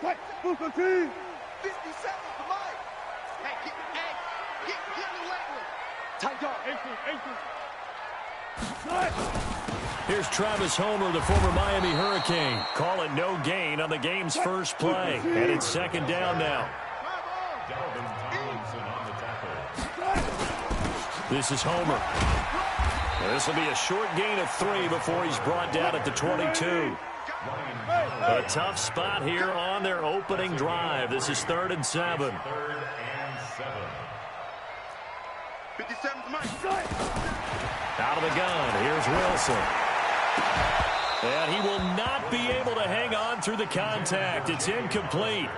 57 for mine. Hey, get the leg with. Tight dog. 18. Here's Travis Homer, the former Miami Hurricane. Call it no gain on the game's first play. And it's second down now. This is Homer. This will be a short gain of 3 before he's brought down at the 22. A tough spot here on their opening drive. This is 3rd and 7. 57's mine. Out of the gun, here's Wilson. And he will not be able to hang on through the contact. It's incomplete.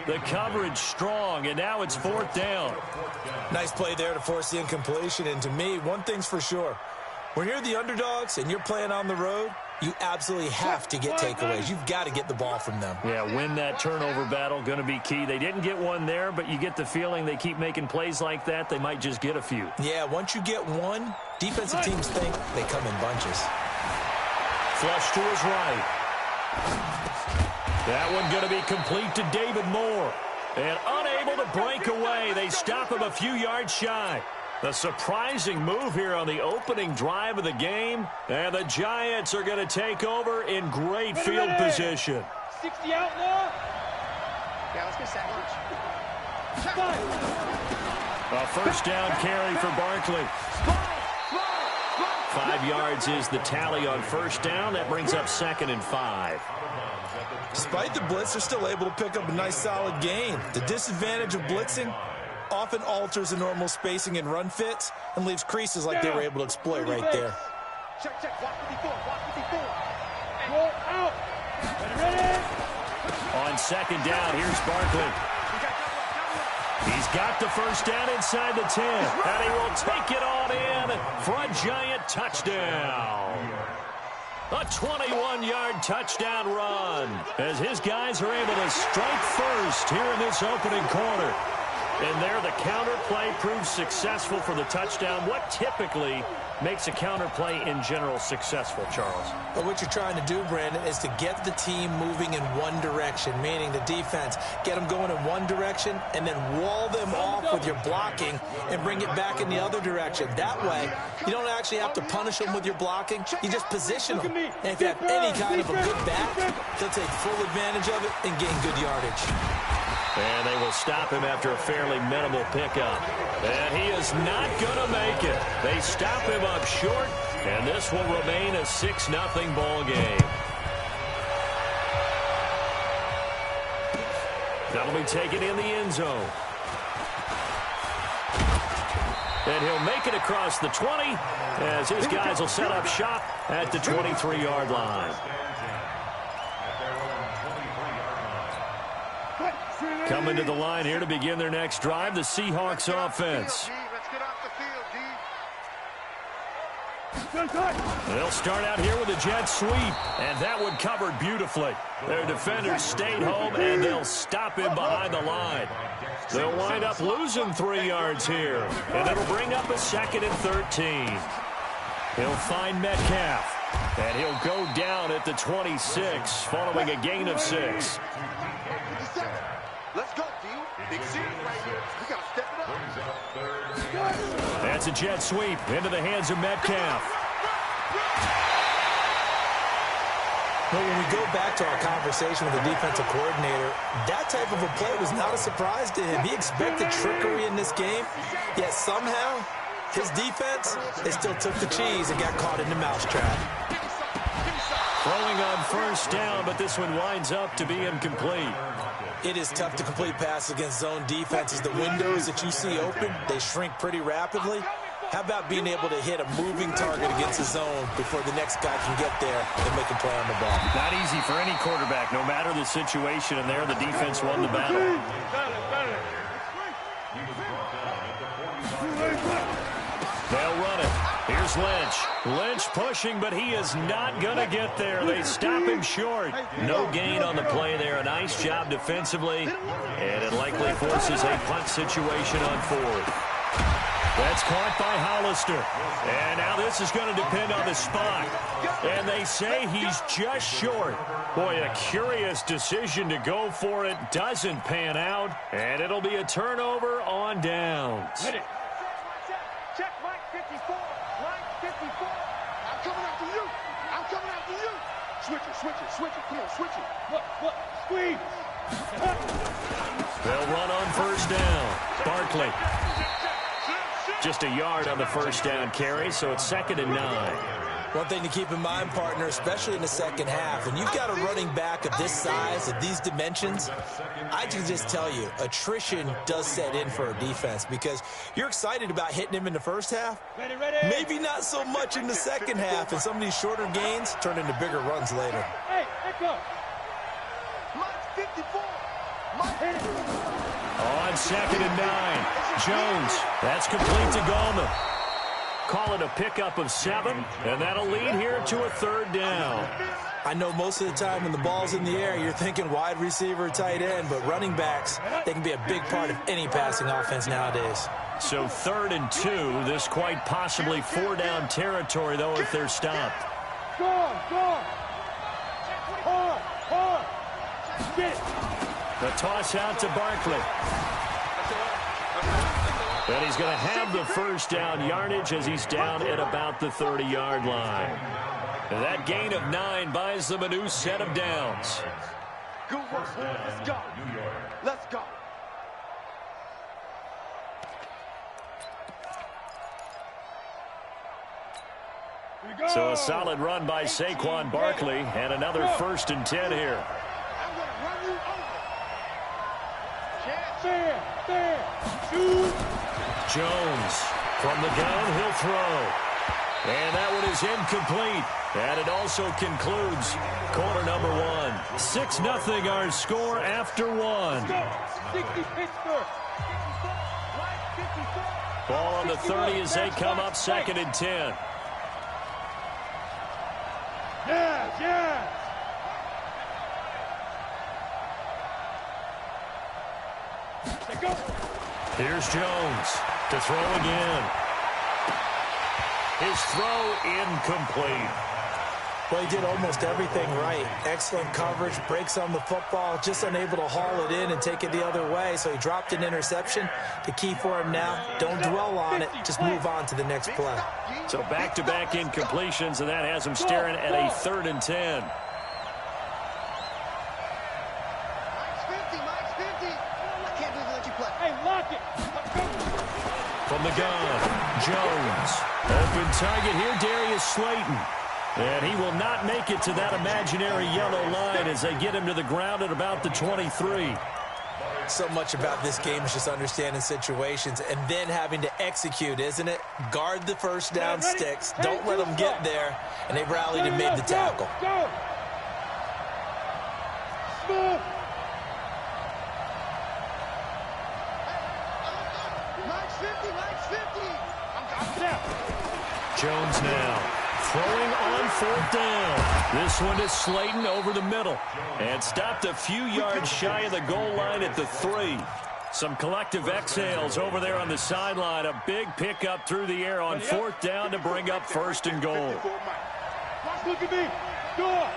The coverage strong, and now it's 4th down. Nice play there to force the incompletion. And to me, one thing's for sure. When you're the underdogs and you're playing on the road, you absolutely have to get takeaways. You've got to get the ball from them. Yeah, win that turnover battle, going to be key. They didn't get one there, but you get the feeling they keep making plays like that, they might just get a few. Yeah, once you get one, defensive teams think they come in bunches. Flush to his right. That one going to be complete to David Moore. And unable to break away, they stop him a few yards shy. A surprising move here on the opening drive of the game. And the Giants are going to take over in great field position. 60 out now. Yeah, let's get sandwich. A first down carry for Barkley. 5 yards is the tally on first down. That brings up 2nd and 5. Despite the blitz, they're still able to pick up a nice solid gain. The disadvantage of blitzing often alters the normal spacing and run fits and leaves creases like they were able to exploit right there. Check. Walk 54. Roll out. Ready. On second down, here's Barkley. He's got the first down inside the 10, and he will take it on in for a Giant touchdown. A 21-yard touchdown run as his guys are able to strike first here in this opening quarter. And there, the counter play proves successful for the touchdown. What typically makes a counter play in general successful, Charles? But what you're trying to do, Brandon, is to get the team moving in one direction, meaning the defense, get them going in one direction and then wall them off with your blocking and bring it back in the other direction. That way, you don't actually have to punish them with your blocking. You just position them. And if you have any kind of a good back, they'll take full advantage of it and gain good yardage. And they will stop him after a fairly minimal pickup. And he is not going to make it. They stop him up short, and this will remain a 6-0 ball game. That'll be taken in the end zone. And he'll make it across the 20 as his guys will set up shop at the 23-yard line. Coming to the line here to begin their next drive, the Seahawks offense. They'll start out here with a jet sweep, and that one covered beautifully. Their defenders stayed home, and they'll stop him behind the line. They'll wind up losing 3 yards here, and it'll bring up a 2nd and 13. He'll find Metcalf, and he'll go down at the 26 following a gain of 6. Let's go, D. Big series right here. We got to step it up. That's a jet sweep into the hands of Metcalf. But when we go back to our conversation with the defensive coordinator, that type of a play was not a surprise to him. He expected trickery in this game, yet somehow his defense, they still took the cheese and got caught in the mousetrap. Throwing on first down, but this one winds up to be incomplete. It is tough to complete passes against zone defenses. The windows that you see open, they shrink pretty rapidly. How about being able to hit a moving target against the zone before the next guy can get there and make a play on the ball? Not easy for any quarterback, no matter the situation, and there the defense won the battle. They'll run it. Here's Lynch. Lynch pushing, but he is not going to get there. They stop him short. No gain on the play there. A nice job defensively, and it likely forces a punt situation on 4th. That's caught by Hollister. And now this is going to depend on the spot. And they say he's just short. Boy, a curious decision to go for it. Doesn't pan out. And it'll be a turnover on downs. Hit it. Check, Mike 54. Mike 54. I'm coming after you. I'm coming after you. Switch it, switch it, switch it. Come on, switch it. What? Squeeze. They'll run on first down. Barkley. Just a yard on the first down carry, so it's 2nd and 9. One thing to keep in mind, partner, especially in the second half, when you've got a running back of this size, of these dimensions, I can just tell you, attrition does set in for a defense because you're excited about hitting him in the first half. Ready. Maybe not so much in the second half, and some of these shorter gains turn into bigger runs later. Hey, echo. Mike 54. Mike hit it. On 2nd and 9. Jones. That's complete to Gallman. Call it a pickup of 7, and that'll lead here to a 3rd down. I know most of the time when the ball's in the air, you're thinking wide receiver, tight end, but running backs, they can be a big part of any passing offense nowadays. So 3rd and 2, this quite possibly 4-down territory, though, if they're stopped. Score. Hard. Get it. The toss out to Barkley. And he's going to have the first down yardage as he's down at about the 30-yard line. And that gain of 9 buys them a new set of downs. Good work, boys. Let's go. Let's go. So a solid run by Saquon Barkley and another 1st and 10 here. I'm going to run you over. There. Shoot. Jones from the gun, he'll throw. And that one is incomplete. And it also concludes quarter number 1. 6-0 our score after 1. 60 Pittsburgh. Ball on the 30 as they come up 2nd and 10. Yeah. Go. Here's Jones to throw again. His throw incomplete. Well, he did almost everything right. Excellent coverage, breaks on the football, just unable to haul it in and take it the other way, so he dropped an interception. The key for him now, don't dwell on it, just move on to the next play. So back-to-back incompletions, and that has him staring at a 3rd and 10. Mike's 50. I can't believe they let you play. Hey, lock it. From the gun, Jones. Open target here, Darius Slayton. And he will not make it to that imaginary yellow line as they get him to the ground at about the 23. So much about this game is just understanding situations and then having to execute, isn't it? Guard the first down sticks. Don't let them get there. And they rallied and made the tackle. Go. Smooth. Mike's 50. I'm Now. Jones now throwing on 4th down. This one is Slayton over the middle. And stopped a few yards shy of the goal line at the 3. Some collective exhales over there on the sideline. A big pickup through the air on 4th down to bring up 1st and goal. Look at me. Door.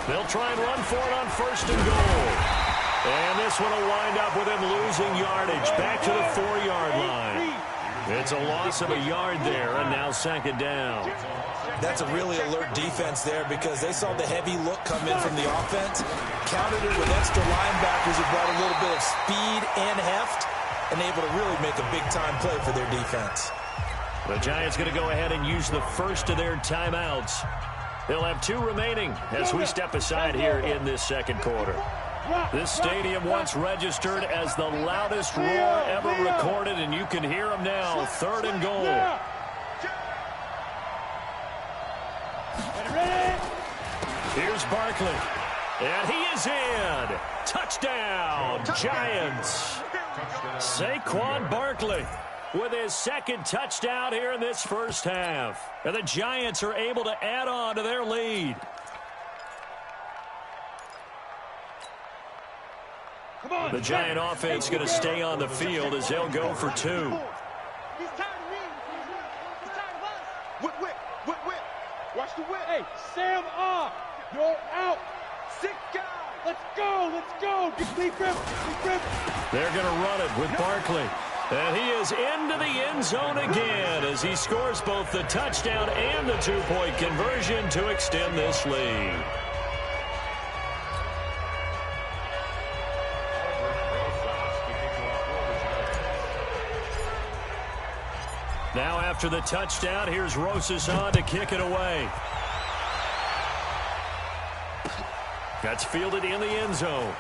They'll try and run for it on 1st and goal. And this one will wind up with him losing yardage back to the 4-yard line. It's a loss of a yard there, and now 2nd down. That's a really alert defense there because they saw the heavy look come in from the offense, countered it with extra linebackers who brought a little bit of speed and heft, and able to really make a big-time play for their defense. The Giants going to go ahead and use the first of their timeouts. They'll have 2 remaining as we step aside here in this 2nd quarter. This stadium once registered as the loudest roar ever recorded, and you can hear them now. 3rd and goal. Here's Barkley. And he is in. Touchdown, Giants. Saquon Barkley with his 2nd touchdown here in this first half. And the Giants are able to add on to their lead. The Giant offense going to stay on the field as they'll go for 2. He's tired of me. He's tired of us. Whip. Watch the whip. Hey, Sam off. You're out. 6 guys. Let's go. Get me grip. They're going to run it with Barkley. And he is into the end zone again as he scores both the touchdown and the 2-point conversion to extend this lead. Now after the touchdown, here's Rosas on to kick it away. That's fielded in the end zone.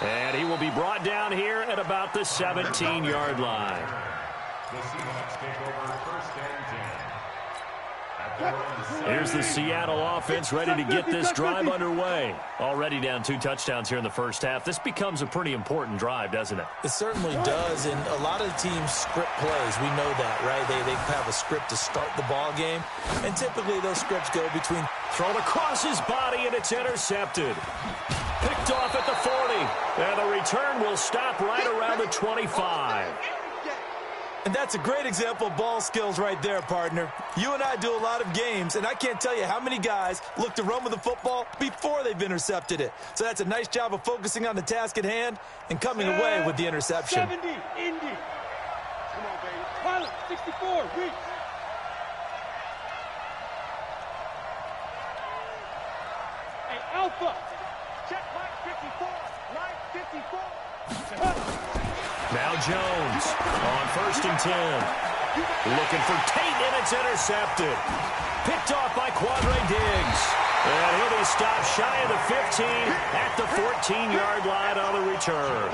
And he will be brought down here at about the 17-yard line. The Seahawks take over 1st and 10. Here's the Seattle offense ready to get this drive underway. Already down 2 touchdowns here in the first half. This becomes a pretty important drive, doesn't it? It certainly does, and a lot of the teams script plays. We know that, right? They have a script to start the ball game, and typically those scripts go between... Thrown across his body, and it's intercepted. Picked off at the 40, and the return will stop right around the 25. And that's a great example of ball skills right there, partner. You and I do a lot of games, and I can't tell you how many guys look to run with the football before they've intercepted it. So that's a nice job of focusing on the task at hand and coming away with the interception. 70, Indy. Come on, baby. Pilot, 64, reach. Hey, Alpha. Check Mike 54. Mike 54. Now Jones on 1st and 10. Looking for Tate, and it's intercepted. Picked off by Quadre Diggs. And he'll be stopped shy of the 15 at the 14-yard line on the return.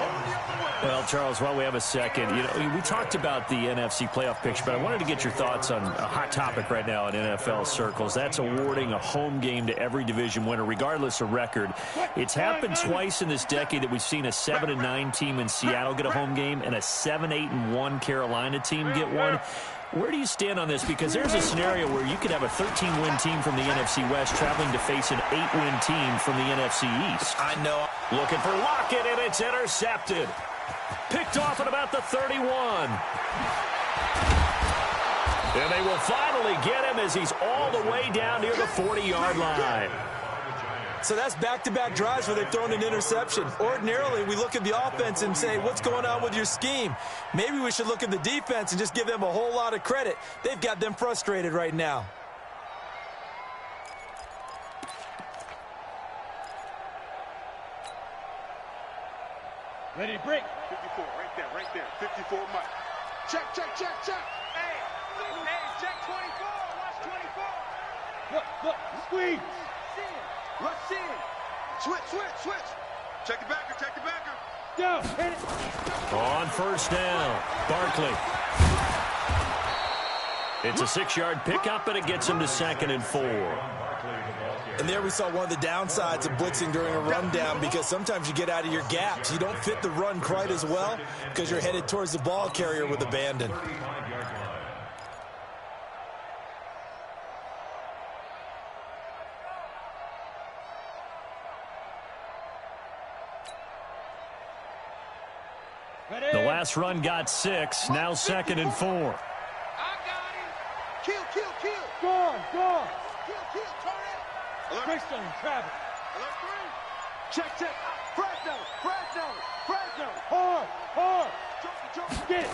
Well, Charles, while we have a second, we talked about the NFC playoff picture, but I wanted to get your thoughts on a hot topic right now in NFL circles. That's awarding a home game to every division winner, regardless of record. It's happened twice in this decade that we've seen a 7-9 team in Seattle get a home game and a 7-8-1 Carolina team get one. Where do you stand on this? Because there's a scenario where you could have a 13-win team from the NFC West traveling to face an 8-win team from the NFC East. I know. Looking for Lockett, and it's intercepted. Picked off at about the 31. And they will finally get him as he's all the way down near the 40-yard line. So that's back-to-back drives where they've thrown an interception. Ordinarily, we look at the offense and say, what's going on with your scheme? Maybe we should look at the defense and just give them a whole lot of credit. They've got them frustrated right now. Ready to break. 54, right there. 54, Mike. Check. Hey, check 24. Watch 24. Look, squeeze. Rush in. Switch. Check the backer. Down, hit it. On 1st down, Barkley. It's a 6-yard pickup, and it gets him to 2nd and 4. And there we saw one of the downsides of blitzing during a rundown, because sometimes you get out of your gaps. You don't fit the run quite as well because you're headed towards the ball carrier with abandon. The last run got 6, now 2nd and 4. I got him. Kill. Gone. Kill, turn it. Alert. Christian, Travis. Alert 3. Check. Fresno. Hard. Joker. Get it.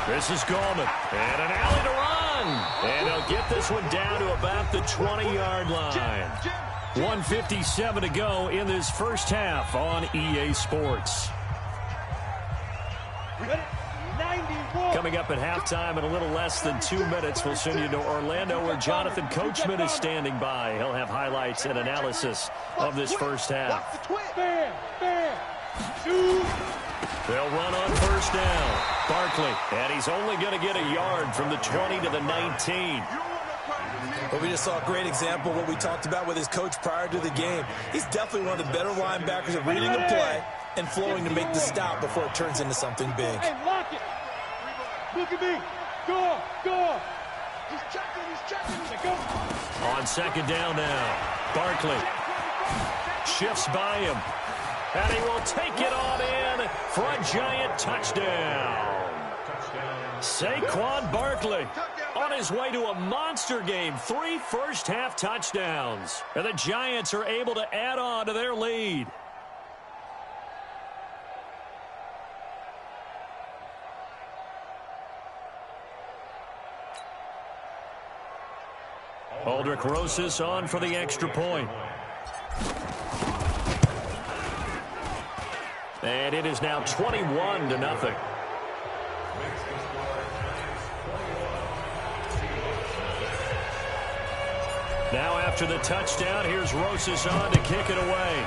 This is Gallman, and an alley to run. And they'll get this one down to about the 20-yard line. 1:57 to go in this first half on EA Sports. Coming up at halftime in a little less than 2 minutes, we'll send you to Orlando where Jonathan Coachman is standing by. He'll have highlights and analysis of this first half. Bam. They'll run on 1st down. Barkley, and he's only going to get a yard from the 20 to the 19. But we just saw a great example of what we talked about with his coach prior to the game. He's definitely one of the better linebackers at reading the play and flowing to make the stop before it turns into something big. Hey, lock it. Look at me. Go. He's checking. Go. On 2nd down now, Barkley. Shifts by him. And he will take it on in for a Giant touchdown. Saquon Barkley on his way to a monster game. 3 first-half touchdowns. And the Giants are able to add on to their lead. Aldrich Rosas on for the extra point. And it is now 21-0. Now after the touchdown, here's Rosas on to kick it away.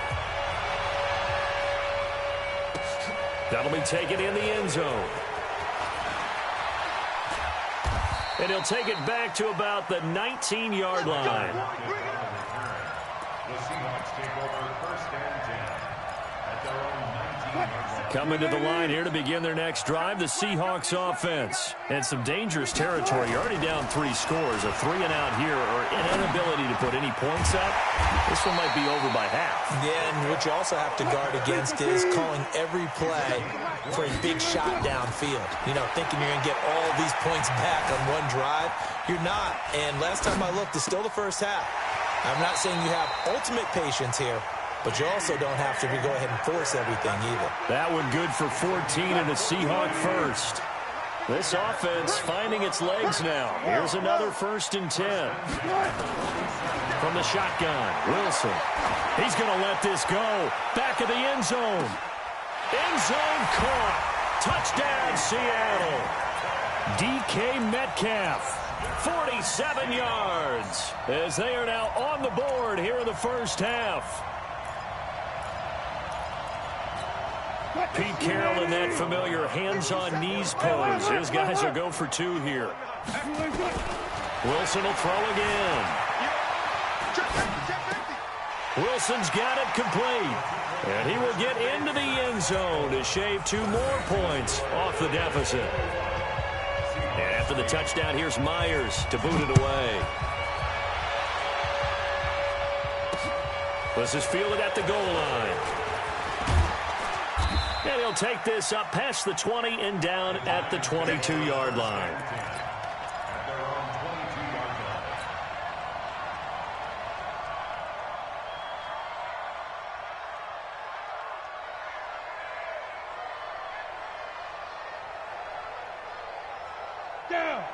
That'll be taken in the end zone. And he'll take it back to about the 19-yard line. The Seahawks take over first and 10 at their own 19-yard line. Coming to the line here to begin their next drive, the Seahawks offense. And some dangerous territory. You're already down 3 scores. A 3-and-out here or an inability to put any points up. This one might be over by half. Yeah, and what you also have to guard against is calling every play for a big shot downfield. You know, thinking you're going to get all these points back on one drive. You're not. And last time I looked, it's still the first half. I'm not saying you have ultimate patience here, but you also don't have to go ahead and force everything either. That one good for 14 and a Seahawk first. This offense finding its legs now. Here's another 1st and 10. From the shotgun, Wilson. He's going to let this go. Back of the end zone. End zone caught. Touchdown, Seattle. DK Metcalf. 47 yards as they are now on the board here in the first half. Pete Carroll in that familiar hands-on knees pose. His guys will go for 2 here. Wilson will throw again. Wilson's got it complete. And he will get into the end zone to shave 2 more points off the deficit. And after the touchdown, here's Myers to boot it away. This is fielded at the goal line. And he'll take this up past the 20 and down at the 22-yard line.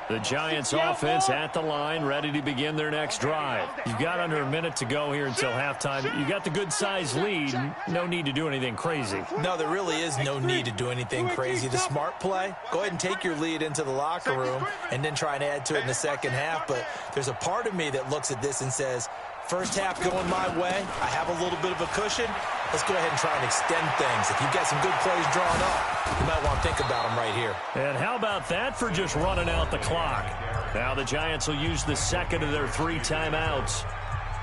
The Giants offense at the line, ready to begin their next drive. You've got under a minute to go here until halftime. You got the good-sized lead. No need to do anything crazy. No, there really is no need to do anything crazy. The smart play, go ahead and take your lead into the locker room and then try and add to it in the second half. But there's a part of me that looks at this and says, first half going my way, I have a little bit of a cushion. Let's go ahead and try and extend things. If you've got some good plays drawn up, you might want to think about them right here. And how about that for just running out the clock? Now the Giants will use the second of their 3 timeouts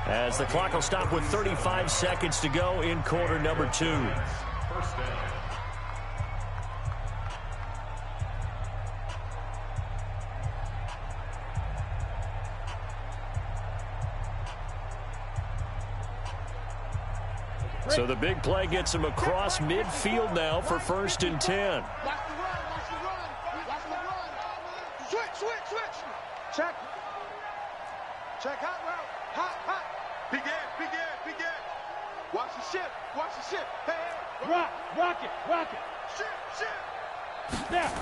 as the clock will stop with 35 seconds to go in quarter number 2. First down. So the big play gets him across midfield now for 1st and 10. Watch the run, watch the run, watch the run. Switch. Check. Check hot route. Hot. Begin. Watch the ship. Hey. Rock it. Ship. Snap.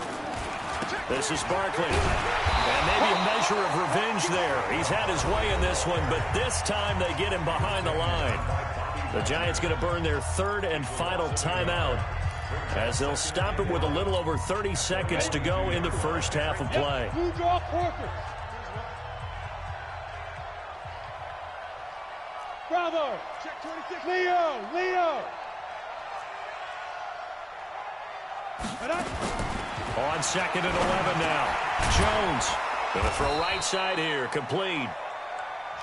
This is Barkley. And maybe a measure of revenge there. He's had his way in this one, but this time they get him behind the line. The Giants going to burn their 3rd and final timeout as they'll stop it with a little over 30 seconds to go in the first half of play. Blue draw quarter. Bravo. Check 26. Leo. On 2nd and 11 now. Jones going to throw right side here, complete.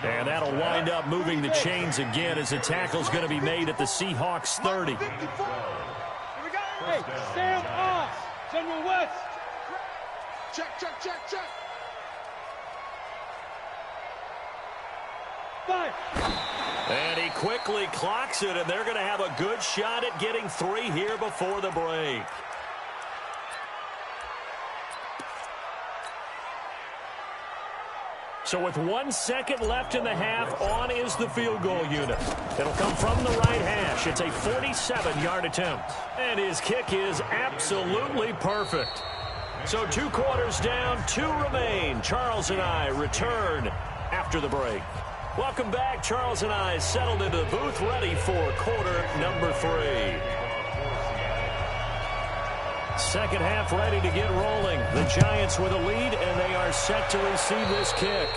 And that'll wind up moving the chains again as the tackle's going to be made at the Seahawks 30. Hey, stand off. General West. Check. 5. And he quickly clocks it, and they're going to have a good shot at getting 3 here before the break. So with 1 second left in the half, on is the field goal unit. It'll come from the right hash. It's a 47-yard attempt. And his kick is absolutely perfect. So 2 quarters down, 2 remain. Charles and I return after the break. Welcome back. Charles and I settled into the booth, ready for quarter number 3. Second half ready to get rolling. The Giants with a lead, and they are set to receive this kick.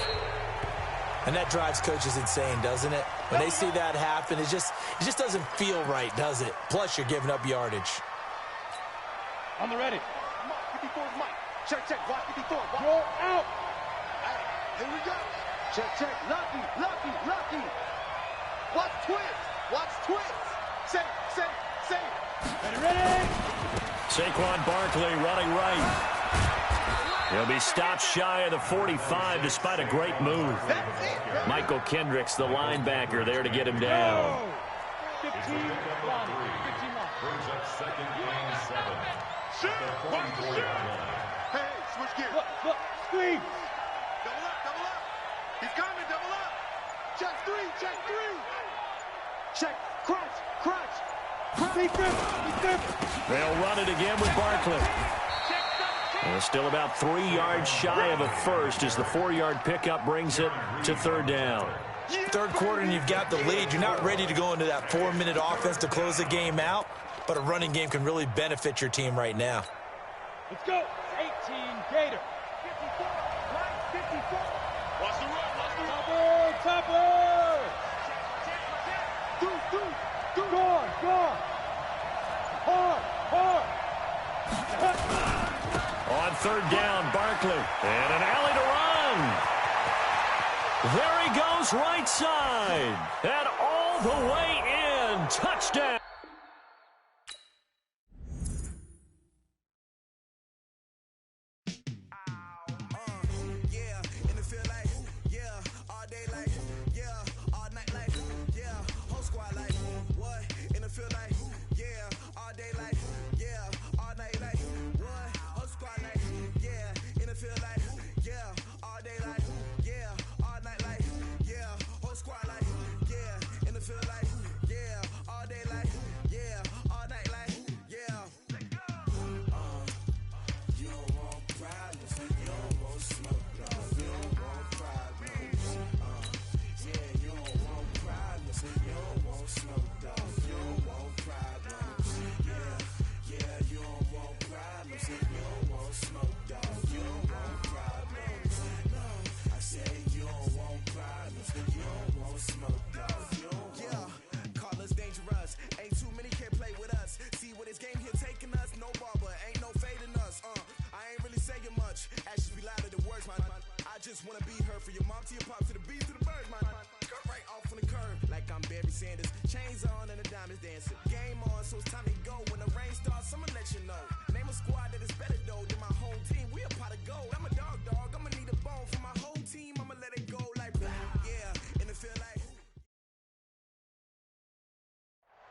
And that drives coaches insane, doesn't it? When they see that happen, it just doesn't feel right, does it? Plus, you're giving up yardage. On the ready. Mike, 54's Mike. Check, check. Watch 54. Roll out. Hey, here we go. Check, check. Lucky, lucky, lucky. Watch twist. Watch twist. Say, say, say. Ready. Saquon Barkley running right. He'll be stopped shy of the 45 despite a great move. Michael Kendricks, the linebacker, there to get him down. 15 long. 15 long. Brings up second and 7. Shoot. Watch the shoot. Hey, switch gears. Look. Screen. Double up, double up. He's coming, double up. Check 3, check 3. Check, crunch, crunch. They'll run it again with Barkley. And still about 3 yards shy of a first as the 4-yard pickup brings it to 3rd down. Third quarter and you've got the lead. You're not ready to go into that 4-minute offense to close the game out, but a running game can really benefit your team right now. Let's go. 18 Gator. 54, right, 54. Watch the run, watch the run. Topper. Do. Gone. Hard. On 3rd down, Barkley. And an alley to run. There he goes right side. And all the way in. Touchdown.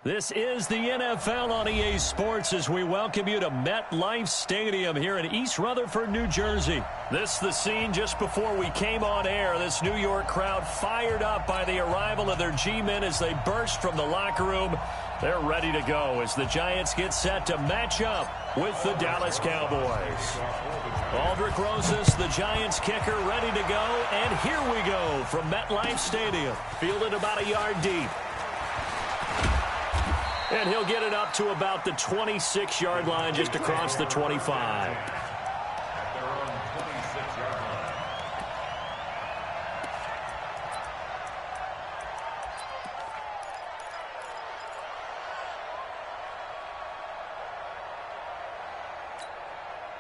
This is the NFL on EA Sports as we welcome you to MetLife Stadium here in East Rutherford, New Jersey. This the scene just before we came on air. This New York crowd fired up by the arrival of their G-men as they burst from the locker room. They're ready to go as the Giants get set to match up with the Dallas Cowboys. Aldrick Rosas, the Giants kicker, ready to go. And here we go from MetLife Stadium. Fielded about a yard deep. And he'll get it up to about the 26-yard line just across the 25. At their own 26-yard line.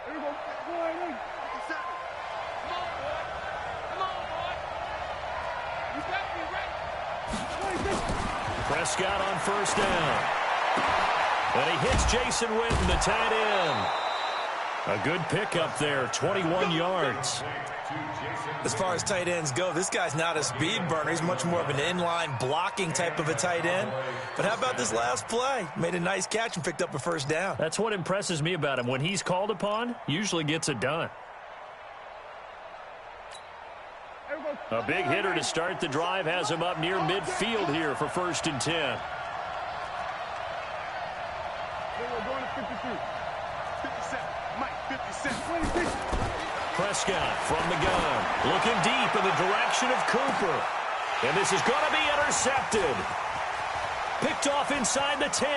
Here we go. Boy. Come on, boy. You better be ready. Prescott on 1st down. And he hits Jason Witten, the tight end. A good pickup there, 21 yards. As far as tight ends go, this guy's not a speed burner. He's much more of an inline blocking type of a tight end. But how about this last play? Made a nice catch and picked up a first down. That's what impresses me about him. When he's called upon, usually gets it done. A big hitter to start the drive has him up near midfield here for 1st and 10. We're going to 53. 57. Mike, 57. Prescott from the gun, looking deep in the direction of Cooper. And this is going to be intercepted. Picked off inside the 10.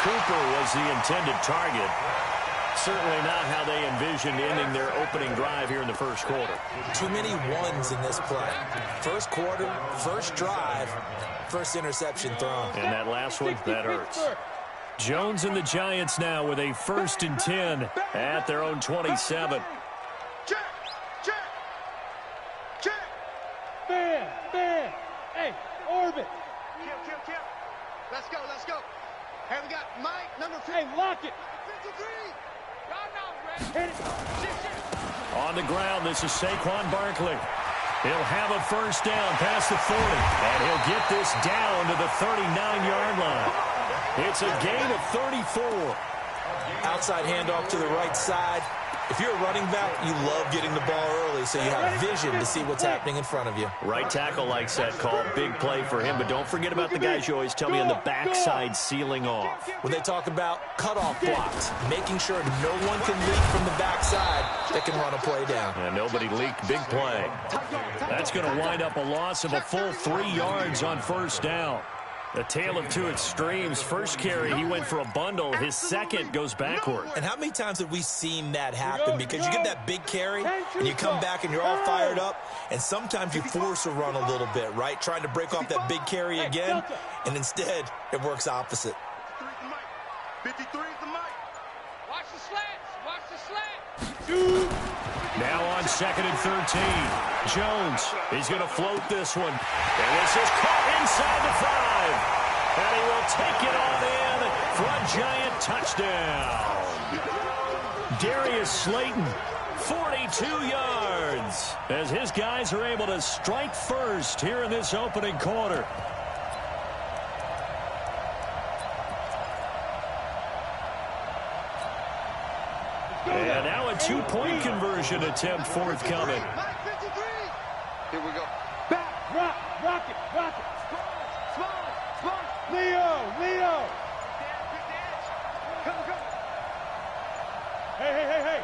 Cooper was the intended target. Certainly not how they envisioned ending their opening drive here in the first quarter. Too many ones in this play. First quarter, first drive, first interception thrown. And that last one, that hurts. Jones and the Giants now with a 1st and 10 at their own 27. Check, check, check. Bam. Hey, orbit. Kill. Let's go. Hey, we got Mike, number 50. Hey, lock it. 53. Y'all know, Hit it. Shit. On the ground, this is Saquon Barkley. He'll have a first down past the 40, and he'll get this down to the 39-yard line. It's a gain of 34. Outside handoff to the right side. If you're a running back, you love getting the ball early so you have vision to see what's happening in front of you. Right tackle likes that call. Big play for him, but don't forget about the guys you always tell me on the backside sealing off. When they talk about cutoff blocks, making sure no one can leak from the backside that can run a play down. And nobody leaked. Big play. That's going to wind up a loss of a full 3 yards on first down. A tale of two extremes. First carry, he went for a bundle. His second goes backward. And how many times have we seen that happen? Because you get that big carry, and you come back, and you're all fired up, and sometimes you force a run a little bit, right? Trying to break off that big carry again, and instead, it works opposite. 53 is the Mike. Watch the slants. Now on 2nd and 13. Jones, he's going to float this one. And this is caught inside the 5. And he will take it on in for a Giant touchdown. Darius Slayton, 42 yards, as his guys are able to strike first here in this opening quarter. And now a 2-point conversion attempt forthcoming. Mike, 53. Here we go. Back, rock it. Small. Leo. Come. Hey.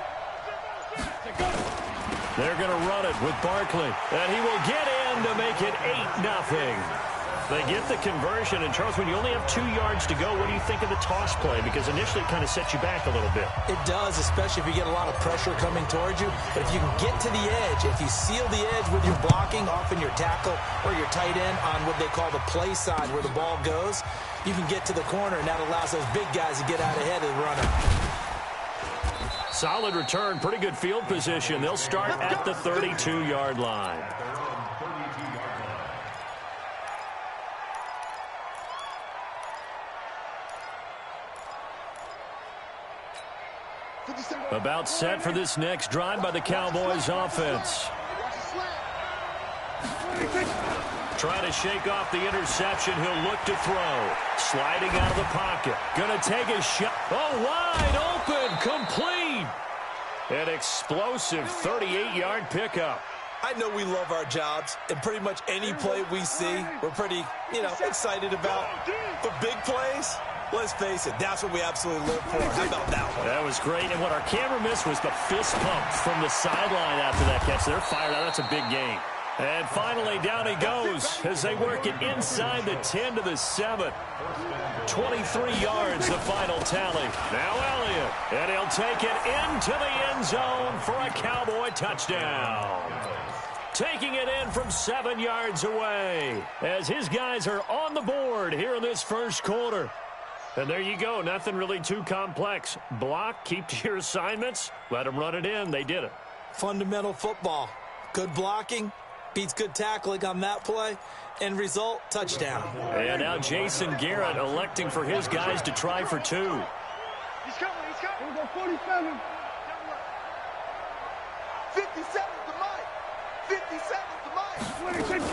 They're going to run it with Barkley, and he will get in to make it 8-0. They get the conversion, and Charles, when you only have 2 yards to go, what do you think of the toss play? Because initially it kind of sets you back a little bit. It does, especially if you get a lot of pressure coming towards you. But if you can get to the edge, if you seal the edge with your blocking, often your tackle or your tight end on what they call the play side where the ball goes, you can get to the corner, and that allows those big guys to get out ahead of the runner. Solid return, pretty good field position. They'll start at the 32-yard line. About set for this next drive by the Cowboys offense. Trying to shake off the interception. He'll look to throw. Sliding out of the pocket. Going to take a shot. Oh, wide open. Complete. An explosive 38-yard pickup. I know we love our jobs, and pretty much any play we see, we're pretty, excited about. But big plays, let's face it, that's what we absolutely live for. How about that one? That was great, and what our camera missed was the fist pump from the sideline after that catch. They're fired out. That's a big gain. And finally, down he goes as they work it inside the 10 to the 7. 23 yards, the final tally. Now Elliott, and he'll take it into the end zone for a Cowboy touchdown. Taking it in from 7 yards away as his guys are on the board here in this first quarter. And there you go. Nothing really too complex. Block, keep to your assignments, let them run it in. They did it. Fundamental football. Good blocking beats good tackling on that play. End result, touchdown. And now Jason Garrett electing for his guys to try for 2. He's coming. Here we go, 47. 57 to Mike. 57 to Mike. 26.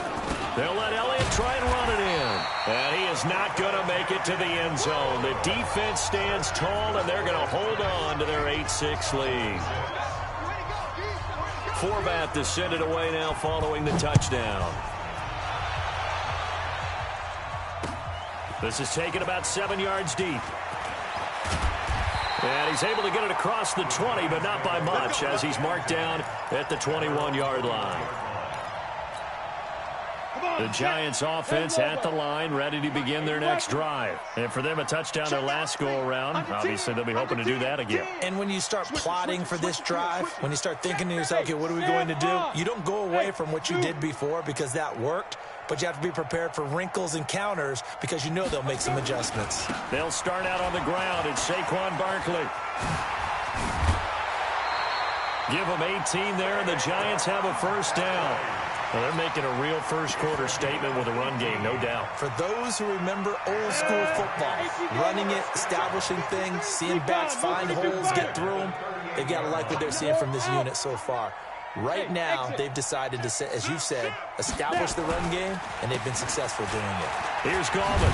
They'll let Elliott try and run it in. And he is not going to make it to the end zone. The defense stands tall, and they're going to hold on to their 8-6 lead. Forbath to send it away now following the touchdown. This is taken about 7 yards deep. And he's able to get it across the 20, but not by much, as he's marked down at the 21-yard line. The Giants offense at the line, ready to begin their next drive. And for them, a touchdown their last go-around. Obviously, they'll be hoping to do that again. And when you start plotting for this drive, when you start thinking to yourself, okay, what are we going to do? You don't go away from what you did before because that worked, but you have to be prepared for wrinkles and counters because you know they'll make some adjustments. They'll start out on the ground. It's Saquon Barkley. Give them 18 there, and the Giants have a first down. Well, they're making a real first-quarter statement with a run game, no doubt. For those who remember old-school football, running it, establishing things, seeing backs find holes, get through them, they've got to like what they're seeing from this unit so far. Right now, they've decided to, as you said, establish the run game, and they've been successful doing it. Here's Gallman.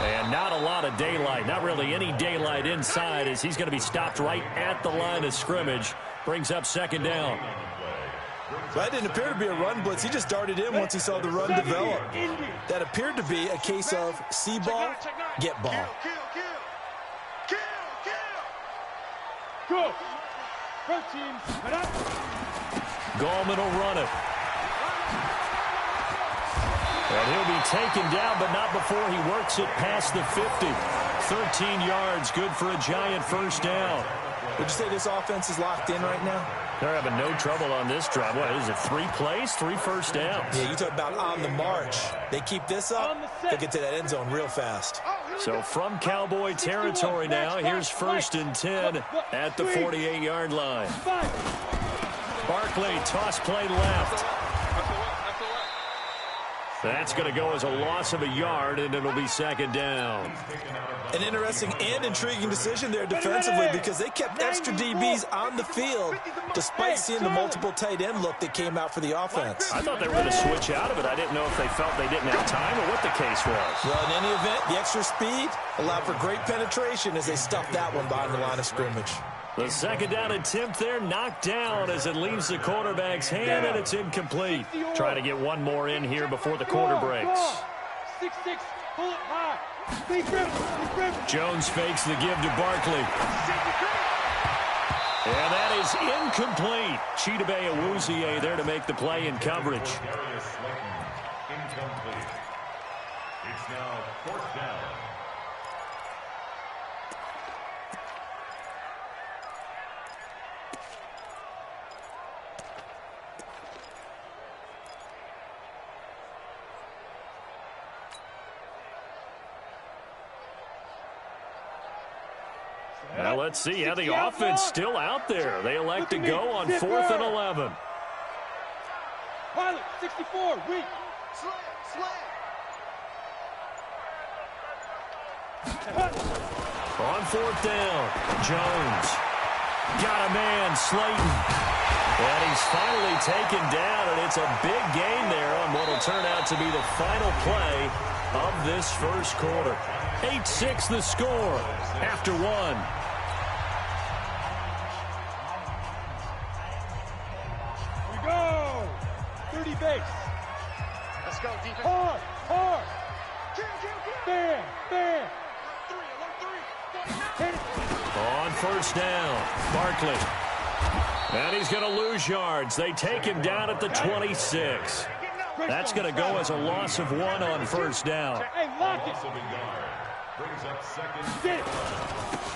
And not a lot of daylight, not really any daylight inside, as he's going to be stopped right at the line of scrimmage. Brings up second down. That didn't appear to be a run blitz. He just darted in once he saw the run develop. That appeared to be a case of see ball, get ball. Go. Red team, head up. Gallman will run it. And he'll be taken down, but not before he works it past the 50. 13 yards, good for a Giant first down. Would you say this offense is locked in right now? They're having no trouble on this drive. What is it, 3 plays, 3 first downs? Yeah, you talk about on the march. They keep this up, they'll get to that end zone real fast. So from Cowboy territory now, here's 1st and 10 at the 48-yard line. Barkley, toss play left. That's going to go as a loss of a yard, and it'll be second down. An interesting and intriguing decision there defensively because they kept extra DBs on the field despite seeing the multiple tight end look that came out for the offense. I thought they were going to switch out of it. I didn't know if they felt they didn't have time or what the case was. Well, in any event, the extra speed allowed for great penetration as they stuffed that one behind the line of scrimmage. The second down attempt there knocked down as it leaves the quarterback's hand, and it's incomplete. Trying to get one more in here before the quarter breaks. 6-6, pull it high. Big grip. Jones fakes the give to Barkley. And that is incomplete. Chidobe Awuzie there to make the play in coverage. Incomplete. It's now 4th down. Now let's see how the offense still out there. They elect to go on 4th and 11. Pilot, 64, weak. On 4th down, Jones. Got a man, Slayton. And he's finally taken down, and it's a big gain there on what will turn out to be the final play of this first quarter. 8-6 the score after 1. We go. 30 base. Let's go, defense. Hard. Bam. Hit it. On 1st down, Barkley. And he's going to lose yards. They take him down at the 26. That's going to go as a loss of 1 on 1st down. Hey, lock it. Brings up second. Get it.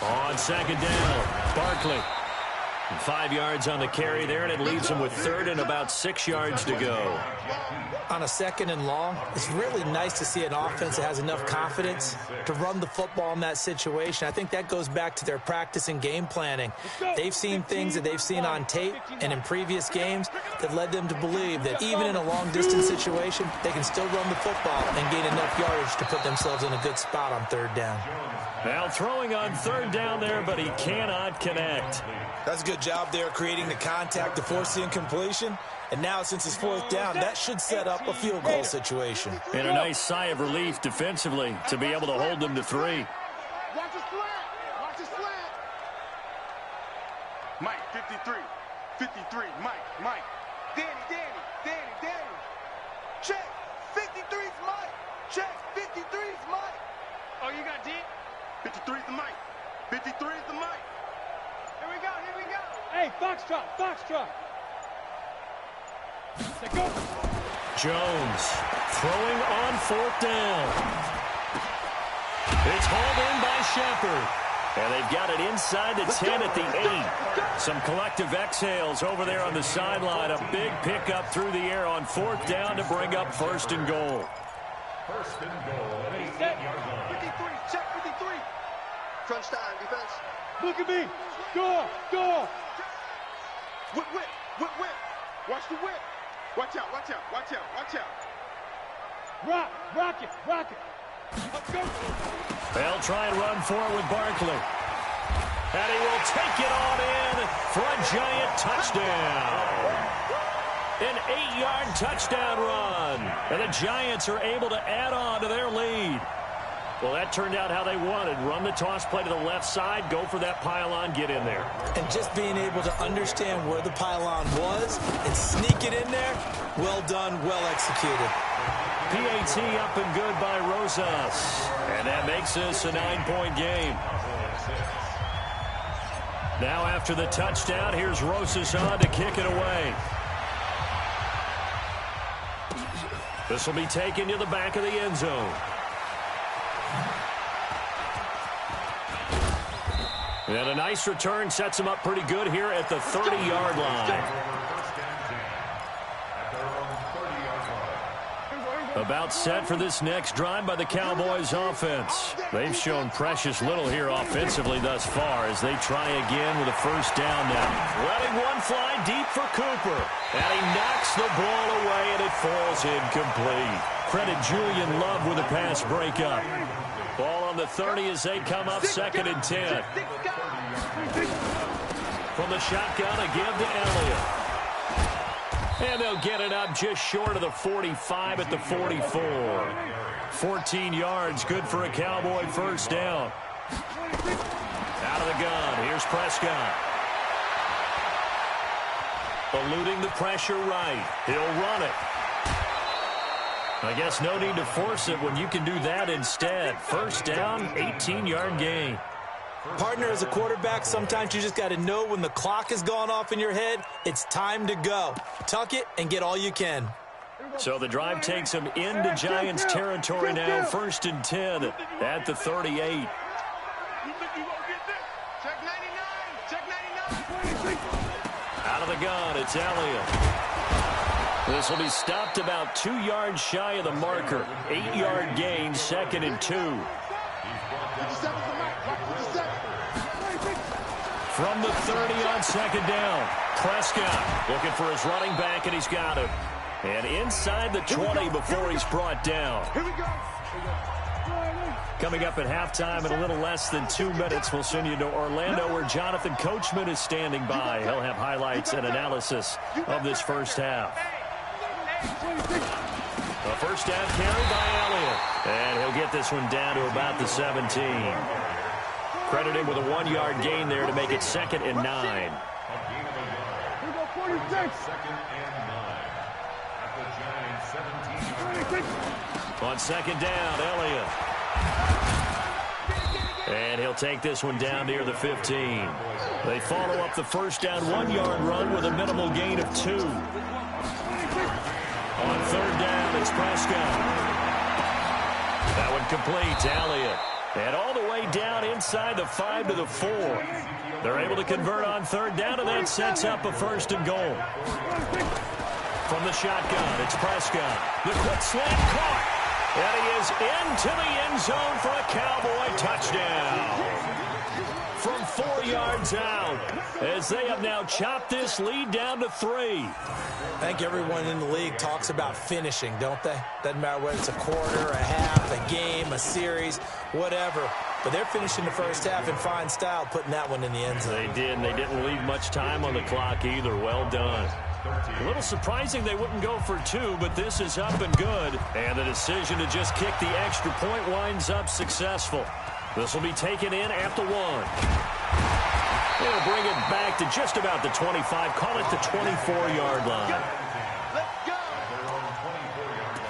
On 2nd down, Barkley. 5 yards on the carry there, and it leaves him with 3rd and about 6 yards to go. On a 2nd and long, it's really nice to see an offense that has enough confidence to run the football in that situation. I think that goes back to their practice and game planning. They've seen things that they've seen on tape and in previous games that led them to believe that even in a long-distance situation, they can still run the football and gain enough yardage to put themselves in a good spot on 3rd down. Now throwing on third down there, but he cannot connect. That's a good job there creating the contact to force the incompletion. And now since it's fourth down, that should set up a field goal situation. And a nice sigh of relief defensively to be able to hold them to 3. Watch the slant. Watch the slant. Mike, 53. 53. Mike. Danny. Check. 53's Mike. Check. 53's Mike. Oh, you got D? 53's the Mike. 53's the Mike. Here we go. Hey, Foxtrot. Let's go. Jones throwing on fourth down. It's hauled in by Shepard. And they've got it inside the 10 at the 8. Some collective exhales over there on the sideline. A big pickup through the air on fourth down to bring up first and goal. First and goal at 8-yard line. 53. Check 53. Crunch time, defense. Look at me. Go. Whip. Watch the whip. Watch out. Rock it. Let's go. They'll try and run for it with Barkley. And he will take it on in for a giant touchdown. An 8-yard touchdown run. And the Giants are able to add on to their lead. Well, that turned out how they wanted. Run the toss play to the left side, go for that pylon, get in there. And just being able to understand where the pylon was and sneak it in there, well done, well executed. PAT up and good by Rosas. And that makes this a 9-point game. Now after the touchdown, here's Rosas on to kick it away. This will be taken to the back of the end zone. And a nice return sets him up pretty good here at the 30-yard line. About set for this next drive by the Cowboys offense. They've shown precious little here offensively thus far as they try again with a first down now. Letting one fly deep for Cooper. And he knocks the ball away and it falls incomplete. Credit Julian Love with a pass breakup. Ball on the 30 as they come up 2nd and 10. From the shotgun, a give to Elliott. And they'll get it up just short of the 45 at the 44. 14 yards, good for a Cowboy first down. Out of the gun, here's Prescott. Eluding the pressure right. He'll run it. I guess no need to force it when you can do that instead. First down, 18-yard gain. Partner, as a quarterback, sometimes you just got to know when the clock has gone off in your head, it's time to go. Tuck it and get all you can. So the drive takes them into Giants territory now. 1st and 10 at the 38. Check 99. Check 99. Out of the gun, it's Elliott. This will be stopped about 2 yards shy of the marker. 8-yard gain, 2nd and 2. From the 30 on 2nd down, Prescott looking for his running back, and he's got him. And inside the 20 before he's brought down. Here we go. Coming up at halftime in a little less than 2 minutes, we'll send you to Orlando where Jonathan Coachman is standing by. He'll have highlights and analysis of this first half. A first down carry by Elliott. And he'll get this one down to about the 17. Credit him with a 1-yard gain there to make it 2nd and 9. Second and 9 at the Giants 17. On 2nd down, Elliott. And he'll take this one down near the 15. They follow up the first down 1-yard run with a minimal gain of 2. On 3rd down, it's Prescott. That one complete to Elliott. And all the way down inside the 5 to the 4. They're able to convert on 3rd down, and that sets up a 1st and goal. From the shotgun, it's Prescott. The quick slant caught. And he is into the end zone for a Cowboy touchdown. From 4 yards out, as they have now chopped this lead down to 3. I think everyone in the league talks about finishing, don't they? Doesn't matter whether it's a quarter, a half, a game, a series, whatever. but they're finishing the first half in fine style, putting that one in the end zone. They did, and they didn't leave much time on the clock either. Well done. A little surprising they wouldn't go for 2, but this is up and good. And the decision to just kick the extra point winds up successful. This will be taken in at the 1. They'll bring it back to just about the 25. Call it the 24-yard line. Let's go. Their own 24-yard line.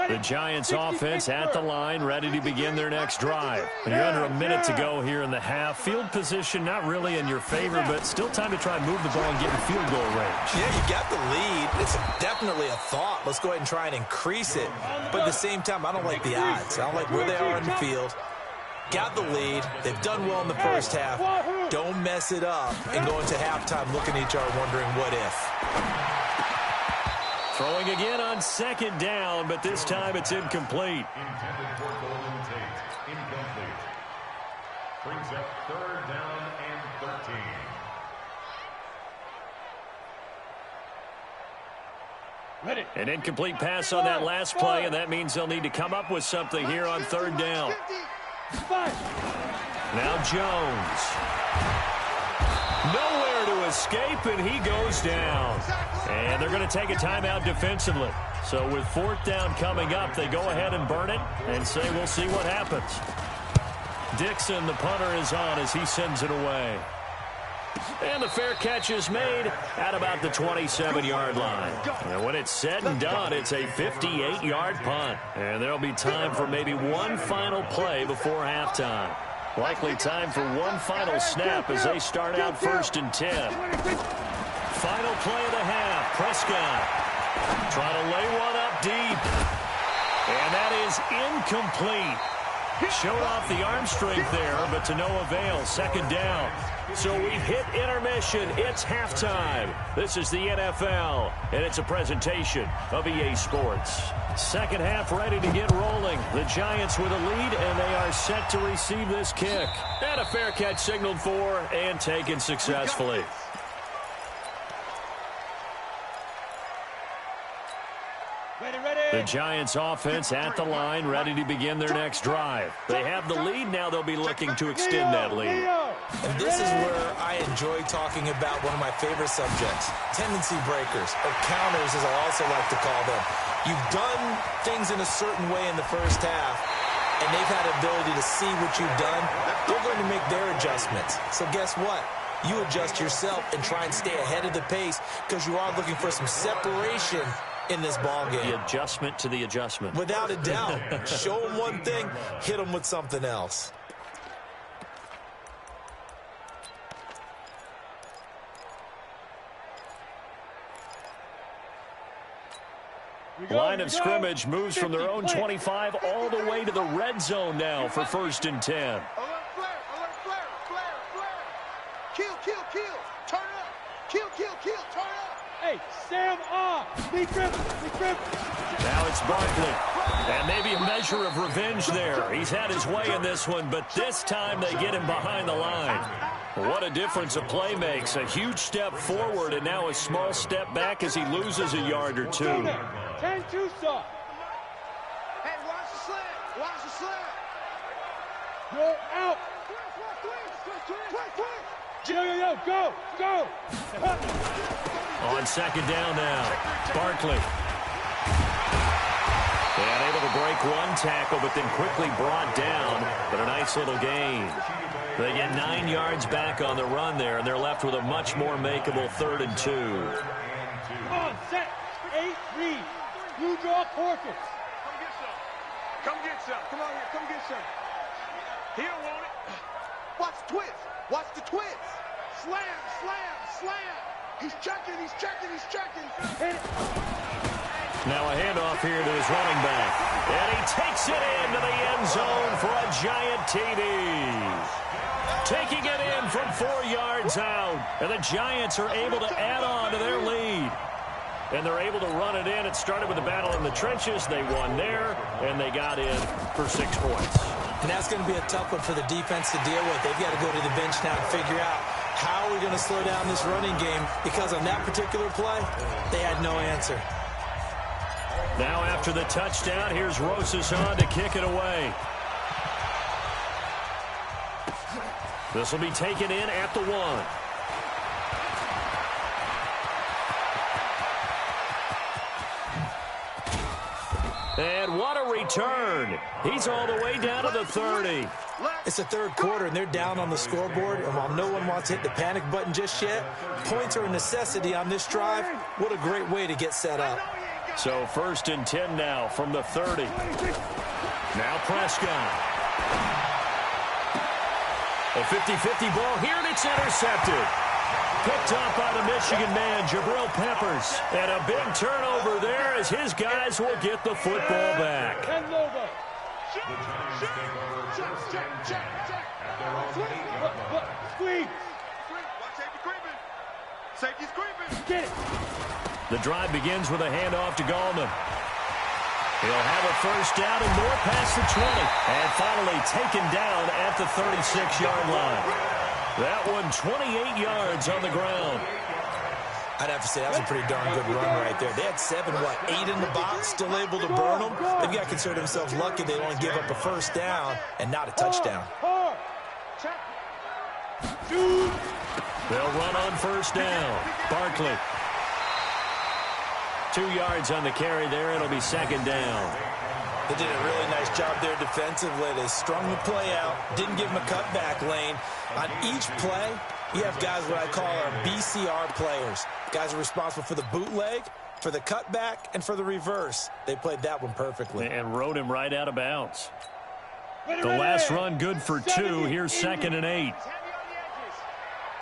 The Giants offense at the line, ready to begin their next drive. And you're under a minute to go here in the half. Field position not really in your favor, but still time to try and move the ball and get in field goal range. Yeah, you got the lead. It's definitely a thought. Let's go ahead and try and increase it. But at the same time, I don't like the odds. I don't like where they are on the field. Got the lead. They've done well in the first half. Don't mess it up and go into halftime looking at each other wondering what if. Throwing again on second down, but this time it's incomplete. Intended for Golden Tate. Incomplete. Brings up 3rd down and 13. Ready. An incomplete pass on that last play, and that means they'll need to come up with something here on 3rd down. Now Jones. Nowhere to escape, and he goes down. And they're going to take a timeout defensively. So with 4th down coming up, they go ahead and burn it and say we'll see what happens. Dixon, the punter, is on as he sends it away. And the fair catch is made at about the 27-yard line. And when it's said and done, it's a 58-yard punt. And there'll be time for maybe one final play before halftime. Likely time for one final snap as they start out 1st and 10. Final play of the half. Prescott trying to lay one up deep. And that is incomplete. Showed off the arm strength there, but to no avail. 2nd down. So we've hit intermission. It's halftime. This is the NFL, and it's a presentation of EA Sports. Second half ready to get rolling. The Giants with a lead, and they are set to receive this kick. And a fair catch signaled for and taken successfully. The Giants offense at the line, ready to begin their next drive. They have the lead. Now they'll be looking to extend that lead. And this is where I enjoy talking about one of my favorite subjects, tendency breakers, or counters as I also like to call them. You've done things in a certain way in the first half, and they've had the ability to see what you've done. They're going to make their adjustments. So guess what? You adjust yourself and try and stay ahead of the pace because you are looking for some separation in this ball game. The adjustment to the adjustment. Without a doubt. Show them one thing, hit them with something else. Line of scrimmage moves from their own 25 all the way to the red zone now for 1st and 10. Alert flare, flare. Kill, turn up. Kill, turn up. Hey, Sam be crippled. Now it's Barkley. And maybe a measure of revenge there. He's had his way in this one, but this time they get him behind the line. What a difference a play makes. A huge step forward and now a small step back as he loses a yard or 2. 10-2 stop. Hey, watch the slant. Go out. Yo, go. On 2nd down now, Barkley. And able to break one tackle, but then quickly brought down. But a nice little gain. They get 9 yards back on the run there, and they're left with a much more makeable 3rd and 2. Come on, set. 8 read. Blue draw Porkins. Come get some. Come on here, come get some. He don't want it. Watch the twist. Slam. He's checking. Hit it. Now a handoff here to his running back. And he takes it into the end zone for a giant TD. Taking it in from 4 yards out. And the Giants are able to add on to their lead. And they're able to run it in. It started with a battle in the trenches. They won there, and they got in for 6 points. And that's going to be a tough one for the defense to deal with. They've got to go to the bench now and figure out how are we going to slow down this running game? Because on that particular play, they had no answer. Now after the touchdown, here's Rosas on to kick it away. This will be taken in at the 1. And what a return. He's all the way down to the 30. It's the third quarter, and they're down on the scoreboard. And while no one wants to hit the panic button just yet, points are a necessity on this drive. What a great way to get set up. So 1st and 10 now from the 30. Now Prescott. A 50-50 ball here, and it's intercepted. Picked up by the Michigan man, Jabril Peppers. And a big turnover there as his guys will get the football back. The Giants take over 1st and 10 at their own 8-yard line. Squeeze. Watch safety creeping. Safety's creeping. Get it. The drive begins with a handoff to Gallman. He'll have a 1st down and more past the 20. And finally taken down at the 36-yard line. That one 28 yards on the ground. I'd have to say that was a pretty darn good run right there. They had 8 in the box, still able to burn them. They've got to consider themselves lucky they only give up a 1st down and not a touchdown. They'll run on 1st down. Barkley. 2 yards on the carry there. It'll be 2nd down. They did a really nice job there defensively. They strung the play out, didn't give them a cutback lane. On each play, you have guys what I call our BCR players. Guys are responsible for the bootleg, for the cutback, and for the reverse. They played that one perfectly. And rode him right out of bounds. The last run good for 2. Here's 2nd and 8.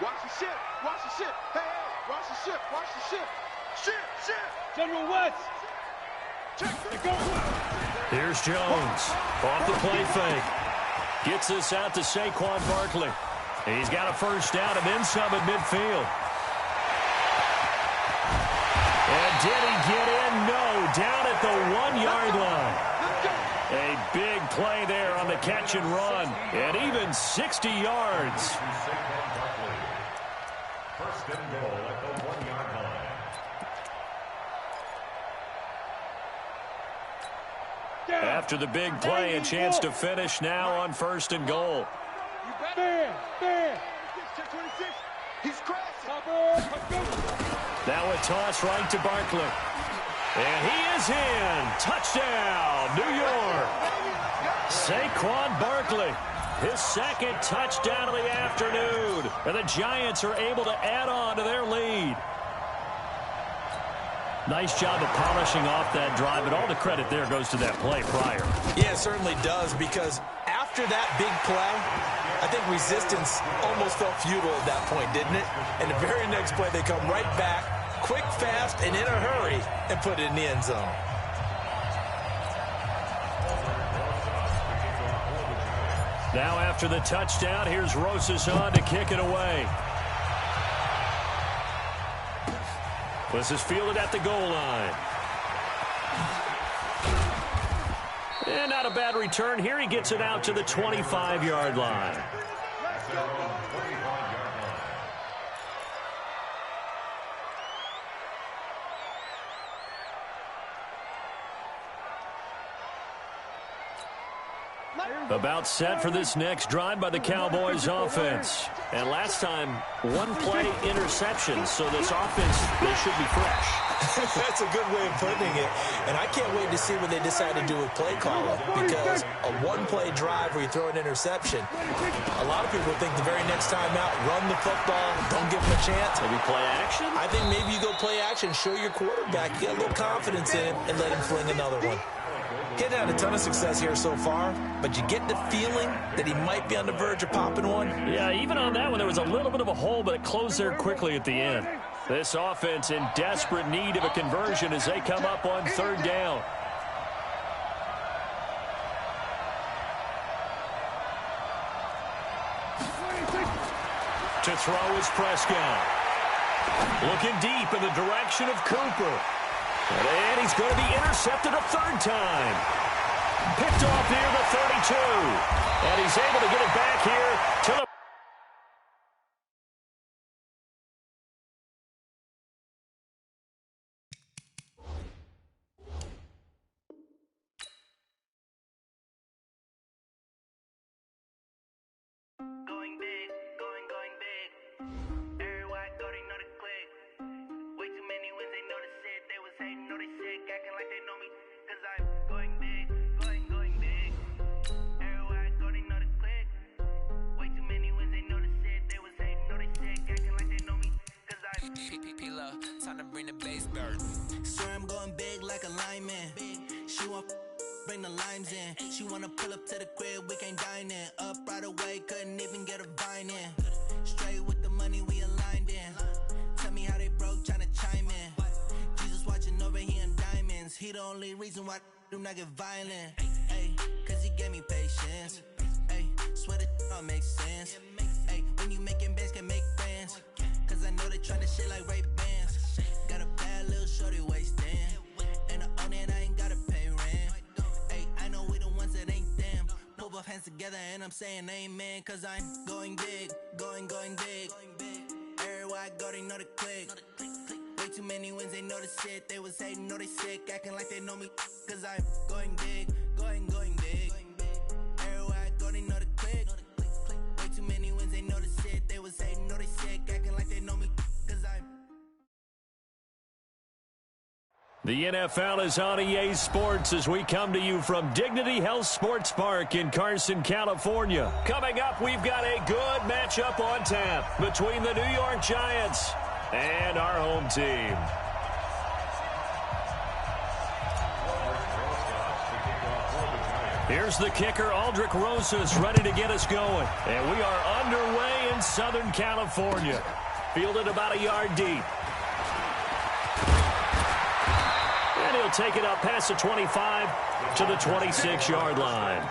Watch the ship. Watch the ship. Hey, hey. Watch the ship. Watch the ship. Ship. General West. Here's Jones. Off the play fake. Gets this out to Saquon Barkley. He's got a 1st down and then some at midfield. And did he get in? No. Down at the 1-yard line. A big play there on the catch and run. And even 60 yards. 1st and goal at the 1-yard line. After the big play, a chance to finish now on 1st and goal. He's crashing. Now a toss right to Barkley. And he is in. Touchdown, New York. Saquon Barkley, his 2nd touchdown of the afternoon. And the Giants are able to add on to their lead. Nice job of polishing off that drive, but all the credit there goes to that play prior. Yeah, it certainly does, because after that big play, I think resistance almost felt futile at that point, didn't it? And the very next play, they come right back, quick, fast, and in a hurry, and put it in the end zone. Now after the touchdown, here's Rosas on to kick it away. This is fielded at the goal line. And not a bad return here. He gets it out to the 25-yard line. About set for this next drive by the Cowboys offense. And last time, 1 play interception. So this offense, they should be fresh. That's a good way of putting it. And I can't wait to see what they decide to do with play calling. Because a 1-play drive where you throw an interception, a lot of people think the very next time out, run the football, don't give them a chance. Maybe play action? I think maybe you go play action, show your quarterback, get a little confidence in him, and let him fling another one. Getting had a ton of success here so far, but you get the feeling that he might be on the verge of popping one. Yeah, even on that one, there was a little bit of a hole, but it closed there quickly at the end. This offense in desperate need of a conversion as they come up on 3rd down. To throw is Prescott. Looking deep in the direction of Cooper. And he's going to be intercepted a 3rd time. Picked off near the 32. And he's able to get it back here to the the base bird. Swear I'm going big like a lineman. She want bring the limes in. She wanna pull up to the crib, we can't dine in. Up right away, couldn't even get a vine in. Straight with the money we aligned in. Tell me how they broke, tryna chime in. Jesus watching over here in diamonds. He the only reason why I do not get violent. Ay, cause he gave me patience. Ay, swear that all makes sense. Ay, when you making bands can make friends. Cause I know they tryna shit like Ray-Bans. Got a bad little shorty wasting. And I own it, I ain't gotta pay rent. Ay, I know we the ones that ain't them. Pull both hands together and I'm saying amen. Cause I'm going big, going big. Everywhere I go, they know the click. Way too many wins, they know the shit. They was hating, know they sick, acting like they know me. Cause I'm going big, going big. Everywhere I go, they know the click. Way too many wins, they know the shit. They was hating, know they sick, acting like they know me. Cause I'm The NFL is on EA Sports as we come to you from Dignity Health Sports Park in Carson, California. Coming up, we've got a good matchup on tap between the New York Giants and our home team. Here's the kicker, Aldrich Rosas, ready to get us going. And we are underway in Southern California. Fielded about a yard deep. And he'll take it up past the 25 to the 26-yard line.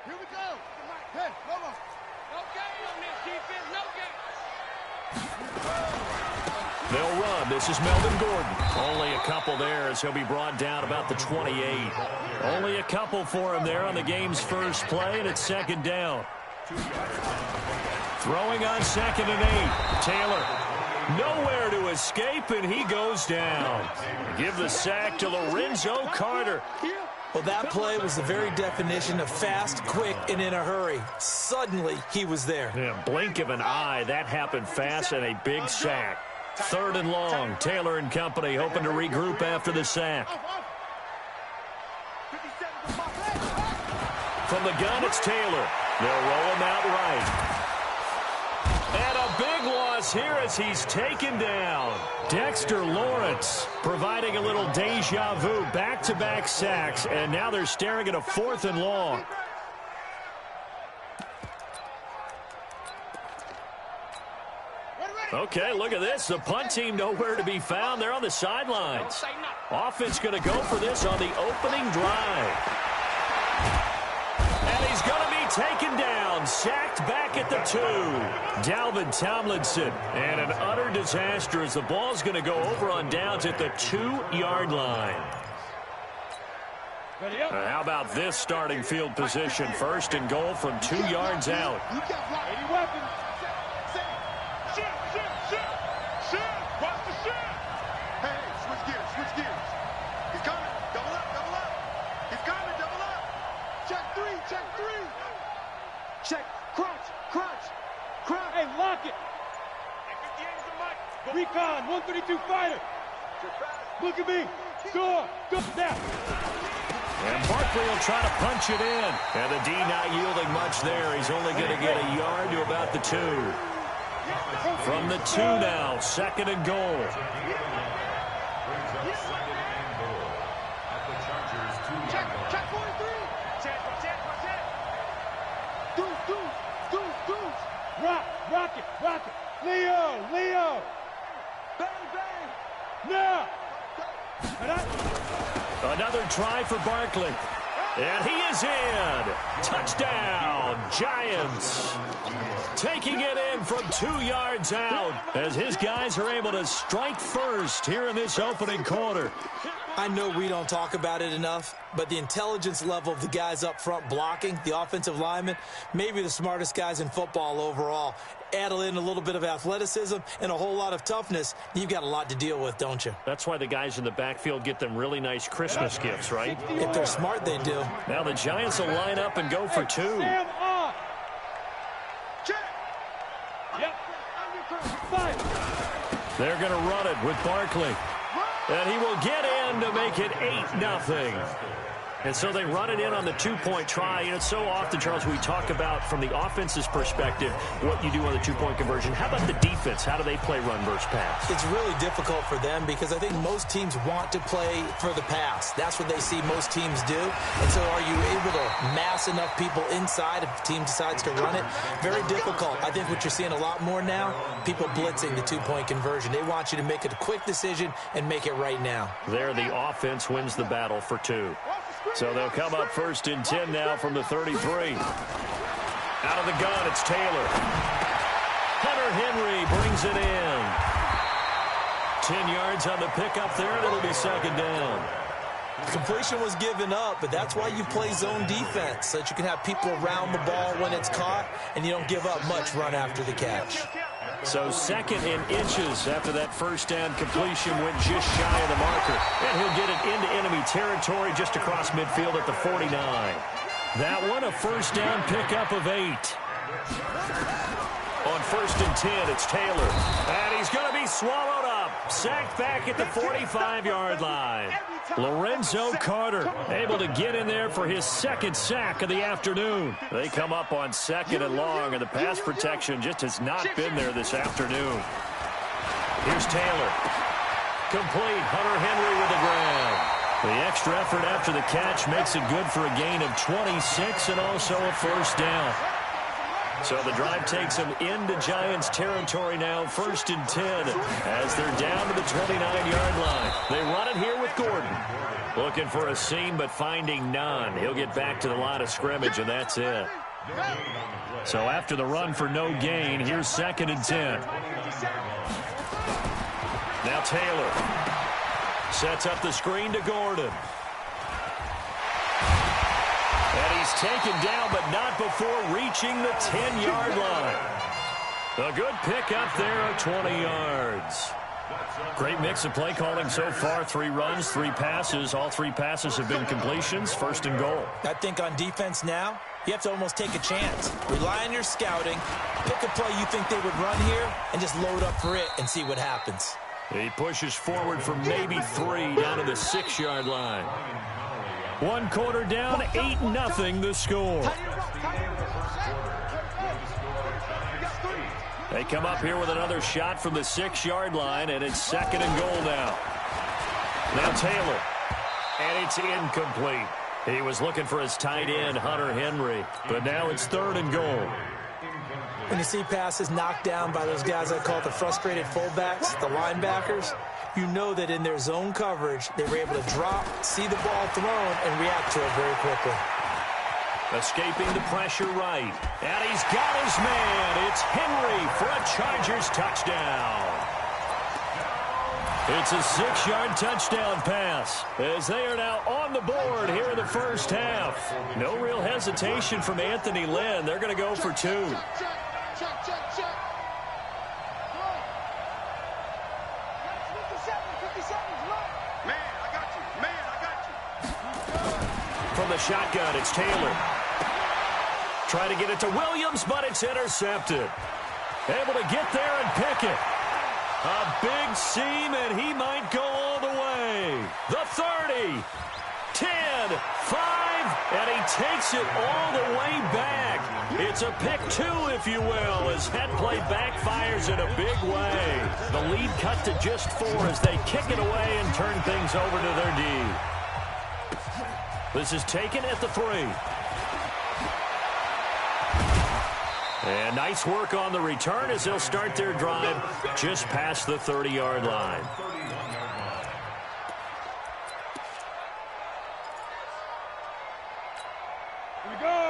Here we go. Hey, come on. No game on this defense, no game. They'll run. This is Melvin Gordon. Only a couple there as he'll be brought down about the 28. Only a couple for him there on the game's first play, and it's second down. Throwing on 2nd and 8. Taylor. Nowhere to escape, and he goes down. Give the sack to Lorenzo Carter. Well, that play was the very definition of fast, quick, and in a hurry. Suddenly, he was there. Yeah, blink of an eye. That happened fast and a big sack. 3rd and long. Taylor and company hoping to regroup after the sack. From the gun, it's Taylor. They'll roll him out right. And a big loss here as he's taken down. Dexter Lawrence providing a little deja vu, back-to-back sacks, and now they're staring at a 4th and long. Okay, look at this. The punt team nowhere to be found. They're on the sidelines. Offense going to go for this on the opening drive. And he's going to be taken down, sacked back at the 2. Dalvin Tomlinson, and an utter disaster as the ball's going to go over on downs at the 2-yard line. How about this starting field position? 1st and goal from 2 yards out. Any weapons? Watch the shit. Hey, switch gears. He's coming. Double up. He's coming, double up. Check 3. Check, crunch. Hey, lock it. Recon, 132 fighter. Look at me. Door, down. And Barkley will try to punch it in. And the D not yielding much there. He's only going to get a yard to about the 2. From the 2 now, 2nd and goal. Check 43. Deuce. Rock it. Leo. Bang. No. Another try for Barkley. And he is in. Touchdown, Giants. Taking it in from 2 yards out as his guys are able to strike first here in this opening quarter. I know we don't talk about it enough, but the intelligence level of the guys up front blocking, the offensive linemen, maybe the smartest guys in football overall. Add in a little bit of athleticism and a whole lot of toughness, you've got a lot to deal with, don't you? That's why the guys in the backfield get them really nice Christmas gifts, right? If they're smart, they do. Now the Giants will line up and go for 2. Sam off. Yep. They're going to run it with Barkley. And he will get in to make it 8-0. And so they run it in on the 2-point try. And it's so often, Charles, we talk about from the offense's perspective what you do on the 2-point conversion. How about the defense? How do they play run versus pass? It's really difficult for them because I think most teams want to play for the pass. That's what they see most teams do. And so are you able to mass enough people inside if the team decides to run it? Very difficult. I think what you're seeing a lot more now, people blitzing the 2-point conversion. They want you to make a quick decision and make it right now. There, the offense wins the battle for 2. So they'll come up 1st and 10 now from the 33. Out of the gun, it's Taylor. Hunter Henry brings it in. 10 yards on the pickup there, and it'll be 2nd down. Completion was given up, but that's why you play zone defense, so that you can have people around the ball when it's caught, and you don't give up much run after the catch. So 2nd and inches after that 1st down completion went just shy of the marker. And he'll get it into enemy territory just across midfield at the 49. That one, a 1st down pickup of 8. On 1st and 10, it's Taylor. And he's going to be swallowed up. Sacked back at the 45-yard line. Lorenzo Carter able to get in there for his 2nd sack of the afternoon. They come up on 2nd and long, and the pass protection just has not been there this afternoon. Here's Taylor. Complete. Hunter Henry with the grab. The extra effort after the catch makes it good for a gain of 26 and also a 1st down. So the drive takes them into Giants territory now, 1st and 10, as they're down to the 29-yard line. They run it here with Gordon. Looking for a seam, but finding none. He'll get back to the line of scrimmage, and that's it. So after the run for no gain, here's 2nd and 10. Now Taylor sets up the screen to Gordon. And he's taken down, but not before reaching the 10-yard line. A good pickup there of 20 yards. Great mix of play calling so far. 3 runs, 3 passes. All 3 passes have been completions. 1st and goal. I think on defense now, you have to almost take a chance. Rely on your scouting. Pick a play you think they would run here and just load up for it and see what happens. He pushes forward for maybe 3 down to the 6-yard line. 1 quarter down, 8-0 the score. They come up here with another shot from the 6-yard line, and it's 2nd and goal now. Now Taylor, and it's incomplete. He was looking for his tight end, Hunter Henry, but now it's 3rd and goal. When you see passes knocked down by those guys I call the frustrated fullbacks, the linebackers, you know that in their zone coverage, they were able to drop, see the ball thrown, and react to it very quickly. Escaping the pressure right. And he's got his man. It's Henry for a Chargers touchdown. It's a 6-yard touchdown pass as they are now on the board here in the 1st half. No real hesitation from Anthony Lynn. They're going to go for 2. From the shotgun, it's Taylor. Trying to get it to Williams, but it's intercepted. Able to get there and pick it. A big seam, and he might go all the way. The 30, 10, 5, and he takes it all the way back. It's a pick 2, if you will, as that play backfires in a big way. The lead cut to just 4 as they kick it away and turn things over to their D. This is taken at the 3. And nice work on the return as they'll start their drive just past the 30-yard line.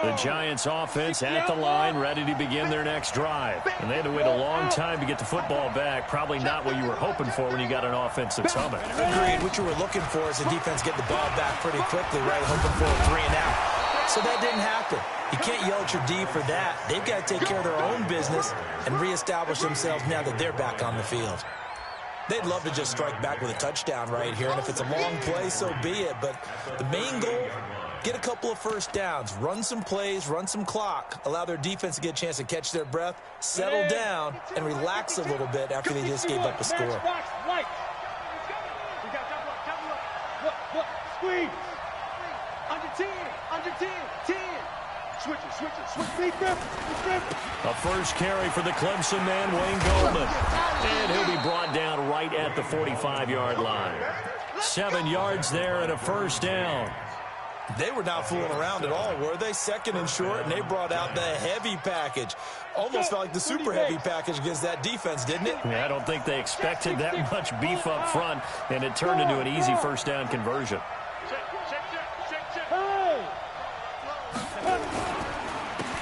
The Giants offense at the line, ready to begin their next drive. And they had to wait a long time to get the football back. Probably not what you were hoping for when you got an offense that's humming. Agreed. What you were looking for is the defense get the ball back pretty quickly, right? Hoping for a 3 and out. So that didn't happen. You can't yell at your D for that. They've got to take care of their own business and reestablish themselves now that they're back on the field. They'd love to just strike back with a touchdown right here, and if it's a long play, so be it. But the main goal, get a couple of first downs, run some plays, run some clock, allow their defense to get a chance to catch their breath, settle down, and relax a little bit after they just gave up a score. Squeeze. Under 10. Under 10. 10. Switch it. A first carry for the Clemson man, Wayne Goldman. And he'll be brought down right at the 45-yard line. 7 yards there and a first down. They were not fooling around at all, were they? Second and short, and they brought out the heavy package. Almost felt like the super heavy package against that defense, didn't it? Yeah, I don't think they expected that much beef up front, and it turned into an easy first down conversion.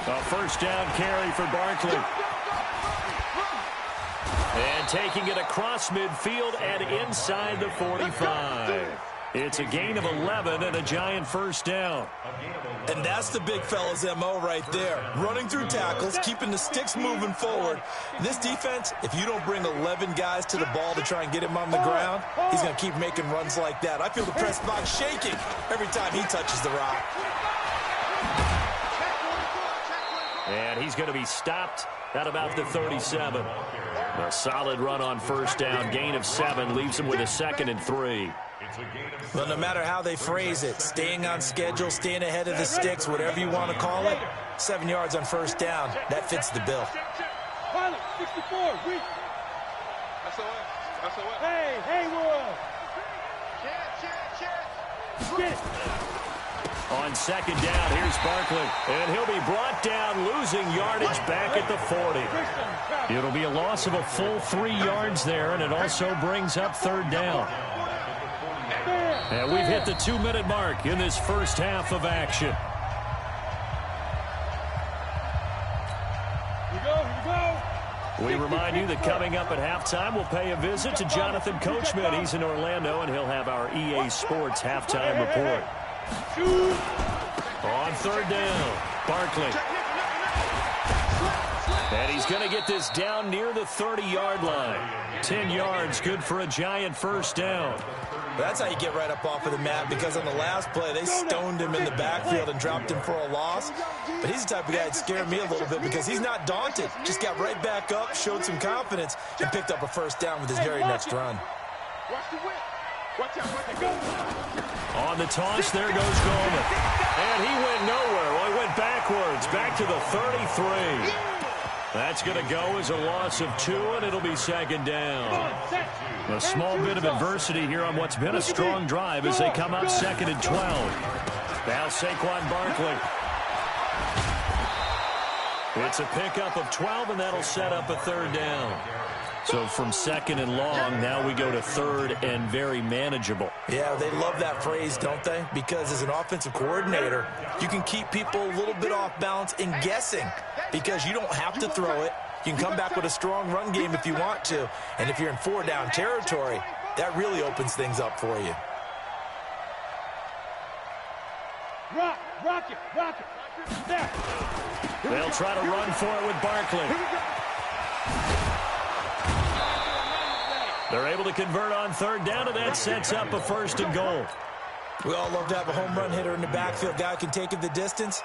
A first down carry for Barkley. And taking it across midfield and inside the 45. It's a gain of 11 and a Giant first down. And that's the big fella's MO right there. Running through tackles, keeping the sticks moving forward. This defense, if you don't bring 11 guys to the ball to try and get him on the ground, he's going to keep making runs like that. I feel the press box shaking every time he touches the rock. And he's going to be stopped at about the 37. A solid run on first down. Gain of 7 leaves him with a 2nd and 3. Well, no matter how they phrase it, staying on schedule, staying ahead of the sticks, whatever you want to call it, 7 yards on first down, that fits the bill. Pilot, 64, weak. Hey, Haywood. Get it. On second down, here's Barkley. And he'll be brought down, losing yardage back at the 40. It'll be a loss of a full 3 yards there, and it also brings up third down. And we've hit the 2-minute mark in this first half of action. We remind you that coming up at halftime, we'll pay a visit to Jonathan Coachman. He's in Orlando, and he'll have our EA Sports halftime report. On third down, Barkley. And he's going to get this down near the 30-yard line. 10 yards, good for a Giant first down. That's how you get right up off of the mat, because on the last play, they stoned him in the backfield and dropped him for a loss. But he's the type of guy that scared me a little bit because he's not daunted. Just got right back up, showed some confidence, and picked up a first down with his very next run. On the toss, there goes Goldman. And he went nowhere. Well, he went backwards, back to the 33. That's going to go as a loss of 2, and it'll be second down. A small bit of adversity here on what's been a strong drive as they come up 2nd and 12. Now Saquon Barkley. It's a pickup of 12, and that'll set up a third down. So from 2nd and long, now we go to 3rd and very manageable. Yeah, they love that phrase, don't they? Because as an offensive coordinator, you can keep people a little bit off balance and guessing because you don't have to throw it. You can come back with a strong run game if you want to. And if you're in 4-down territory, that really opens things up for you. Rock it. There. They'll try to run for it with Barkley. They're able to convert on third down, and that sets up a 1st and goal. We all love to have a home run hitter in the backfield. Guy can take it the distance.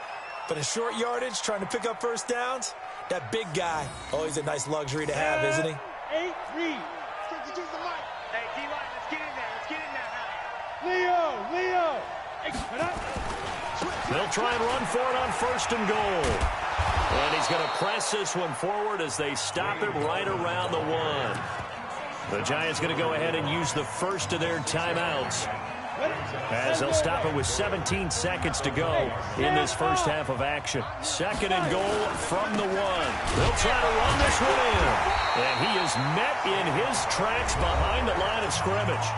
But in short yardage, trying to pick up first downs, that big guy, always a nice luxury to have, isn't he? 8-3. Hey, D-line, let's get in there now. Leo. They'll try and run for it on 1st and goal. And he's going to press this one forward as they stop him right around the 1. The Giants going to go ahead and use the first of their timeouts as they'll stop it with 17 seconds to go in this first half of action. 2nd and goal from the 1. They'll try to run this one in. And he is met in his tracks behind the line of scrimmage.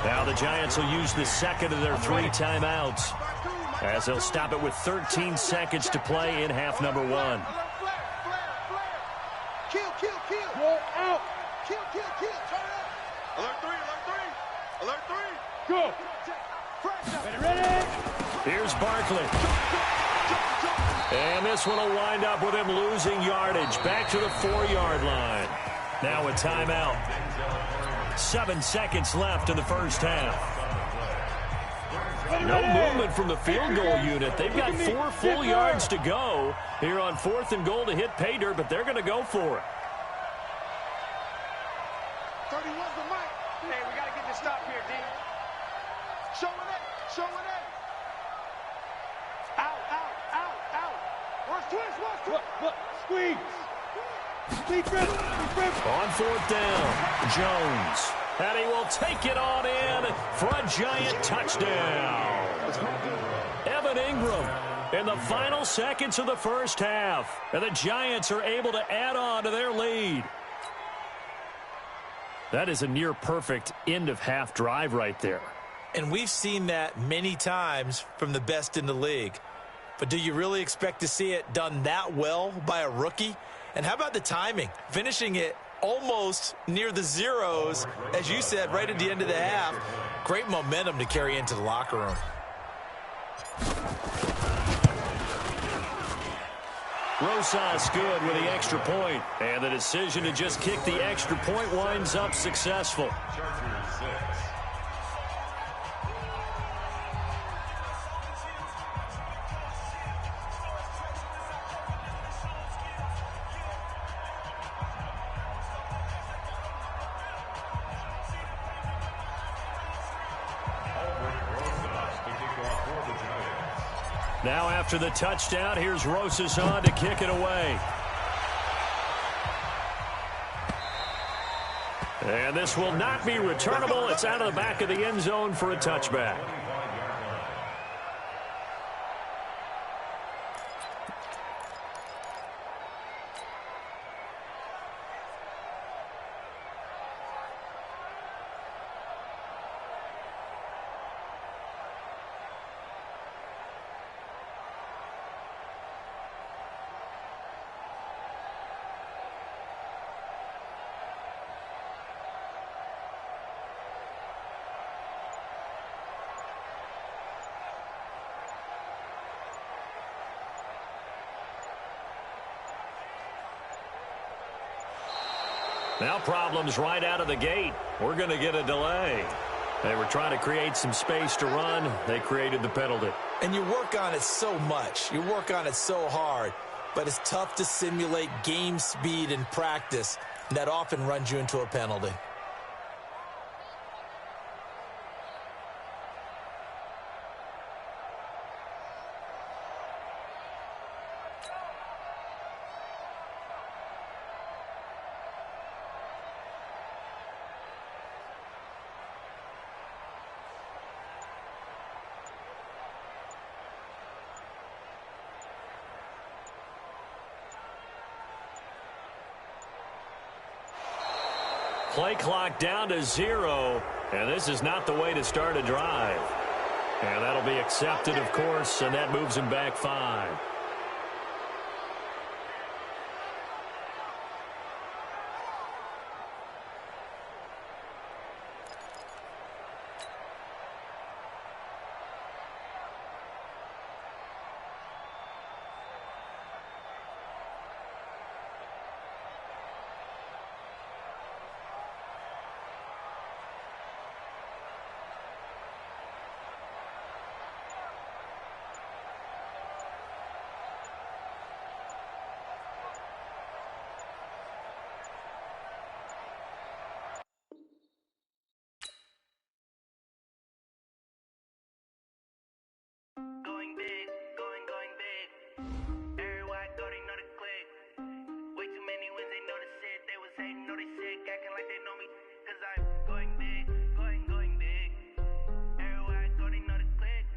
Now the Giants will use the 2nd of their 3 timeouts. as he'll stop it with 13 seconds to play in half number one. Kill. Go out. Kill. Turn it up. Alert three. Go. Ready. Here's Barkley. And this one will wind up with him losing yardage. Back to the 4-yard line. Now a timeout. 7 seconds left in the first half. No movement from the field goal unit. They've got 4 full yards to go here on 4th and goal to hit pay dirt, but they're going to go for it. 31's the mic. Hey, we got to get this stop here, D. Showing it. Out. Where's Twist? Look. Squeeze. Defense. On 4th down, Jones. And he will take it on in for a giant touchdown. Evan Ingram in the final seconds of the first half. And the Giants are able to add on to their lead. That is a near-perfect end-of-half drive right there. And we've seen that many times from the best in the league. But do you really expect to see it done that well by a rookie? And how about the timing? Finishing it almost near the zeros, as you said, right at the end of the half. Great momentum to carry into the locker room. Rosas good with the extra point. And the decision to just kick the extra point winds up successful. Now after the touchdown, here's Rosas on to kick it away. And this will not be returnable. It's out of the back of the end zone for a touchback. Now problems right out of the gate. We're going to get a delay. They were trying to create some space to run. They created the penalty. And you work on it so much. You work on it so hard. But it's tough to simulate game speed in practice. That often runs you into a penalty. Play clock down to 0, and this is not the way to start a drive. And that'll be accepted, of course, and that moves him back 5. Going big, going big. Everywhere I go, they know the click. Way too many wins, they know the shit. They was hating, know they sick, acting like they know me. Cause I'm going big, going big. Everywhere I go, they know the click.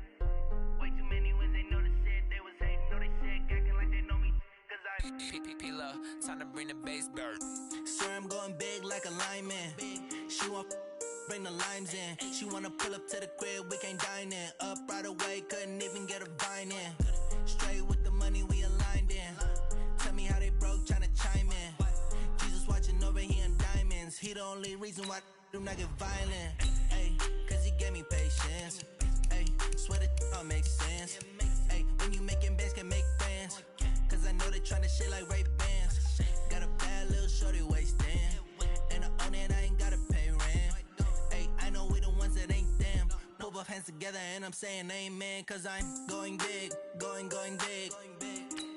Way too many wins, they know the shit. They was hating, know they sick, acting like they know me. Cause I'm P-P-P-Love, time to bring the bass dirt. Swear I'm going big like a lineman. She want bring the limes in. She wanna pull up to the crib, we can't dine in. Up right away, couldn't even get a vine in. Straight with the money we aligned in. Tell me how they broke, tryna chime in. Jesus watching over here in diamonds. He the only reason why I do not get violent. Ay, cause he gave me patience. Ay, swear that all makes sense. Ay, when you making bands can make friends. Cause I know they tryna shit like Ray Bans. Got a bad little shorty wasting. And I own it, I ain't gotta pay rent. Ay, I know we the ones that ain't them. Put both hands together and I'm saying amen. Cause I'm going big, going big.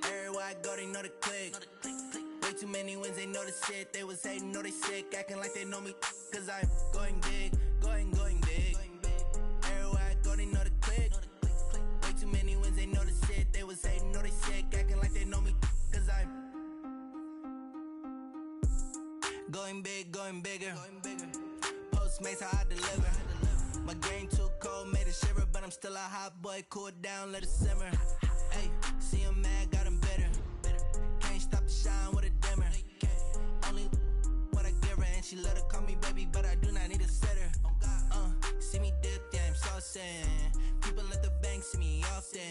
Everywhere I go, they know the click. Way too many wins, they know the shit. They was hating, know they sick, acting like they know me. Cause I'm going big, going big. Everywhere I go, they know the click. Way too many wins, they know the shit. They was hating, know they sick, acting like they know me. Cause I'm going big, going bigger. Postmates, how I deliver. My game too cold, made it shiver. But I'm still a hot boy, cool it down, let it simmer. Hey, see him mad, got him bitter. Can't stop the shine with a dimmer. Only what I give her, and she let her call me baby, but I do not need a sitter. See me dip, yeah, I'm saucing. People at the bank see me often.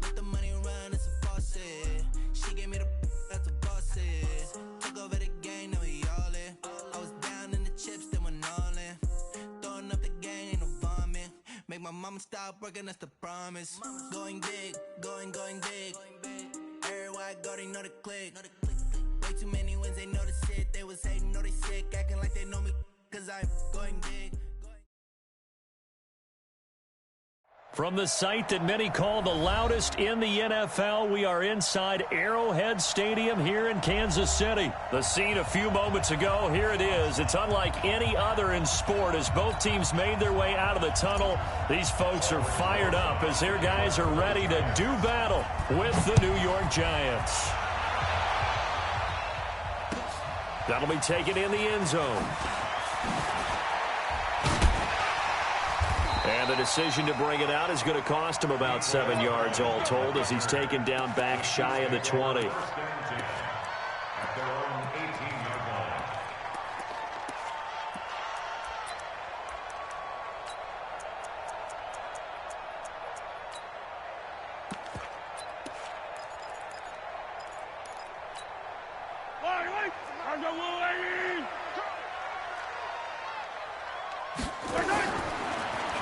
Let the money run, it's a faucet. She gave me the that's a boss is. Took over the game, now we all in. I was down in the chips, then went all in. Throwing up the game, ain't no vomit. Make my mama stop working, that's the promise. Going big, going big. Everywhere I go, they know the click. Way too many wins, they know the shit. They was hating, know they sick, acting like they know me. Cause I'm going big. From the site that many call the loudest in the NFL, we are inside Arrowhead Stadium here in Kansas City. The scene a few moments ago, here it is. It's unlike any other in sport as both teams made their way out of the tunnel. These folks are fired up as their guys are ready to do battle with the New York Giants. That'll be taken in the end zone. And the decision to bring it out is going to cost him about 7 yards all told as he's taken down back shy of the 20.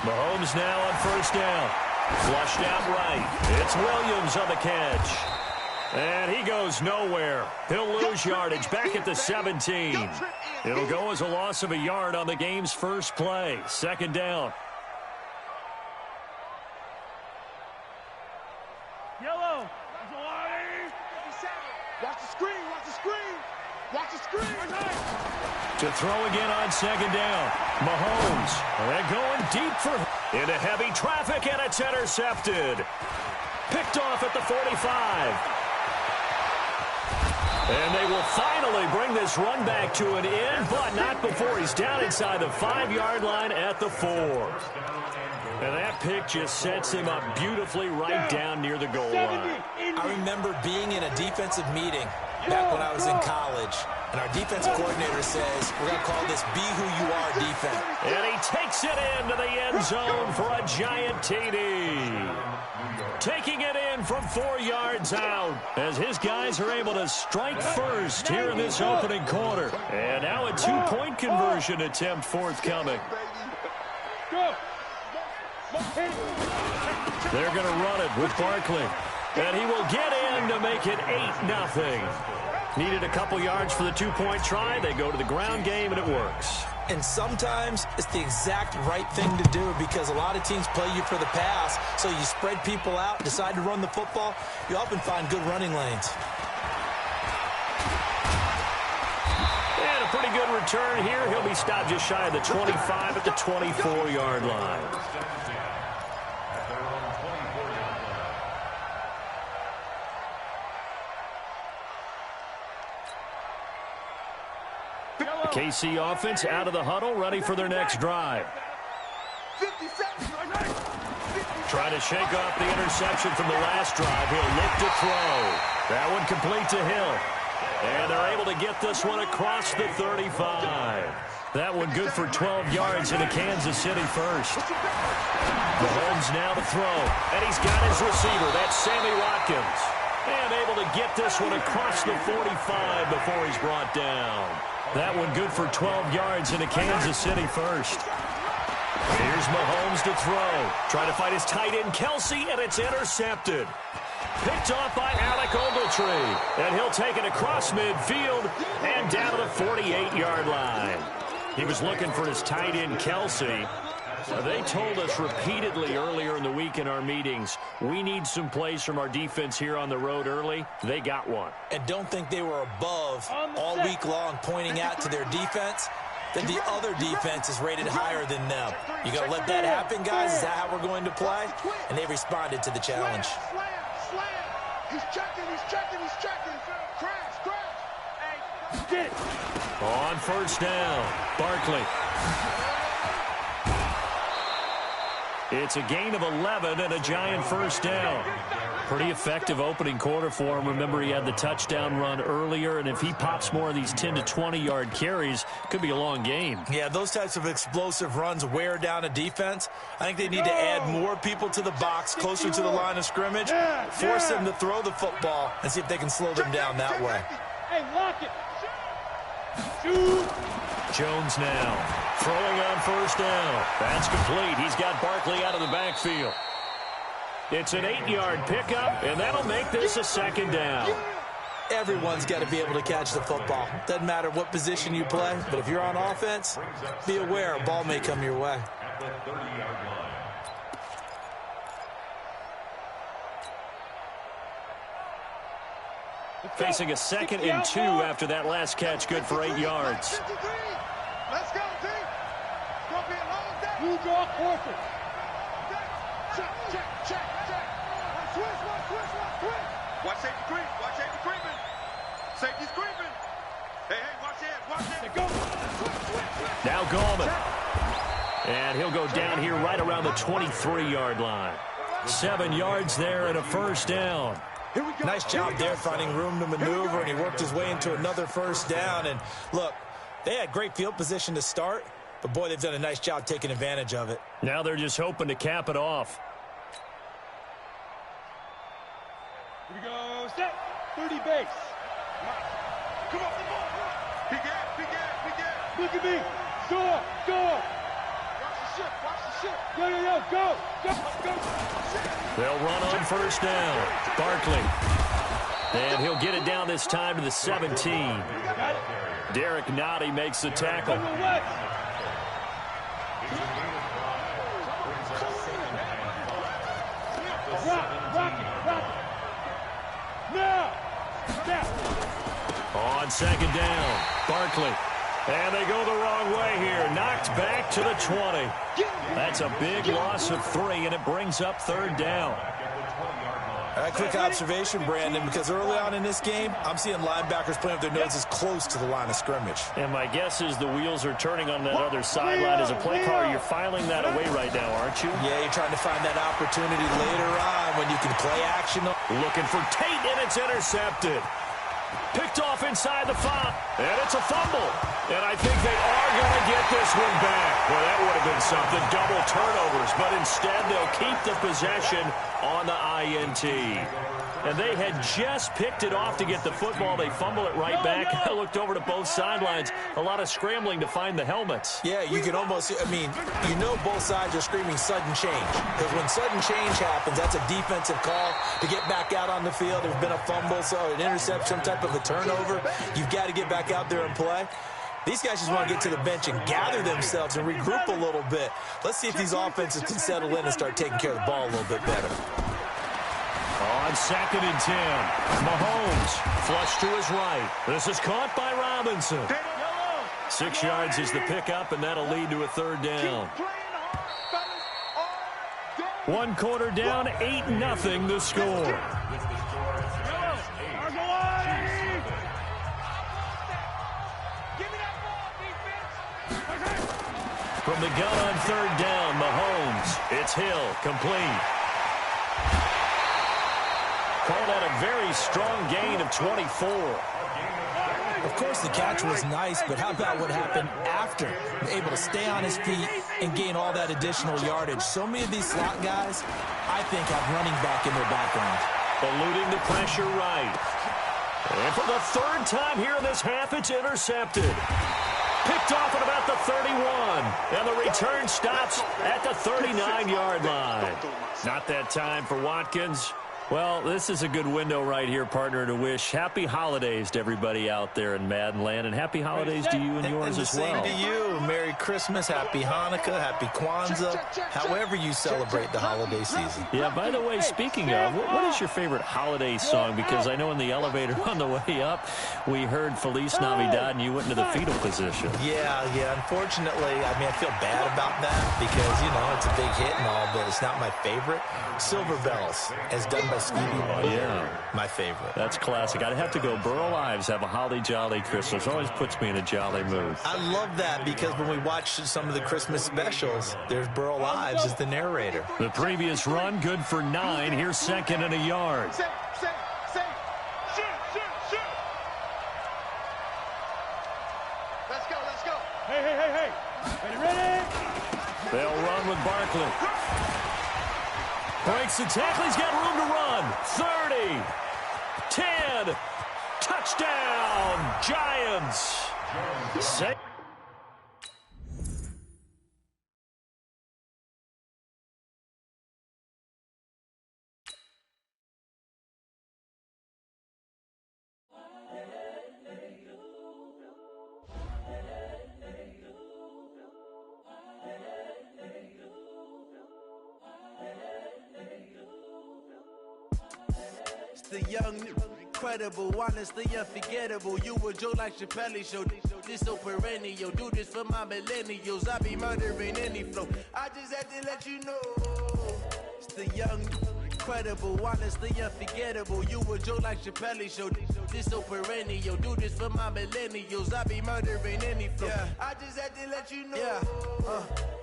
Mahomes now on first down. Flushed out right. It's Williams on the catch. And he goes nowhere. He'll lose yardage back at the 17. It'll go as a loss of a yard on the game's first play. Second down. Yellow. Watch the screen, watch the screen. Watch the screen. To throw again on second down. Mahomes. They're going deep for into heavy traffic, and it's intercepted. Picked off at the 45. And they will finally bring this run back to an end, but not before he's down inside the 5-yard line at the 4. And that pick just sets him up beautifully right down near the goal line. I remember being in a defensive meeting back when I was in college, and our defensive coordinator says, we're going to call this Be Who You Are defense. And he takes it into the end zone for a giant TD. Taking it in from 4 yards out as his guys are able to strike first here in this opening quarter. And now a 2-point conversion attempt forthcoming. They're going to run it with Barkley. And he will get in to make it 8-0. Needed a couple yards for the 2-point try. They go to the ground game, and it works. And sometimes it's the exact right thing to do because a lot of teams play you for the pass. So you spread people out, decide to run the football. You often find good running lanes. And a pretty good return here. He'll be stopped just shy of the 25 at the 24-yard line. The KC offense out of the huddle, ready for their next drive. 50 seconds. Trying to shake off the interception from the last drive. He'll look to throw. That one complete to Hill. And they're able to get this one across the 35. That one good for 12 yards in a Kansas City first. Mahomes now to throw. And he's got his receiver. That's Sammy Watkins. And able to get this one across the 45 before he's brought down. That one good for 12 yards in a Kansas City first. Here's Mahomes to throw. Trying to fight his tight end, Kelsey, and it's intercepted. Picked off by Alec Ogletree. And he'll take it across midfield and down to the 48-yard line. He was looking for his tight end, Kelsey. They told us repeatedly earlier in the week in our meetings, we need some plays from our defense here on the road early. They got one. And don't think they were above all week long pointing out to their defense that the other defense is rated higher than them. You got to let that happen, guys? Is that how we're going to play? And they responded to the challenge. He's checking. Crash. Hey, Get it. On first down, Barkley. It's a gain of 11 and a Giant first down. Pretty effective opening quarter for him. Remember, he had the touchdown run earlier, and if he pops more of these 10 to 20-yard carries, could be a long game. Yeah, those types of explosive runs wear down a defense. I think they need to add more people to the box, closer to the line of scrimmage, force them to throw the football, and see if they can slow them down that way. Hey, lock it. Shoot. Jones now throwing on first down. That's complete. He's got Barkley out of the backfield. It's an 8-yard pickup, and that'll make this a second down. Everyone's got to be able to catch the football. Doesn't matter what position you play, but if you're on offense, be aware a ball may come your way. At the 30-yard line. Facing a 2nd and 2 after that last catch, good for 8 yards. let's go, team. It's going to be a long day. You draw corporate. Check. One switch. Watch safety creeping. Safety's creeping. Hey, watch it. Go. Switch. Now Gallman. And he'll go down here right around the 23-yard line. 7 yards there and a first down. Nice job there finding room to maneuver, and he worked his way into another first down. And look, they had great field position to start, but boy, they've done a nice job taking advantage of it. Now they're just hoping to cap it off. Here we go. Set. 30 base. Come on. Big gap. Look at me. Go. Watch the ship. Yo. Go. They'll run on first down. Barkley. And he'll get it down this time to the 17. Got it. Derek Nottie makes the tackle. Rock it. Now. Snap. On second down, Barkley. And they go the wrong way here. Knocked back to the 20. That's a big loss of 3, and it brings up third down. A quick observation, Brandon, because early on in this game, I'm seeing linebackers playing with their noses close to the line of scrimmage. And my guess is the wheels are turning on that other sideline. As a play caller, you're filing that away right now, aren't you? Yeah, you're trying to find that opportunity later on when you can play action. Looking for Tate, and it's intercepted. Picked off inside the 5, and it's a fumble. And I think they are going to get this one back. Well, that would have been something, double turnovers, but instead they'll keep the possession on the INT. And they had just picked it off to get the football. They fumble it right back. I looked over to both sidelines. A lot of scrambling to find the helmets. Yeah, you can almost, both sides are screaming sudden change. Because when sudden change happens, that's a defensive call to get back out on the field. There's been a fumble, so an interception, some type of a turnover. You've got to get back out there and play. These guys just want to get to the bench and gather themselves and regroup a little bit. Let's see if these offenses can settle in and start taking care of the ball a little bit better. On 2nd and 10, Mahomes flush to his right. This is caught by Robinson. 6 yards is the pickup, and that'll lead to a third down. 1 quarter down, 8-0 the score. From the gun on third down, Mahomes. It's Hill, complete. Called out a very strong gain of 24. Of course, the catch was nice, but how about what happened after? Able to stay on his feet and gain all that additional yardage. So many of these slot guys, I think, have running back in their background. Eluding the pressure right. And for the third time here in this half, it's intercepted. Picked off at about the 31. And the return stops at the 39-yard line. Not that time for Watkins. Well, this is a good window right here, partner, to wish happy holidays to everybody out there in Madden Land, and happy holidays to you and yours as well. And the same to you. Merry Christmas, happy Hanukkah, happy Kwanzaa, however you celebrate the holiday season. Yeah, by the way, speaking of, what is your favorite holiday song? Because I know in the elevator on the way up, we heard Feliz Navidad, and you went into the fetal position. Yeah, unfortunately, I mean, I feel bad about that because, you know, it's a big hit and all, but it's not my favorite. Silver Bells, as done by Stevie Wonder. Yeah. My favorite. That's classic. I'd have to go Burl Ives, Have a Holly Jolly Christmas. Always puts me in a jolly mood. I love that because when we watch some of the Christmas specials, there's Burl Ives as the narrator. The previous run, good for 9. Here's 2nd and a yard. Safe. Shoot. Let's go. Hey. Ready? They'll run with Barkley. Breaks the tackle. He's got room to run. 30. 10. Touchdown, Giants. Safe. The young, incredible, honestly unforgettable. You a joke like Chappelle Show. This so perennial. Do this for my millennials. I be murdering any flow. I just had to let you know. It's the young, incredible, honestly unforgettable. You a joke like Chappelle Show. This so perennial. Do this for my millennials. I be murdering any flow. Yeah. I just had to let you know. Yeah.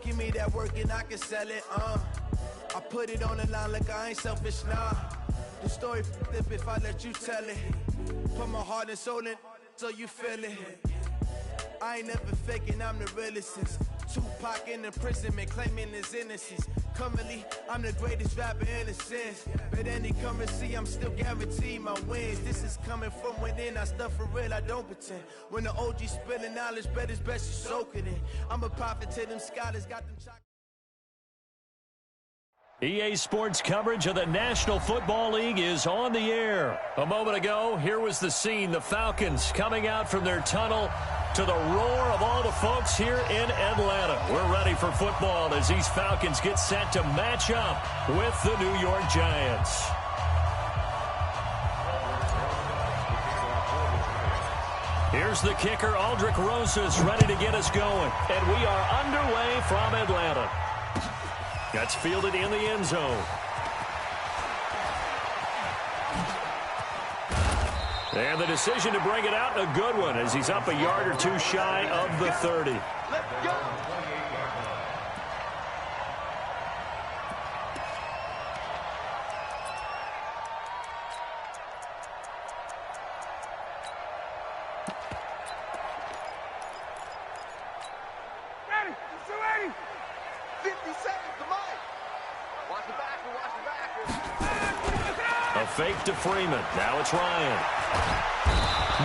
Give me that work and I can sell it. I put it on the line like I ain't selfish, nah. The story flip if I let you tell it. Put my heart and soul in so you feel it. I ain't never faking, I'm the realest since Tupac in imprisonment, claiming his innocence. Currently, I'm the greatest rapper in a sense. But any currency, I'm still guaranteed my wins. This is coming from within, I stuff for real, I don't pretend. When the OG spilling knowledge, bet it's best you soak it in. I'm a prophet to them scholars, got them chocolate. EA Sports coverage of the National Football League is on the air. A moment ago, here was the scene. The Falcons coming out from their tunnel to the roar of all the folks here in Atlanta. We're ready for football as these Falcons get set to match up with the New York Giants. Here's the kicker, Aldrich Rosas, ready to get us going. And we are underway from Atlanta. That's fielded in the end zone. And the decision to bring it out, a good one, as he's up a yard or two shy of the 30. Let's go. Ready. 50 seconds to Mike. Watch the back. A fake to Freeman. Now it's Ryan.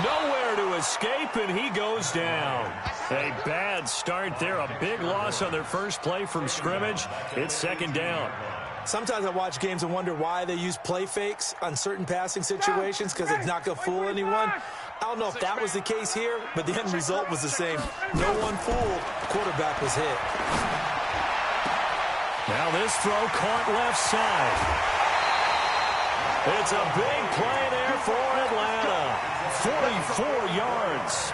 Nowhere to escape, and he goes down. A bad start there. A big loss on their first play from scrimmage. It's 2nd down. Sometimes I watch games and wonder why they use play fakes on certain passing situations because it's not going to fool anyone. I don't know if that was the case here, but the end result was the same. No one fooled. Quarterback was hit. Now this throw caught left side. It's a big play there for Atlanta. 44 yards.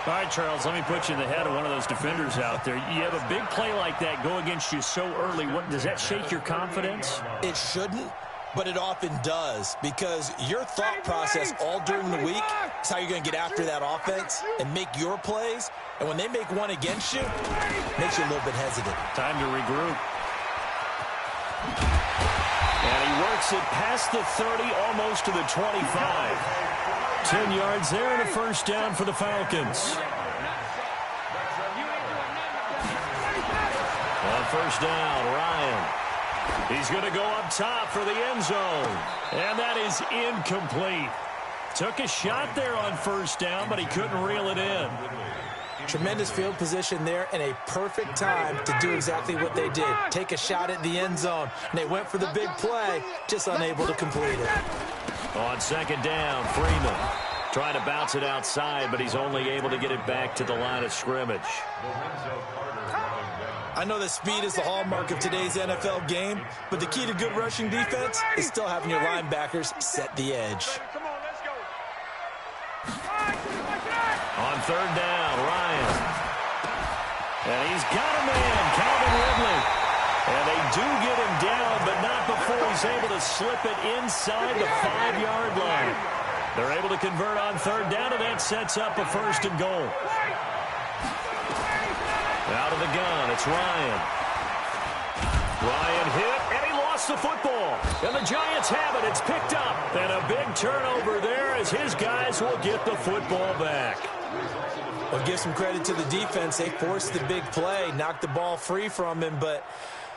All right, Charles, let me put you in the head of one of those defenders out there. You have a big play like that go against you so early. Does that shake your confidence? It shouldn't, but it often does because your thought process all during the week is how you're going to get after that offense and make your plays. And when they make one against you, it makes you a little bit hesitant. Time to regroup. And he works it past the 30, almost to the 25. 10 yards there and a first down for the Falcons. On first down, Ryan. He's going to go up top for the end zone. And that is incomplete. Took a shot there on first down, but he couldn't reel it in. Tremendous field position there and a perfect time to do exactly what they did. Take a shot at the end zone. And they went for the big play, just unable to complete it. On second down, Freeman trying to bounce it outside, but he's only able to get it back to the line of scrimmage. I know that speed is the hallmark of today's NFL game, but the key to good rushing defense is still having your linebackers set the edge. On third down, Ryan. And he's got a man, Calvin Ridley. And they do get him down, but not before he's able to slip it inside the 5-yard line. They're able to convert on third down, and that sets up a first and goal. Out of the gun, it's Ryan. Ryan hit, and he lost the football. And the Giants have it. It's picked up. And a big turnover there as his guys will get the football back. Well, give some credit to the defense. They forced the big play, knocked the ball free from him, but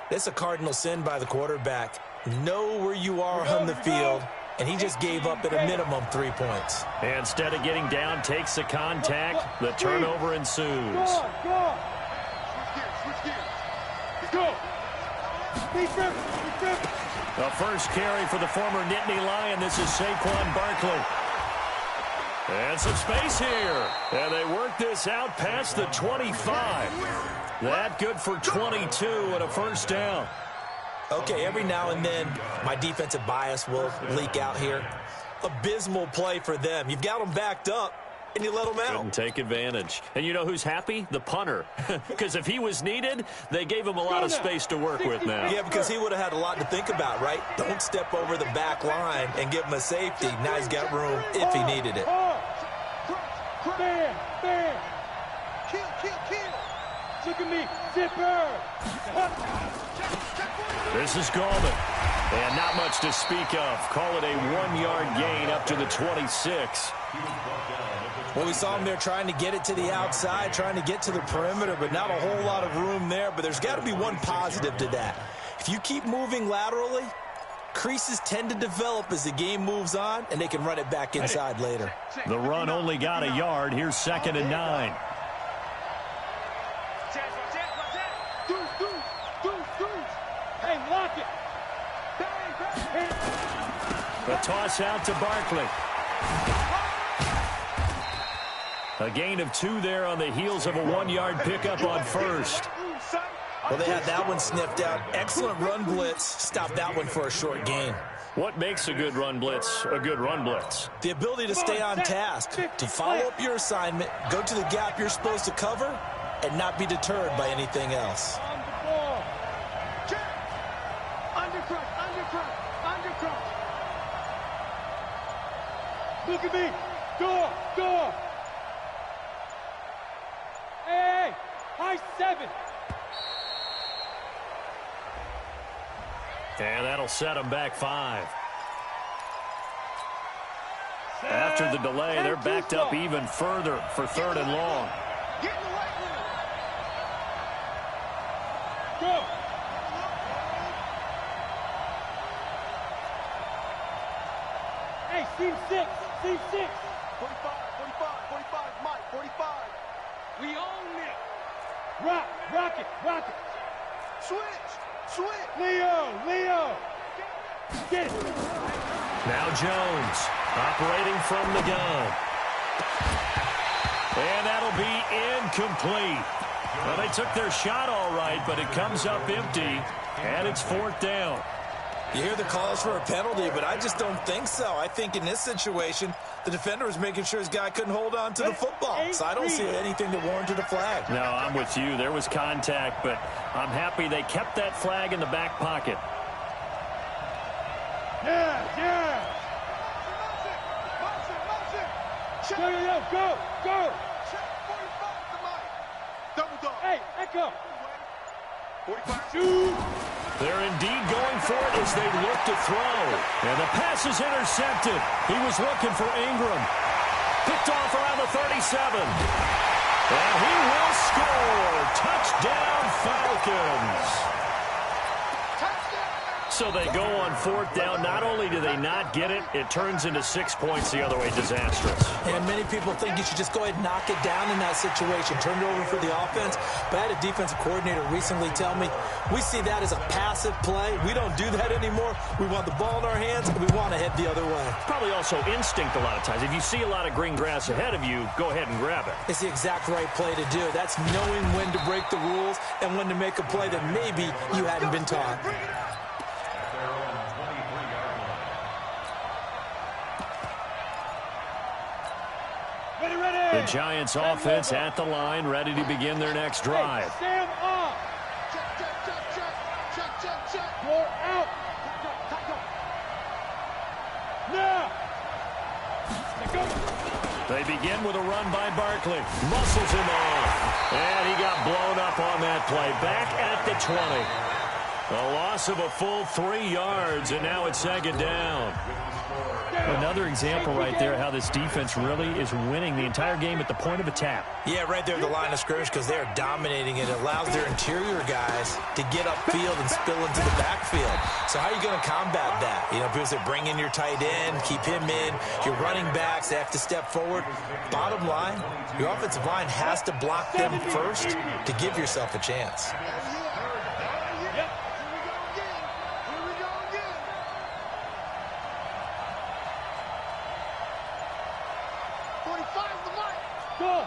it's a cardinal sin by the quarterback. Know where you are on the field, and he just gave up at a minimum 3 points. And instead of getting down, takes the contact. The turnover ensues. Go. The first carry for the former Nittany Lion. This is Saquon Barkley. And some space here. And they work this out past the 25. That good for 22 and a first down. Okay, every now and then my defensive bias will leak out here. Abysmal play for them. You've got them backed up, and you let them out. Couldn't take advantage. And you know who's happy? The punter. Because if he was needed, they gave him a lot of space to work with now. Yeah, because he would have had a lot to think about, right? Don't step over the back line and give him a safety. Now he's got room if he needed it. Bam, bam. Kill. Look at me. Zipper. This is Gallman. And not much to speak of. Call it a 1-yard gain up to the 26. Well, we saw him there trying to get it to the outside, trying to get to the perimeter, but not a whole lot of room there. But there's got to be one positive to that. If you keep moving laterally, creases tend to develop as the game moves on, and they can run it back inside later. The run only got a yard. Here's 2nd and 9. Hey, lock it. The toss out to Barkley. A gain of 2 there on the heels of a 1-yard pickup on first. Well, they had that one sniffed out. Excellent run blitz. Stopped that one for a short gain. What makes a good run blitz a good run blitz? The ability to stay on task, to follow up your assignment, go to the gap you're supposed to cover, and not be deterred by anything else. Undercross. Look at me. Door. Hey, high 7. And that'll set them back 5. After the delay, they're backed up even further for 3rd and long. Go. Hey, seam 6. 45, Mike, 45. We own it. Rock it. Switch. Leo. Get it. Now Jones operating from the gun. And that'll be incomplete. Well, they took their shot all right, but it comes up empty, and it's 4th down. You hear the calls for a penalty, but I just don't think so. I think in this situation, the defender was making sure his guy couldn't hold on to the football. So I don't see anything that warranted a flag. No, I'm with you. There was contact, but I'm happy they kept that flag in the back pocket. Yeah. Go. Check 45 to Mike. Double dog. Hey, Echo. 45. Shoot. They're indeed going for it as they look to throw. And the pass is intercepted. He was looking for Ingram. Picked off around the 37. And he will score. Touchdown, Falcons. So they go on 4th down. Not only do they not get it, it turns into 6 points the other way. Disastrous. And many people think you should just go ahead and knock it down in that situation. Turn it over for the offense. But I had a defensive coordinator recently tell me, we see that as a passive play. We don't do that anymore. We want the ball in our hands, and we want to head the other way. Probably also instinct a lot of times. If you see a lot of green grass ahead of you, go ahead and grab it. It's the exact right play to do. That's knowing when to break the rules and when to make a play that maybe you hadn't been taught. The Giants offense at the line, ready to begin their next drive. Stand up. Check. You're out. Now. They begin with a run by Barkley. Muscles him off. And he got blown up on that play. Back at the 20. A loss of a full 3 yards, and now it's 2nd down. Another example right there how this defense really is winning the entire game at the point of attack. Yeah, right there at the line of scrimmage because they are dominating it. It allows their interior guys to get upfield and spill into the backfield. So how are you going to combat that? You know, people say bring in your tight end, keep him in. Your running backs, they have to step forward. Bottom line, your offensive line has to block them first to give yourself a chance. Go.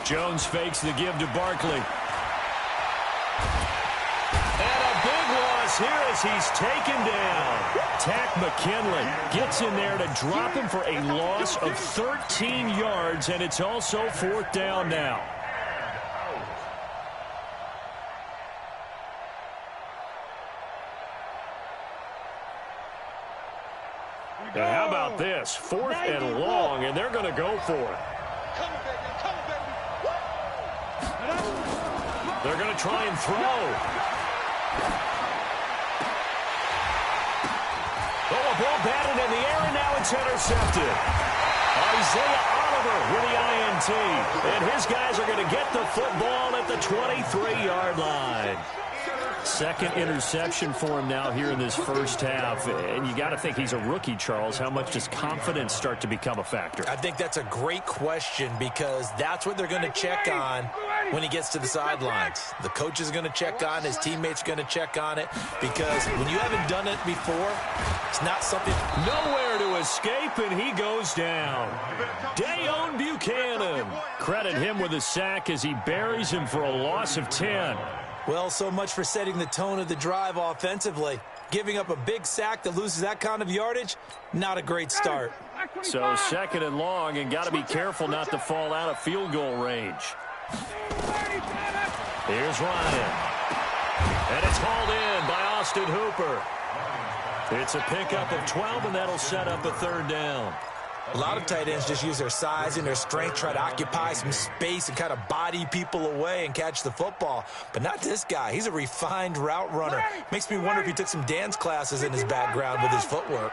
Jones fakes the give to Barkley. And a big loss here as he's taken down. Tack McKinley gets in there to drop him for a loss of 13 yards, and it's also 4th down now. And how about this? 4th and long, and they're going to go for it. They're going to try and throw. Oh, a ball batted in the air, and now it's intercepted. Isaiah Oliver with the INT. And his guys are going to get the football at the 23-yard line. 2nd interception for him now here in this first half. And you got to think he's a rookie, Charles. How much does confidence start to become a factor? I think that's a great question because that's what they're going to check on when he gets to the sidelines. The coach is going to check on, his teammates are going to check on it because when you haven't done it before, it's not something. Nowhere to escape, and he goes down. Dayon Buchanan. Credit him with a sack as he buries him for a loss of 10. Well, so much for setting the tone of the drive offensively. Giving up a big sack that loses that kind of yardage, not a great start. So 2nd and long, and got to be careful not to fall out of field goal range. Here's Ryan. And it's hauled in by Austin Hooper. It's a pickup of 12, and that'll set up a 3rd down. A lot of tight ends just use their size and their strength, try to occupy some space and kind of body people away and catch the football. But not this guy. He's a refined route runner. Makes me wonder if he took some dance classes in his background with his footwork.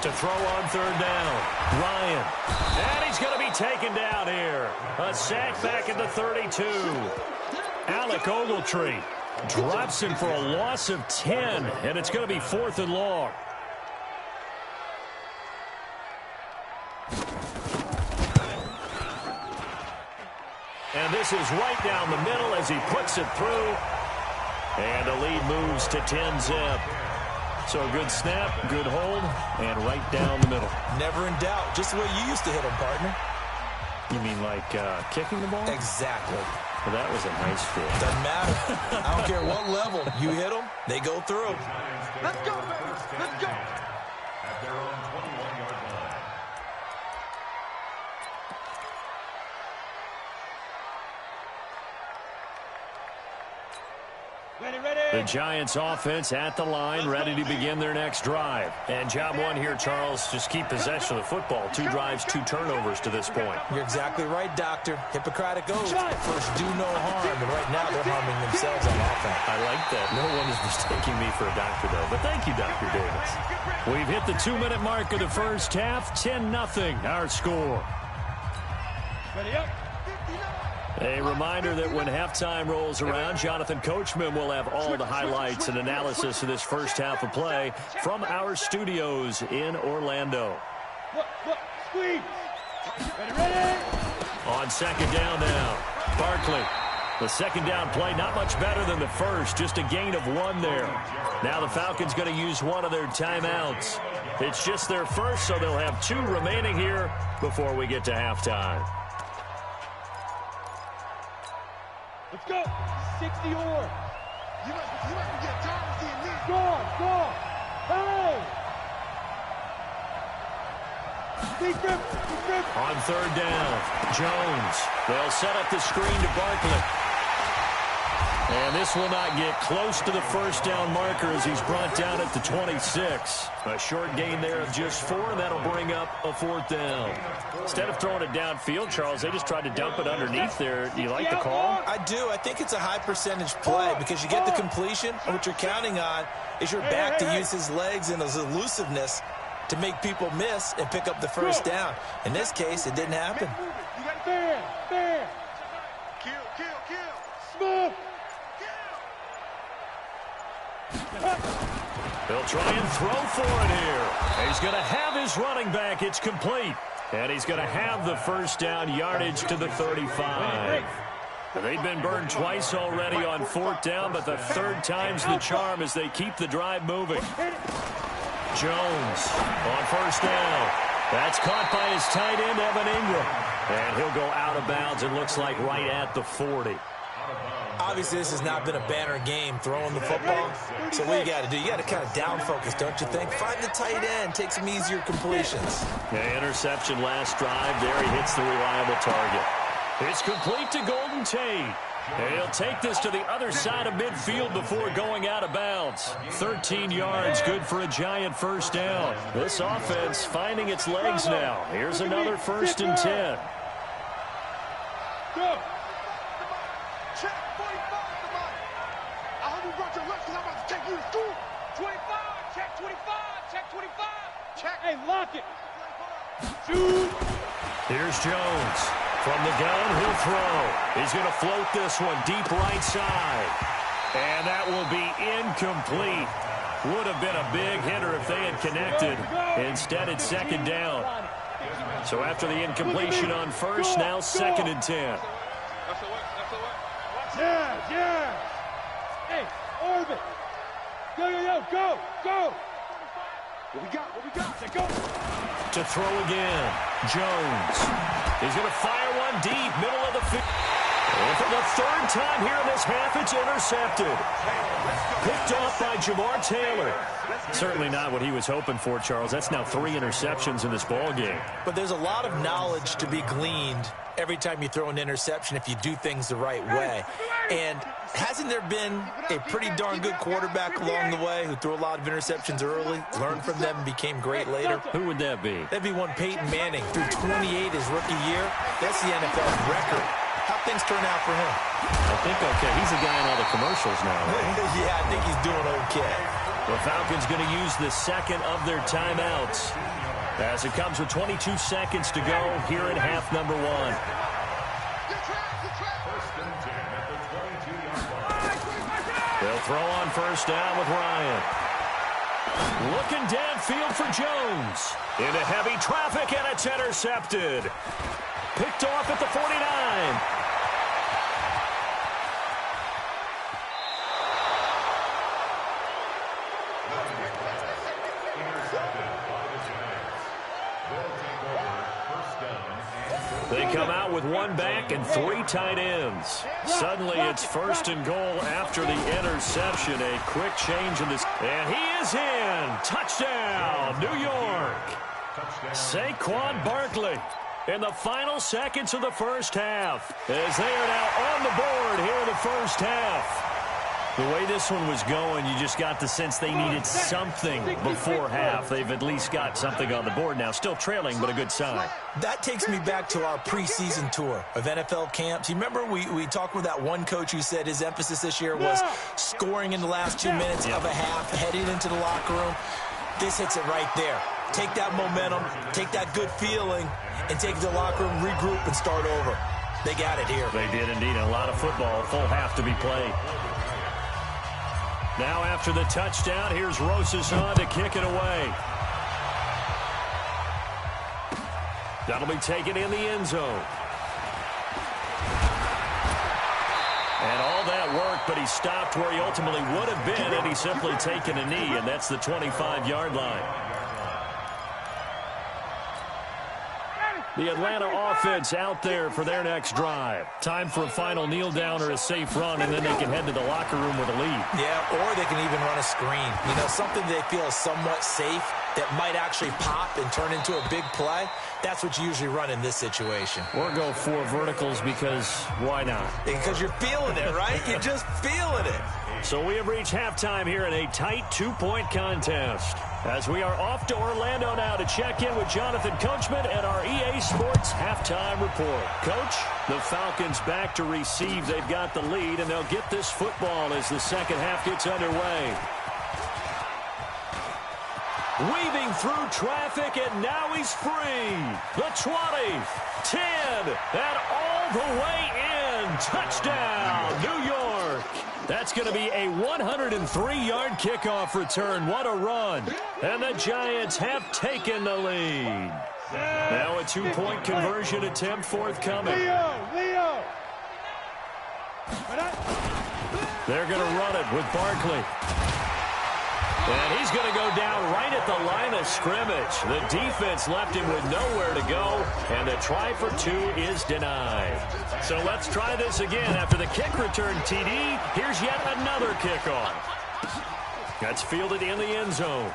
To throw on 3rd down, Ryan. And he's going to be taken down here. A sack back at the 32. Alec Ogletree drops him for a loss of 10, and it's going to be 4th and long. And this is right down the middle as he puts it through. And the lead moves to 10-zip. So good snap, good hold, and right down the middle. Never in doubt. Just the way you used to hit them, partner. You mean like kicking the ball? Exactly. Well, that was a nice fit. Doesn't matter. I don't care what level. You hit them, they go through. Let's go, baby. Let's go. At their own 21-yard line. Ready. The Giants offense at the line, ready to begin their next drive. And job one here, Charles, just keep possession of the football. 2 drives, 2 turnovers to this point. You're exactly right, Doctor. Hippocratic oath. First, do no harm. And right now, they're harming themselves on offense. I like that. No one is mistaking me for a doctor, though. But thank you, Dr. Davis. We've hit the 2-minute mark of the first half. 10-0, our score. Ready up. A reminder that when halftime rolls around, Jonathan Coachman will have all the highlights and analysis of this first half of play from our studios in Orlando. Look, squeeze. Ready. On second down now, Barkley. The second down play, not much better than the first, just a gain of 1 there. Now the Falcons going to use one of their timeouts. It's just their first, so they'll have 2 remaining here before we get to halftime. Let's go. 60 or. You might get tired of seeing me. Go. Hey. On third down, Jones. They'll set up the screen to Barkley. And this will not get close to the first down marker as he's brought down at the 26. A short gain there of just 4, and that'll bring up a 4th down. Instead of throwing it downfield, Charles, they just tried to dump it underneath there. Do you like the call? I do. I think it's a high percentage play because you get the completion, and what you're counting on is your back to use his legs and his elusiveness to make people miss and pick up the first down. In this case, it didn't happen. You got fair. Kill. Smoke. They'll try and throw for it here. He's going to have his running back. It's complete. And he's going to have the first down yardage to the 35. They've been burned twice already on 4th down, but the 3rd time's the charm as they keep the drive moving. Jones on first down. That's caught by his tight end, Evan Ingram. And he'll go out of bounds, it looks like, right at the 40. Obviously, this has not been a banner game throwing the football. So what you got to do, you got to kind of down focus, don't you think? Find the tight end, take some easier completions. Yeah, interception last drive. There he hits the reliable target. It's complete to Golden Tate. He'll take this to the other side of midfield before going out of bounds. 13 yards, good for a Giant first down. This offense finding its legs now. Here's another 1st and 10. Go. Check 45, somebody. I hope you brought your lunch because I'm about to take you to school. 25, check 25, check 25. Check. Hey, lock it. Shoot. Here's Jones. From the gun, he'll throw. He's going to float this one deep right side. And that will be incomplete. Would have been a big hitter if they had connected. Instead, it's second down. So after the incompletion on first, now 2nd and 10. That's the way. Yeah. Hey, orbit. Go. What we got? Let's go. To throw again, Jones. He's going to fire one deep, middle of the field. And for the 3rd time here in this half, it's intercepted. Picked off by Jamar Taylor. Certainly not what he was hoping for, Charles. That's now 3 interceptions in this ball game. But there's a lot of knowledge to be gleaned every time you throw an interception if you do things the right way. And hasn't there been a pretty darn good quarterback along the way who threw a lot of interceptions early, learned from them, and became great later? Who would that be? That'd be one Peyton Manning, threw 28 his rookie year. That's the NFL record. How'd things turn out for him? I think okay. He's a guy in all the commercials now. Right? Yeah, I think he's doing okay. The Falcons going to use the 2nd of their timeouts as it comes with 22 seconds to go here in half number 1. They'll throw on first down with Ryan. Looking downfield for Jones. Into heavy traffic, and it's intercepted. Picked off at the 49. They come out with 1 back and 3 tight ends. Suddenly it's 1st and goal after the interception. A quick change in this. And he is in. Touchdown, New York. Saquon Barkley in the final seconds of the first half, as they are now on the board here in the first half. The way this one was going, you just got the sense they needed something before half. They've at least got something on the board now. Still trailing, but a good sign. That takes me back to our preseason tour of NFL camps. You remember we talked with that one coach who said his emphasis this year was scoring in the last 2 minutes of a half, heading into the locker room. This hits it right there. Take that momentum, take that good feeling, and take it to the locker room, regroup, and start over. They got it here. They did indeed. A lot of football, full half to be played. Now after the touchdown, here's Rosas on to kick it away. That'll be taken in the end zone. And all that work, but he stopped where he ultimately would have been had he simply taken a knee, and that's the 25-yard line. The Atlanta offense out there for their next drive. Time for a final kneel down or a safe run, and then they can head to the locker room with a lead. Yeah, or they can even run a screen. You know, something they feel is somewhat safe that might actually pop and turn into a big play. That's what you usually run in this situation. Or go 4 verticals because why not? Because you're feeling it, right? You're just feeling it. So we have reached halftime here in a tight 2-point contest. As we are off to Orlando now to check in with Jonathan Coachman and our EA Sports halftime report. Coach, the Falcons back to receive. They've got the lead, and they'll get this football as the second half gets underway. Weaving through traffic, and now he's free. The 20, 10, and all the way in. Touchdown, New York. That's going to be a 103-yard kickoff return. What a run. And the Giants have taken the lead. Now a 2-point conversion attempt forthcoming. Leo. They're going to run it with Barkley. And he's going to go down right at the line of scrimmage. The defense left him with nowhere to go, and the try for 2 is denied. So let's try this again. After the kick return TD, here's yet another kickoff. That's fielded in the end zone.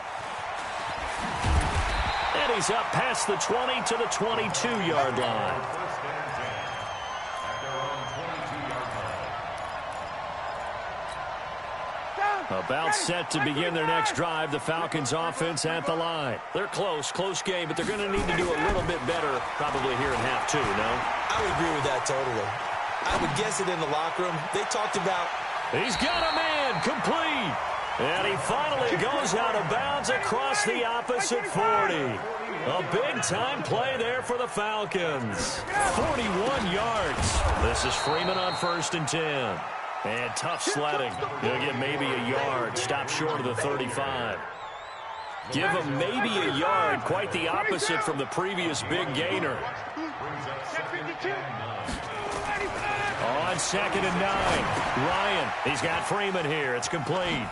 And he's up past the 20 to the 22-yard line. About set to begin their next drive. The Falcons offense at the line. They're close game, but they're going to need to do a little bit better probably here in half 2, no? I would agree with that totally. I would guess it in the locker room. They talked about... He's got a man complete. And he finally goes out of bounds across the opposite 40. A big-time play there for the Falcons. 41 yards. This is Freeman on 1st and 10. And tough sledding. He'll get maybe a yard. Stop short of the 35. Give him maybe a yard. Quite the opposite from the previous big gainer. On 2nd and 9. Ryan. He's got Freeman here. It's complete.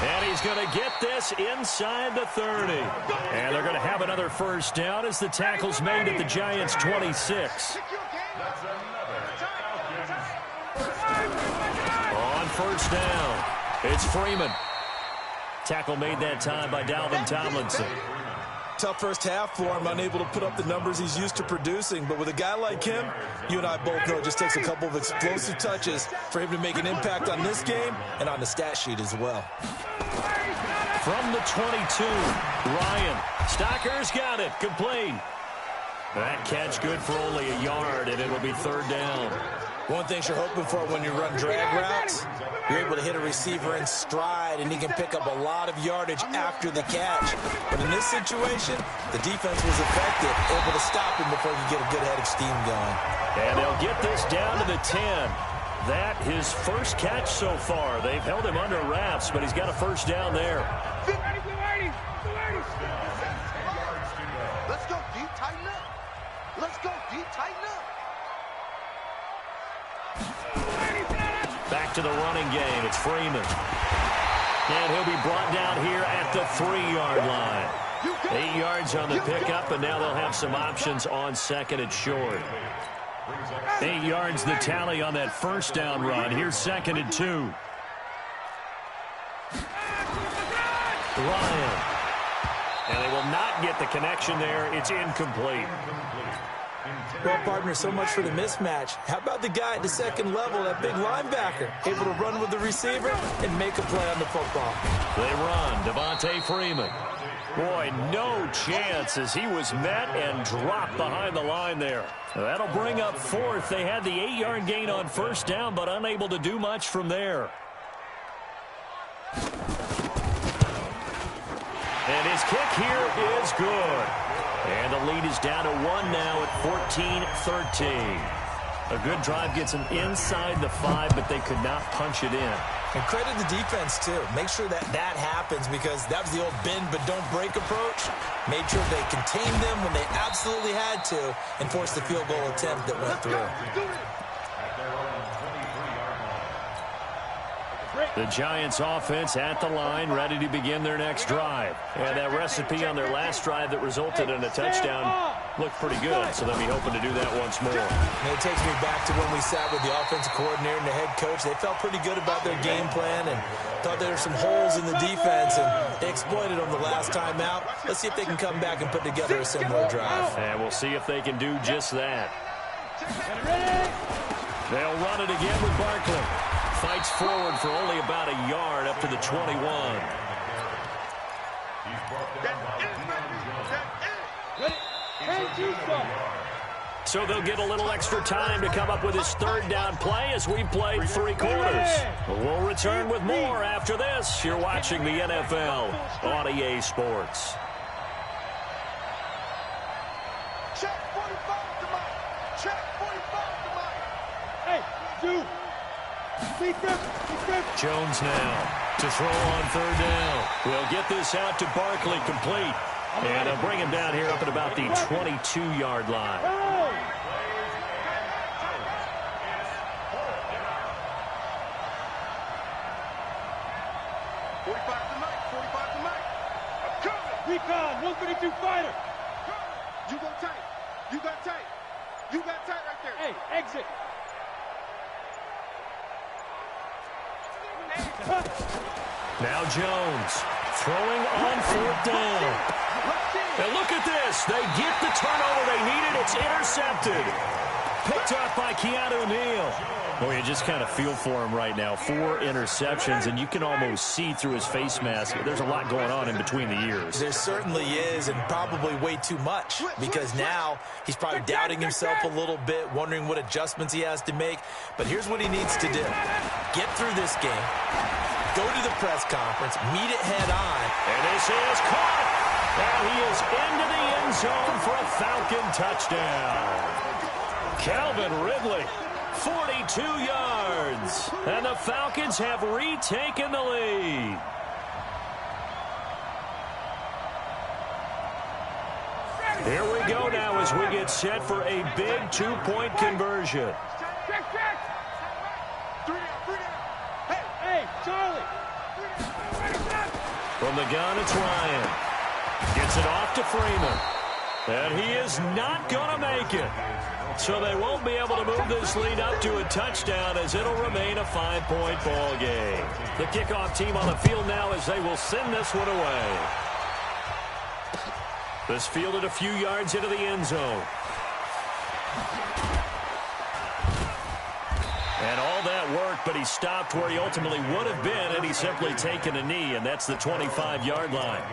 And he's going to get this inside the 30. And they're going to have another first down as the tackle's made at the Giants' 26. On first down, it's Freeman. Tackle made that time by Dalvin Tomlinson. Tough first half for him, unable to put up the numbers he's used to producing. But with a guy like him, you and I both know it just takes a couple of explosive touches for him to make an impact on this game and on the stat sheet as well. From the 22, Ryan. Stocker's got it, complete. That catch good for only a yard, and it'll be 3rd down. One thing you're hoping for when you run drag routes, you're able to hit a receiver in stride, and he can pick up a lot of yardage after the catch. But in this situation, the defense was effective, able to stop him before he could get a good head of steam going. And they'll get this down to the 10. That his first catch so far. They've held him under wraps, but he's got a first down there. Let's go deep, tighten up. Let's go deep, tighten up. Back to the running game. It's Freeman. And he'll be brought down here at the 3-yard line. 8 yards on the pickup, and now they'll have some options on 2nd and short. 8 yards the tally on that first down run. Here's 2nd and 2. Ryan. And they will not get the connection there. It's incomplete. Well, partner, so much for the mismatch. How about the guy at the second level, that big linebacker, able to run with the receiver and make a play on the football? They run. Devontae Freeman. Boy, no chance as he was met and dropped behind the line there. That'll bring up fourth. They had the 8-yard gain on first down, but unable to do much from there. And his kick here is good. And the lead is down to 1 now at 14-13. A good drive gets them inside the 5, but they could not punch it in. And credit the defense, too. Make sure that happens because that was the old bend but don't break approach. Made sure they contained them when they absolutely had to and forced the field goal attempt that went through. The Giants offense at the line, ready to begin their next drive. And that recipe on their last drive that resulted in a touchdown looked pretty good, so they'll be hoping to do that once more. And it takes me back to when we sat with the offensive coordinator and the head coach. They felt pretty good about their game plan and thought there were some holes in the defense, and they exploited them the last time out. Let's see if they can come back and put together a similar drive. And we'll see if they can do just that. They'll run it again with Barkley. Fights forward for only about a yard up to the 21. So they'll get a little extra time to come up with his third down play as we played 3 quarters. We'll return with more after this. You're watching the NFL on EA Sports. Check 45 to Mike. Check 45 to Mike. Hey, dude. Jones now to throw on third down. We'll get this out to Barkley complete. And they'll bring him down here up at about the 22-yard line. 45 to Mike. 45 to Mike. I'm coming. Recon, 132 fighter. You go tight. You got tight. You got tight right there. Hey, exit. Now Jones throwing on fourth down. And look at this. They get the turnover they needed. It's intercepted. Picked up by Keanu Neal. Boy, you just kind of feel for him right now. 4 interceptions, and you can almost see through his face mask. There's a lot going on in between the ears. There certainly is, and probably way too much, because now he's probably doubting himself a little bit, wondering what adjustments he has to make. But here's what he needs to do. Get through this game, go to the press conference, meet it head on. And this is caught. And he is into the end zone for a Falcon touchdown. Calvin Ridley, 42 yards. And the Falcons have retaken the lead. Here we go now as we get set for a big 2-point conversion. Hey, Charlie. From the gun, it's Ryan. Gets it off to Freeman. And he is not going to make it. So they won't be able to move this lead up to a touchdown as it'll remain a 5-point ball game. The kickoff team on the field now as they will send this one away. This fielded a few yards into the end zone. And all that work, but he stopped where he ultimately would have been had he simply taken a knee, and that's the 25-yard line.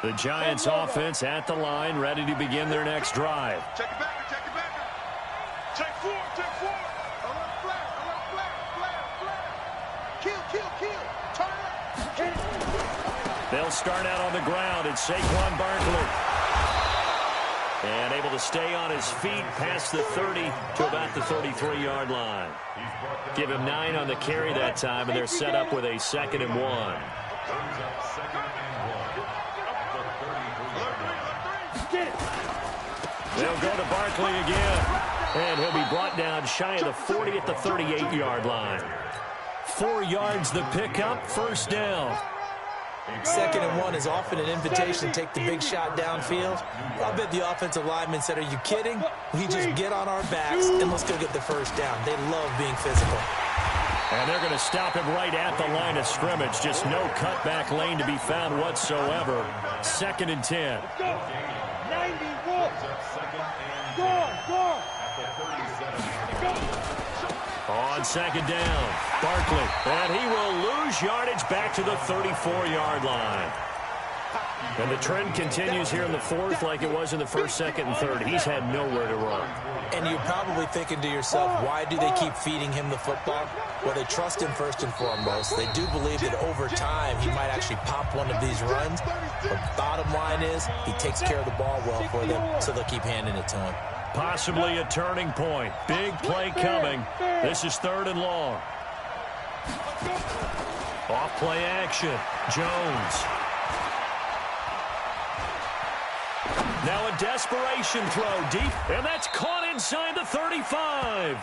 The Giants offense at the line, ready to begin their next drive. Check it back, check it back. Check 4, check 4. I want flag. Kill. Turn it up. They'll start out on the ground. It's Saquon Barkley. And able to stay on his feet past the 30 to about the 33-yard line. Give him 9 on the carry that time, and they're set up with a 2nd and 1. They'll go to Barkley again. And he'll be brought down shy of the 40 at the 38-yard line. 4 yards the pickup, first down. 2nd and 1 is often an invitation to take the big shot downfield. I bet the offensive linemen said, are you kidding? We just get on our backs and let's go get the first down. They love being physical. And they're going to stop him right at the line of scrimmage. Just no cutback lane to be found whatsoever. 2nd and 10. 90. on second down. Barkley, and he will lose yardage back to the 34-yard line. And the trend continues here in the fourth like it was in the first, second, and third. He's had nowhere to run. And you're probably thinking to yourself, why do they keep feeding him the football? Well, they trust him first and foremost. They do believe that over time he might actually pop one of these runs. But bottom line is he takes care of the ball well for them, so they'll keep handing it to him. Possibly a turning point. Big play coming. This is 3rd and long. Off play action. Jones. Now a desperation throw deep, and that's caught inside the 35.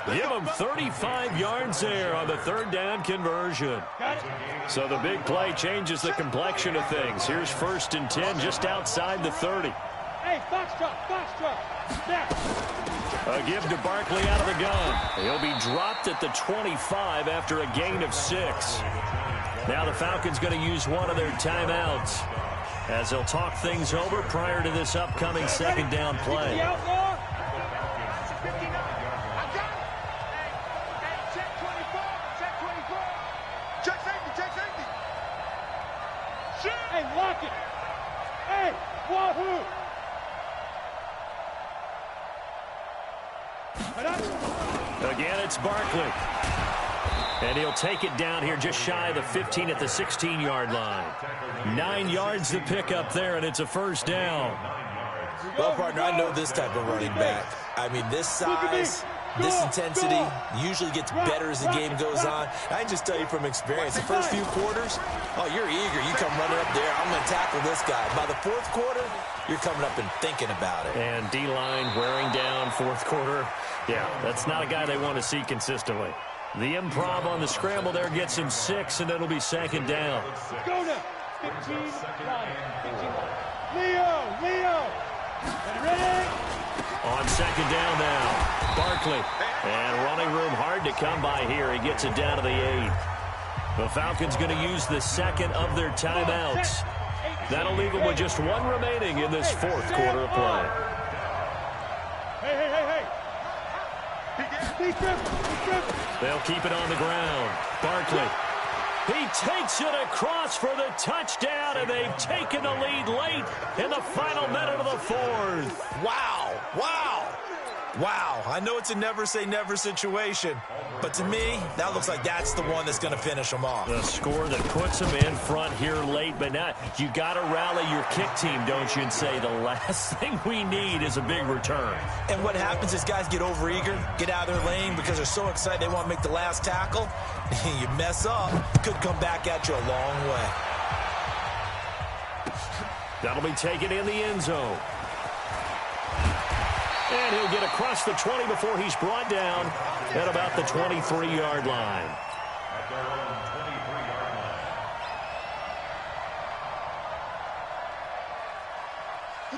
Give him 35 yards there on the 3rd down conversion. So the big play changes the complexion of things. Here's 1st and 10 just outside the 30. Hey, box drop. A give to Barkley out of the gun. He'll be dropped at the 25 after a gain of 6. Now the Falcons going to use one of their timeouts as they'll talk things over prior to this upcoming 2nd down play. Hey, lock it. Hey, wahoo. Again, it's Barkley. And he'll take it down here just shy of the 15 at the 16-yard line. 9 yards to pick up there, and it's a 1st down. Well, partner, I know this type of running back. I mean, this size, this intensity usually gets better as the game goes on. I can just tell you from experience, the first few quarters, oh, you're eager. You come running up there, I'm going to tackle this guy. By the 4th quarter, you're coming up and thinking about it. And D-line wearing down 4th quarter. Yeah, that's not a guy they want to see consistently. The improv on the scramble there gets him 6, and it'll be 2nd down. Go now. 15 line. Leo. Ready? On 2nd down now, Barkley. And running room hard to come by here. He gets it down to the 8. The Falcons going to use the 2nd of their timeouts. That'll leave them with just 1 remaining in this 4th quarter of play. Hey. They'll keep it on the ground. Barkley. He takes it across for the touchdown, and they've taken the lead late in the final minute of the 4th. Wow. I know it's a never-say-never situation, but to me, that looks like that's the one that's going to finish them off. The score that puts them in front here late, but now you got to rally your kick team, don't you, and say the last thing we need is a big return. And what happens is guys get overeager, get out of their lane because they're so excited they want to make the last tackle. You mess up, could come back at you a long way. That'll be taken in the end zone. And he'll get across the 20 before he's brought down at about the 23-yard line. At their own 23-yard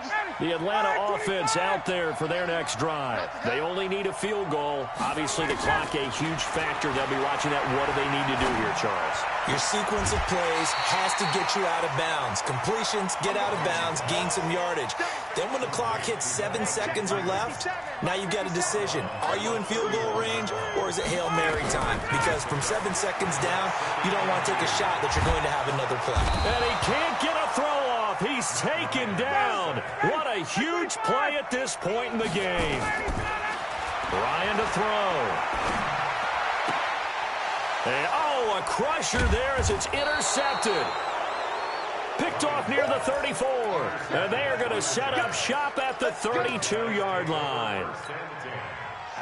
line. The Atlanta offense out there for their next drive. They only need a field goal. Obviously, the clock a huge factor. They'll be watching that. What do they need to do here, Charles? Your sequence of plays has to get you out of bounds. Completions, get out of bounds, gain some yardage. Then when the clock hits 7 seconds or left, now you've got a decision. Are you in field goal range, or is it Hail Mary time? Because from 7 seconds down, you don't want to take a shot that you're going to have another play. And he can't get a throw off. He's taken down. What a huge play at this point in the game. Ryan to throw. A crusher there as it's intercepted. Picked off near the 34. And they are going to set up shop at the 32-yard line.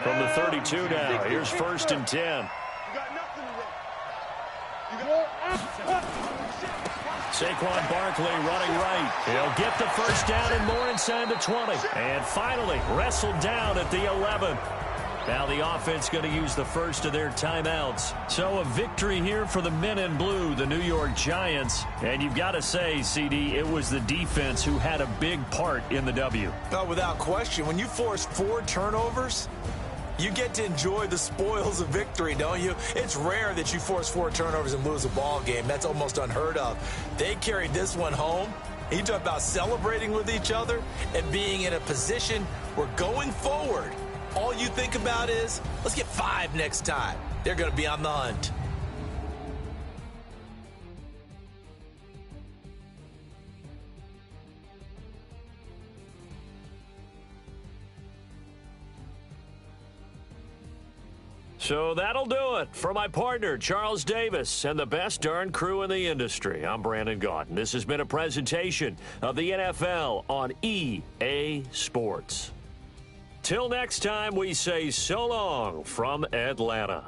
From the 32 now, here's 1st and 10. Saquon Barkley running right. He'll get the 1st down and more inside the 20. And finally wrestled down at the 11. Now the offense going to use the 1st of their timeouts. So a victory here for the men in blue, the New York Giants. And you've got to say, CD, it was the defense who had a big part in the W. Oh, without question. When you force 4 turnovers, you get to enjoy the spoils of victory, don't you? It's rare that you force 4 turnovers and lose a ball game. That's almost unheard of. They carried this one home. You talk about celebrating with each other and being in a position where going forward, all you think about is, let's get 5 next time. They're going to be on the hunt. So that'll do it for my partner, Charles Davis, and the best darn crew in the industry. I'm Brandon Gaudin. This has been a presentation of the NFL on EA Sports. Till next time, we say so long from Atlanta.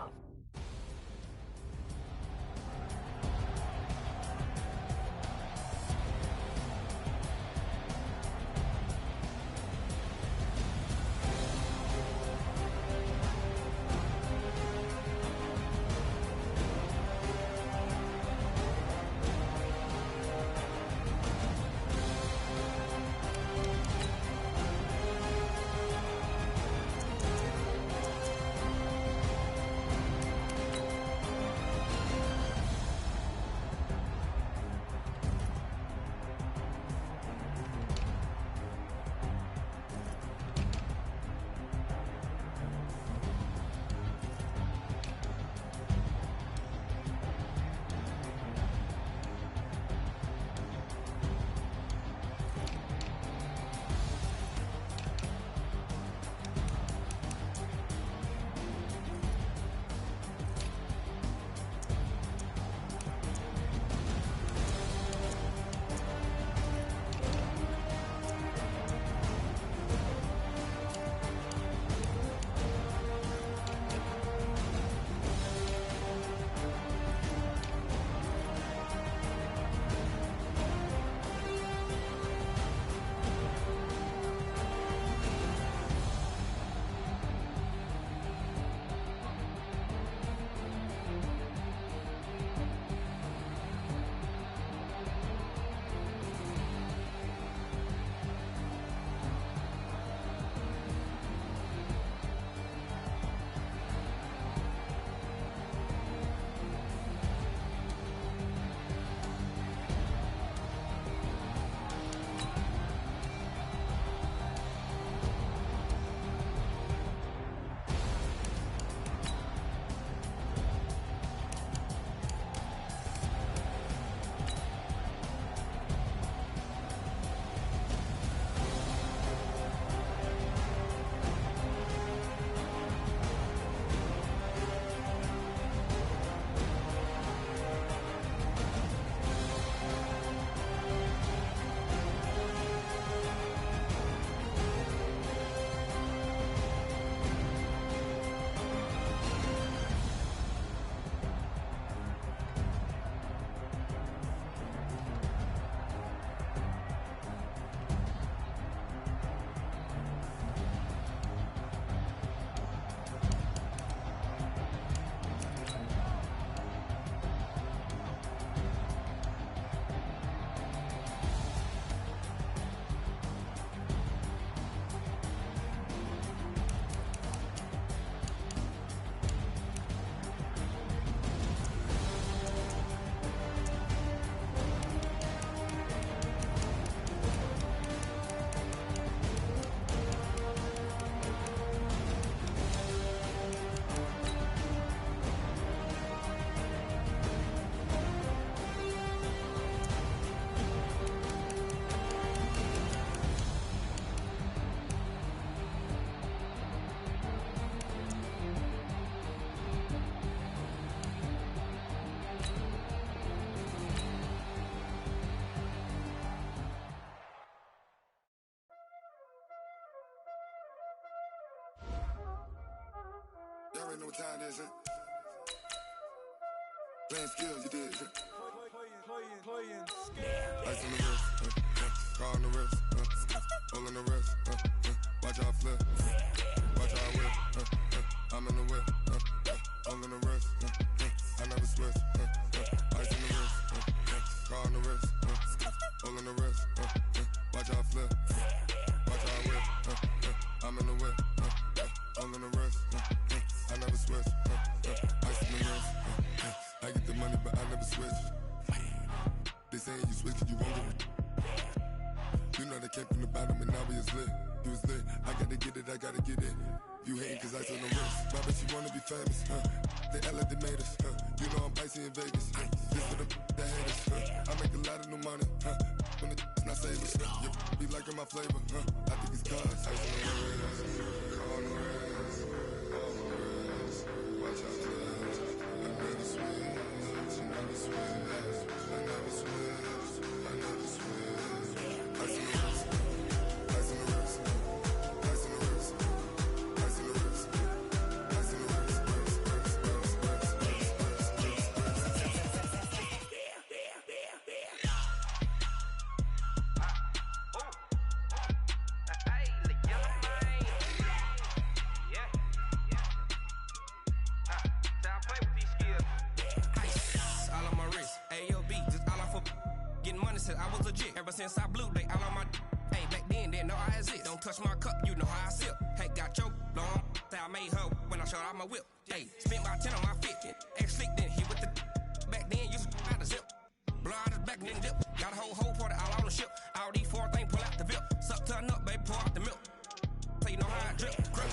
Y'all already know what time it is, huh? Playing skills, you did, huh? Ice on the wrist, car on the wrist, hole on the wrist, watch out flip, watch out whip, I'm in the whip, hole on the wrist, I never switch, ice on the wrist, car on the wrist, hole on the wrist, watch out flip, watch out whip, I'm in the whip, hole on the wrist, I never switch, ice on the wrist, I get the money but I never switch. They saying you switch and you won't get it. You know they came from the bottom and now we is lit. You was lit, I gotta get it, I gotta get it. You hating cause ice on the wrist. My bitch, you wanna be famous, They act like they made us, You know I'm icy in Vegas, This for the that hate us, I make a lot of new money, When the not savers, You be liking my flavor, I think it's cause ice on the wrist, on the wrist, on the wrist. Watch out, cuz I never switch, I never switch, I never switch, I never switch. Ice on the wrist, ice on the wrist, ice on the wrist, ice on the wrist, ice on the wrist. I was legit. Ever since I blew, they all on my hey, back then, didn't know I exist. Don't touch my cup, you know how I sip. Hey, got your long, say I made her when I showed out my whip. Hey, spent my 10 on my 50. Ex-slick, then he with the back then, used to out the zip. Blow out his back, then dip. Got a whole party all on the ship. All these four things, pull out the VIP. Suck to a nut, baby, pour out the milk. So you know how I drip. Grip.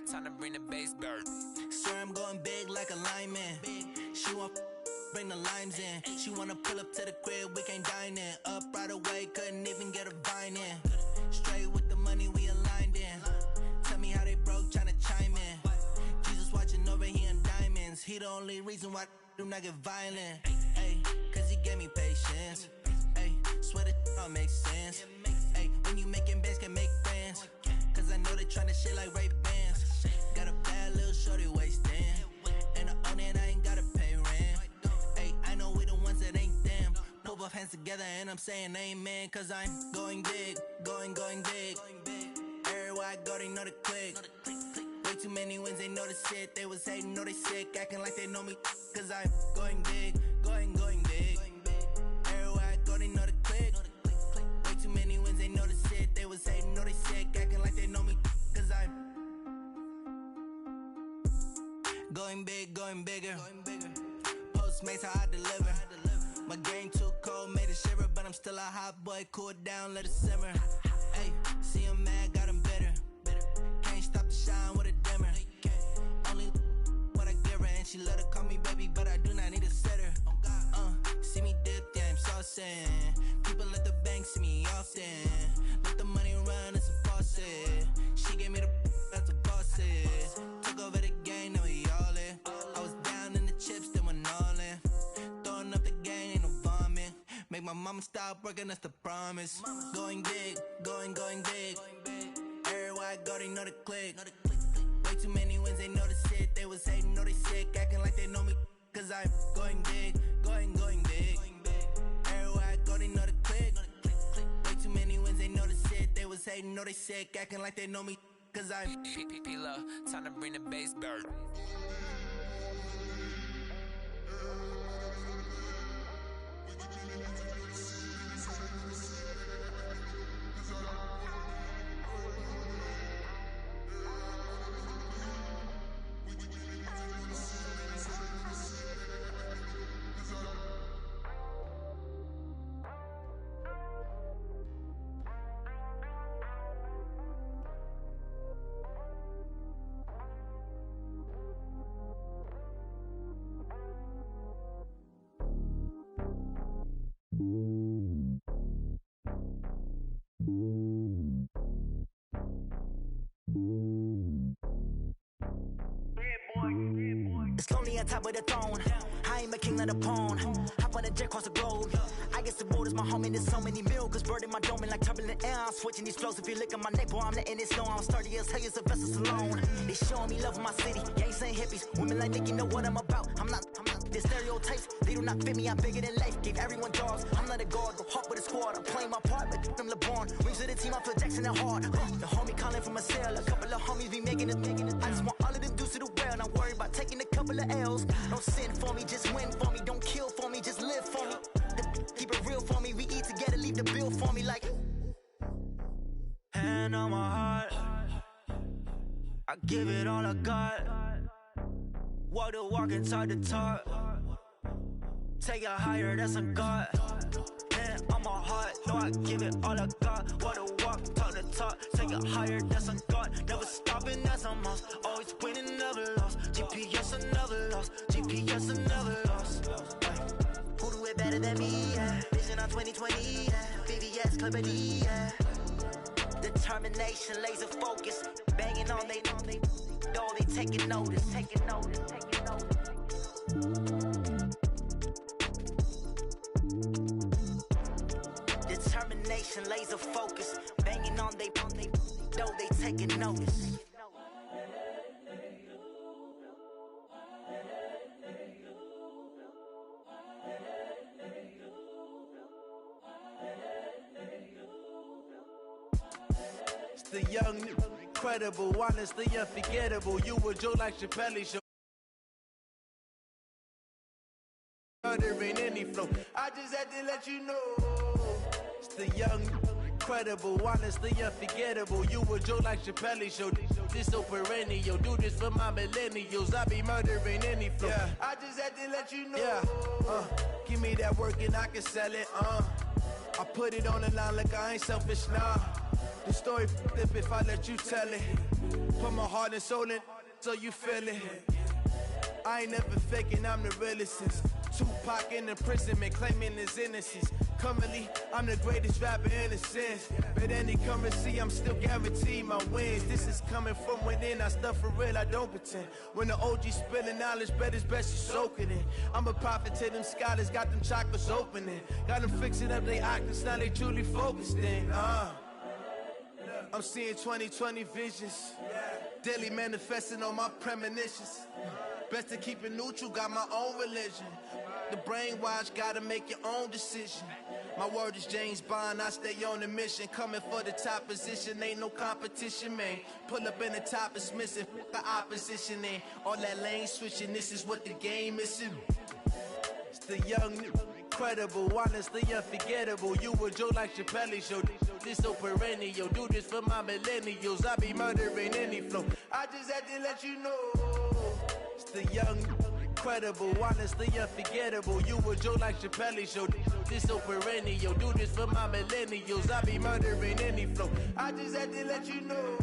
Time to bring the bass bird. Swear I'm going big like a lineman. She want bring the limes in. She wanna pull up to the crib, we can't dine in. Up right away, couldn't even get a vine in. Straight with the money we aligned in. Tell me how they broke, tryna chime in. Jesus watching over here in diamonds. He the only reason why I do not get violent. Ay, cause he gave me patience. Ay, swear that all makes sense. Ay, when you making bands can make friends. Cause I know they tryna shit like Ray-Bans. Got a bad little shorty wasting. And I own it, I ain't gotta pay rent. Ay, I know we the ones that ain't them. Put both hands together and I'm saying amen. Cause I'm going big, going big. Everywhere I go, they know the click. Way too many wins, they know the shit. They was hating, know they sick, acting like they know me. Cause I'm going big, going big. Everywhere I go, they know the click. Way too many wins, they know the shit. They was hating, know they sick, acting like they know me. Cause I'm going big, going bigger. Postmates how I deliver. My game too cold, made it shiver, but I'm still a hot boy. Cool it down, let it simmer. Hey, see him mad, got him bitter. Can't stop the shine with a dimmer. Only what I give her, and she let her call me baby, but I do not need a sitter. See me dip, yeah, I'm saucing. People at the bank see me often. Let the money run, it's a faucet. She gave me the that's a faucet. Took over the game, now we all in. I was down in the chips, then went all in. Throwing up the game, ain't no vomit. Make my mama stop working, that's the promise. Going big, going big. Everywhere I go, they know the click. Way too many wins, they know the shit. They was hating, know they sick, acting like they know me. Cause I'm going big, going big. Everywhere I go, they know the click. Way too many wins, they know the shit. They was hating, know they sick, acting like they know me. Cause I'm P-P-P-Love, time to bring the bass bird. It's lonely on top of the throne. I ain't a king, not a pawn. Hop on a jet across the globe. I guess the world is my home and there's so many milks. Bird in my dome and like turbulent air. I'm switching these flows. If you look at my neck, boy, I'm letting it snow. I'm sturdy as hell as a vessel alone. They showing me love in my city. Gangs ain't hippies. Women like Nicky know what I'm about. I'm not the stereotypes. They do not fit me. I'm bigger than life. Gave everyone dogs. I'm not a guard. Go hawk with a squad. I'm playing my part, but them LeBron. Rings to the team. I feel Jackson and hard. The homie calling from a cell. A couple of homies be making it. I just want all of them dudes to do well. Not worry about taking a couple of L's. Don't sin for me, just win for me. Don't kill for me, just live for me. Keep it real for me. We eat together, leave the bill for me like. Hand on my heart, I give it all I got. Walk the walk and talk the talk. Take it higher, that's a God. Hand on my heart, no, I give it all I got. Walk the walk, talk the talk. Take it higher, that's a God. Never stopping, that's a must. Always winning, never lost. GPS, I never lost. GPS, I never lost. Who do it better than me? Yeah. Vision on 2020. Yeah. VVS, Clippity. Yeah. Determination, laser focus. Banging on they door, they taking notice. Taking notice, taking notice. Determination, laser focus. Banging on they door, they taking notice. The young, incredible, honestly unforgettable. You were Joe like Chappelle show. There ain't any flow. I just had to let you know. It's the young, incredible, honestly unforgettable. You were Joe like Chappelle show. This so perennial. Do this for my millennials. I be murdering any flow. Yeah. I just had to let you know. Yeah. Give me that work and I can sell it. I put it on the line like I ain't selfish, nah. The story flip if I let you tell it. Put my heart and soul in so you feel it. I ain't never faking, I'm the realest since Tupac in imprisonment, claiming his innocence. Currently, I'm the greatest rapper in a sense. But any currency, I'm still guaranteed my wins. This is coming from within, I stuff for real, I don't pretend. When the OG spilling knowledge, bet it's best you soak it in. I'm a prophet to them scholars, got them chakras opening. Got them fixing up they octaves, now they truly focused in. I'm seeing 2020 visions. Daily manifesting on my premonitions. Best to keep it neutral, got my own religion. The brainwash, gotta make your own decision. My word is James Bond, I stay on a mission. Coming for the top position, ain't no competition, man. Pull up in the top, it's missing, the opposition in. All that lane switching, this is what the game is. It's the young, incredible, honestly unforgettable. You were Joe like Chappelle show. This so perennial. Do this for my millennials. I be murdering any flow. I just had to let you know. It's the young, incredible, honestly unforgettable. You were Joe like Chappelle show. This so perennial. Do this for my millennials. I be murdering any flow. I just had to let you know.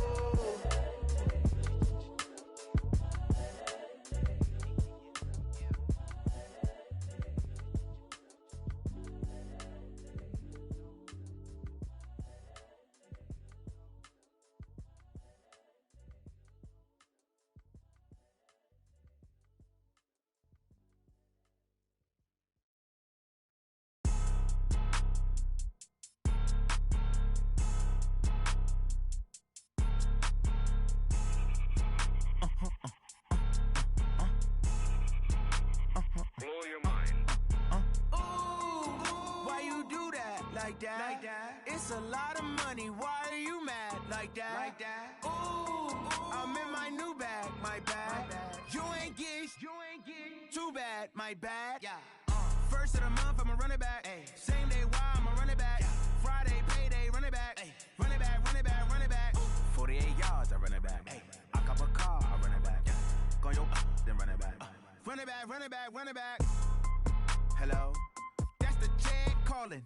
Like that. It's a lot of money. Why are you mad like that? Ooh, I'm in my new bag. My bad. You ain't get. Too bad. My bad. Yeah. First of the month, I'ma run it back. Ay. Same day, why I'ma run it back. Yeah. Friday, payday, run it back. Ay. Run it back, run it back, run it back. Ooh. 48 yards, I run it back. Ay. I cop a car, I run it back. Yeah. Go yo, then run it back. Run it back, run it back, run it back. Hello? That's the check calling.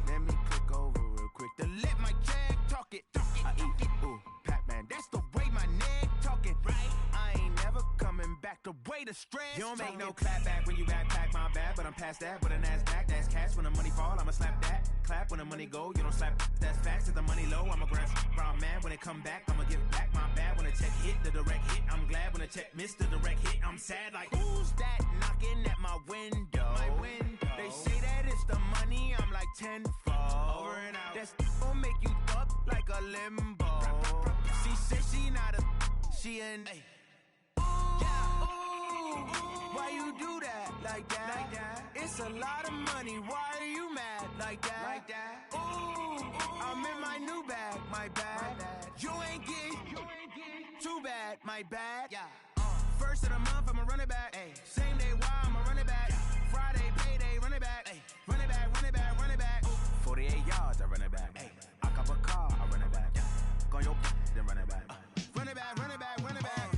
Let me click over real quick to let my check talk it. I eat it, ooh, Pac-Man. That's the way my neck talking. Right? I ain't never coming back the way the stress. You don't make no clap back when you backpack, my bad, but I'm past that. With a NASDAQ, that's cash. When the money fall, I'ma slap that. Clap when the money go, you don't slap. That's facts. If the money low, I'ma grab brown man. When it come back, I'ma give back my bad. When when a check hit the direct hit. I'm glad when a check missed the direct hit. I'm sad like, who's that knocking at my window? They say that it's the money, I'm like tenfold. Over and out. That's gon' make you fuck like a limbo. She said she not a, she an ooh, why you do that like that? It's a lot of money, why are you mad like that? Ooh, I'm in my new bag, my bad. You ain't get too bad, my bad. First of the month, I'ma run it back. Same day, why I'ma run it back. Friday, payday, run it back. Run it back, run it back, run it back. 48 yards, I run it back. I cop a car, I run it back. Go on your then run it back. Run it back, run it back, run it back.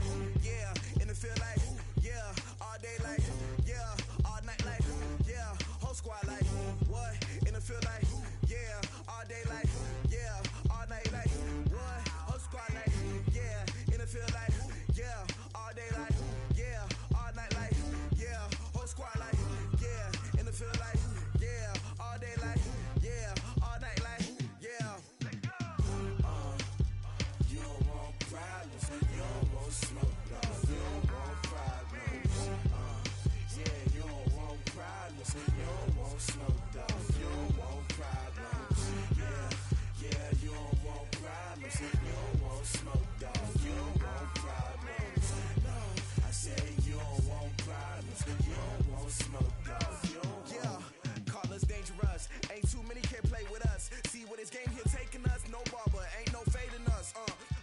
Yeah, in the field like, yeah, all day like, yeah, all night like, yeah, whole squad like, what? In the field like, yeah, all day like, yeah, all night like, what? Whole squad like, yeah, in the field like, yeah, all day like, yeah, all night like, yeah, whole squad like, yeah, in the field like, yeah, all day like, yeah, all night like, yeah. You don't want problems, you don't want smoke, dog. You don't want problems. Yeah, you don't want problems, you don't want smoke, dog. You don't want problems. Yeah, you don't want problems, you don't want smoke, dog. You don't want problems. No, I said you don't want problems, you don't want smoke, dog. You don't call us dangerous. Ain't too many can play with us. See what this game here taking us? No barber, ain't no fading us.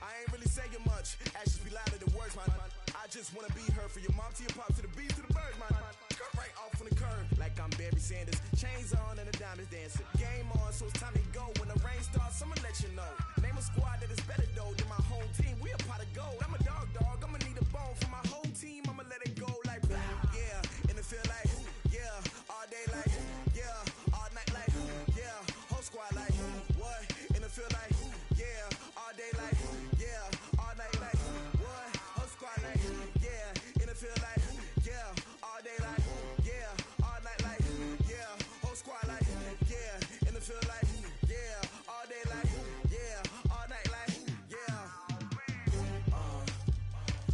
I ain't really saying much. Actions be louder than words, man. I just wanna be heard for your mom to your pop to the beat to the birds, man. Cut right off on the curb, like I'm Barry Sanders. Chains on and the diamonds dancing. Game on, so it's time to go. When the rain starts, I'ma let you know. Name a squad that is better though than my home team. We a pot of gold. I'm a dog. I'ma need a bone for my whole team. I'ma let it go like blah. Yeah, in the field like, yeah, all day like, yeah, all night like, yeah, whole squad like, what? In the field like, yeah, all day like, yeah, all night like, what? Whole squad like, yeah, in the field like, yeah, all day like, yeah, all night like, yeah, whole squad like, yeah, in the field like, yeah, all day like, yeah, all night like, yeah.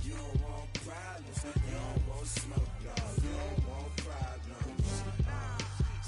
You don't want problems, you don't want smoke, dog. You don't want problems.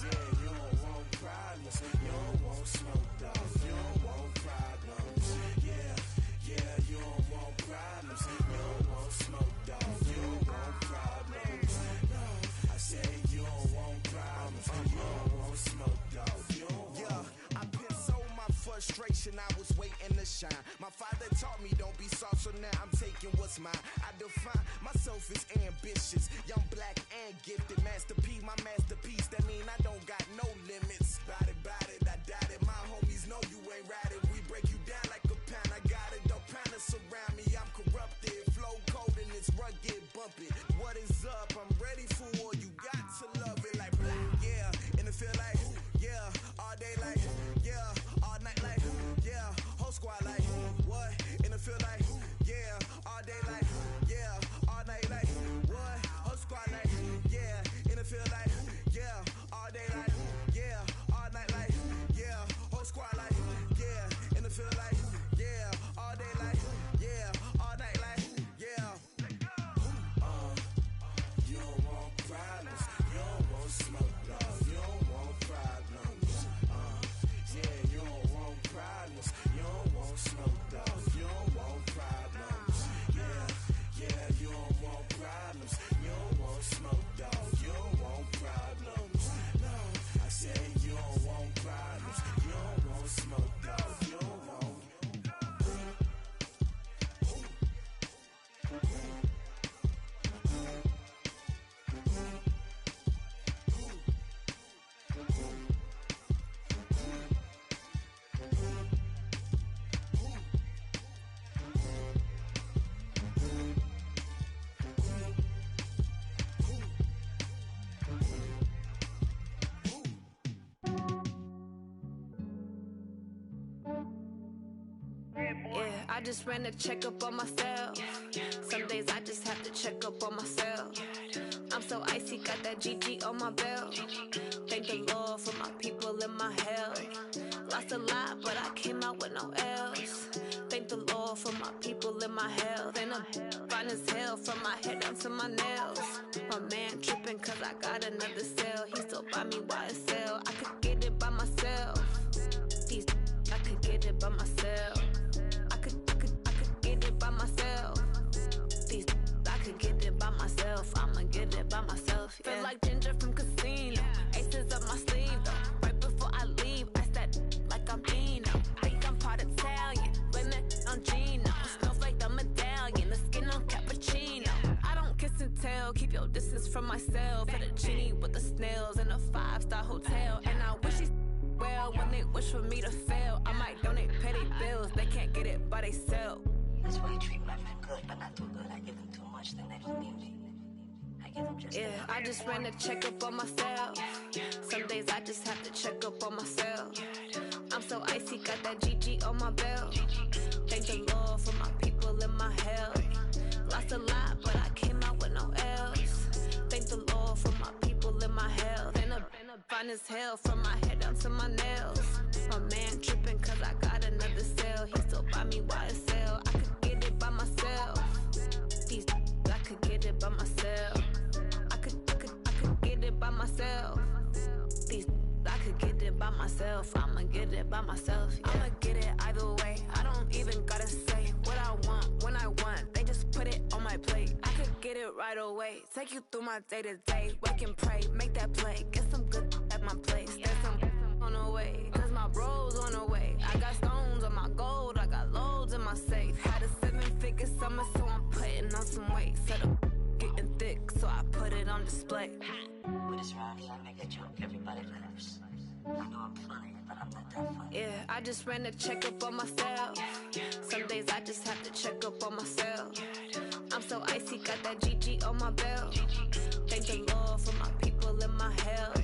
Yeah, you don't want problems, you don't want smoke, dog. You don't want problems. Yeah, you don't want problems, you don't want smoke, dog. You don't want problems. No, I said you don't want problems, you don't want smoke, dog. You don't want. Yeah, I've been so my frustration, I was waiting to shine. My father taught me don't be soft, so now I'm taking what's mine. I define myself as ambitious, young, black, and gifted. Master P, my masterpiece. That mean I don't got no limits. Bout it, I doubt it. My homies know you ain't ratted. We break you down like a pound. I got it, don't panic surround me. I'm corrupted, flow cold and it's rugged, bumpy. What is up? I'm ready for war. You got to love it like blah. Yeah, in the field like, yeah, all day like, yeah, all night like, yeah, whole squad like, what? In the field like, yeah, all day like, yeah, all night like, what? Whole squad like, yeah, in the field like, yeah, all day like, yeah, all night like, yeah, whole squad like, yeah, in the field like, yeah, all day like, yeah, all night like, yeah. You don't want problems, you don't want smoke, dog. You don't want problems. Yeah, you don't want problems, you don't want smoke, dog. You don't want problems. Yeah, you don't want problems, you don't want smoke, dog. You don't want problems. No, I said you don't want problems, you don't want smoke, dog. You don't want. Yeah, I just ran a checkup on myself. Some days I just have to check up on myself. I'm so icy, got that GG on my belt. Thank the Lord for my people and my health. Lost a lot, but I came out with no L's. Thank the Lord for my people in my health. And I'm fine as hell from my head down to my nails. My man tripping cause I got another cell. He still buy me YSL. I could get it by myself. These I could get it by myself. I could get it by myself. These I could get it by myself. I'ma get it by myself. Yeah. Feel like Ginger from Casino. Aces up my sleeve though. Right before I leave, I said like I'm Dino. Think I'm part Italian. Blame it on Gino. Snowflake the medallion. The skin on cappuccino. I don't kiss and tell. Keep your distance from myself. For the genie with the snails in a 5-star hotel. And I wish he's well when they wish for me to fail. I might donate petty bills. They can't get it by themselves. That's why I treat my men good, but not too good. I give them too much, then they don't need me. I give them just enough. I just ran a checkup on myself. Some days I just have to check up on myself. I'm so icy, got that GG on my belt. Thank the Lord for my people in my health. Lost a lot, but I came out with no else. Thank the Lord for my people in my health. And I'm fine as hell from my head down to my nails. My man tripping cause I got another cell. He still buy me YSL. I could get it by myself. These I could get it by myself. I could get it by myself. These I could get it by myself. I'ma get it by myself. Yeah. I'ma get it either way. I don't even gotta say what I want when I want. They just put it on my plate. I could get it right away. Take you through my day to day. Wake and pray, make that play. Get some good at my place. There's some on the way, cause my bros on the way. I got stones on my gold. I got loads in my safe. Had a 7-figure summer, so I'm putting on some weight. Set up getting thick, so I put it on display. With this round here, I make a joke. Everybody laughs. I know I'm funny, but I'm not that funny. Yeah, I just ran a checkup on myself. Some days I just have to check up on myself. I'm so icy, got that GG on my belt. Thank the Lord for my people in my health.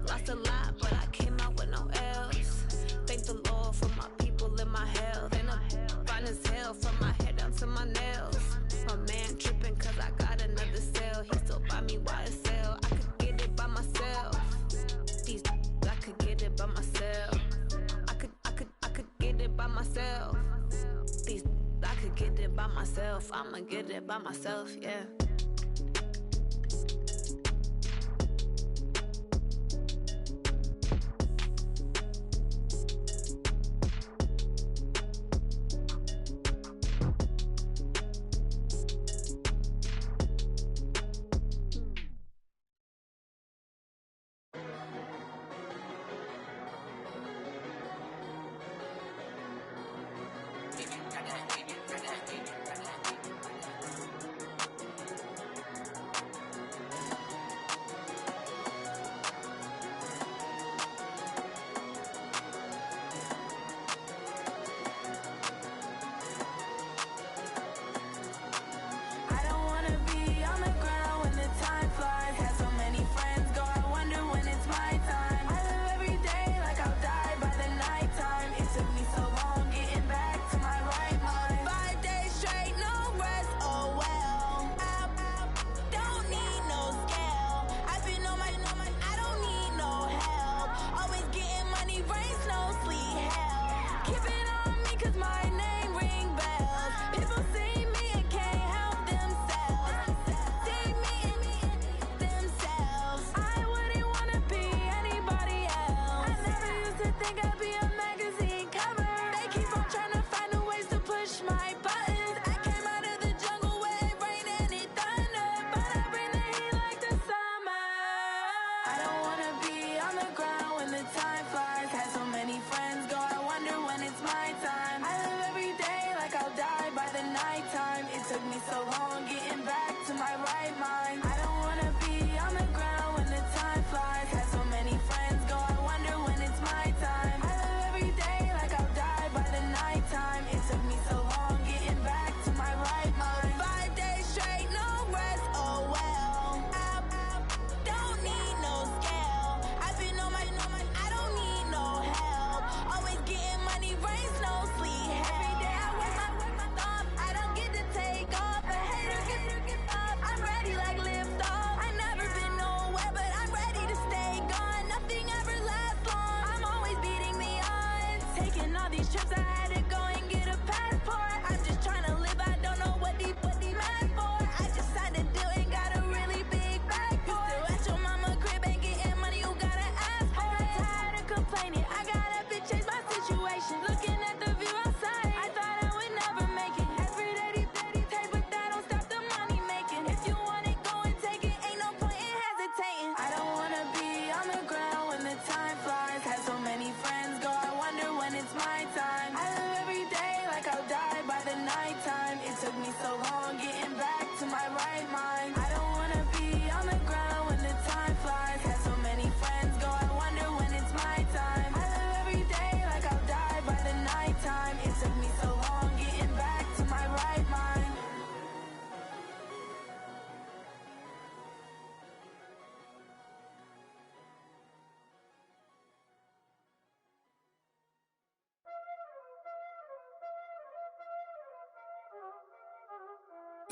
Lost a lot, but I came out with no else. Thank the Lord for my people in my health. And I'm fine as hell from my head down to my nails. My man tripping cause I got another cell. He still buy me YSL. I could get it by myself. These I could get it by myself. I could get it by myself. These I could get it by myself. I'ma get it by myself, yeah.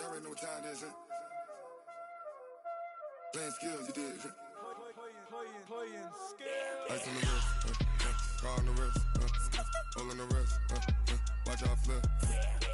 Y'all already know what time it is, huh? Playing skills, you did. Playing skills. Ice on the wrist, car on the wrist, hole on the wrist, watch out flip.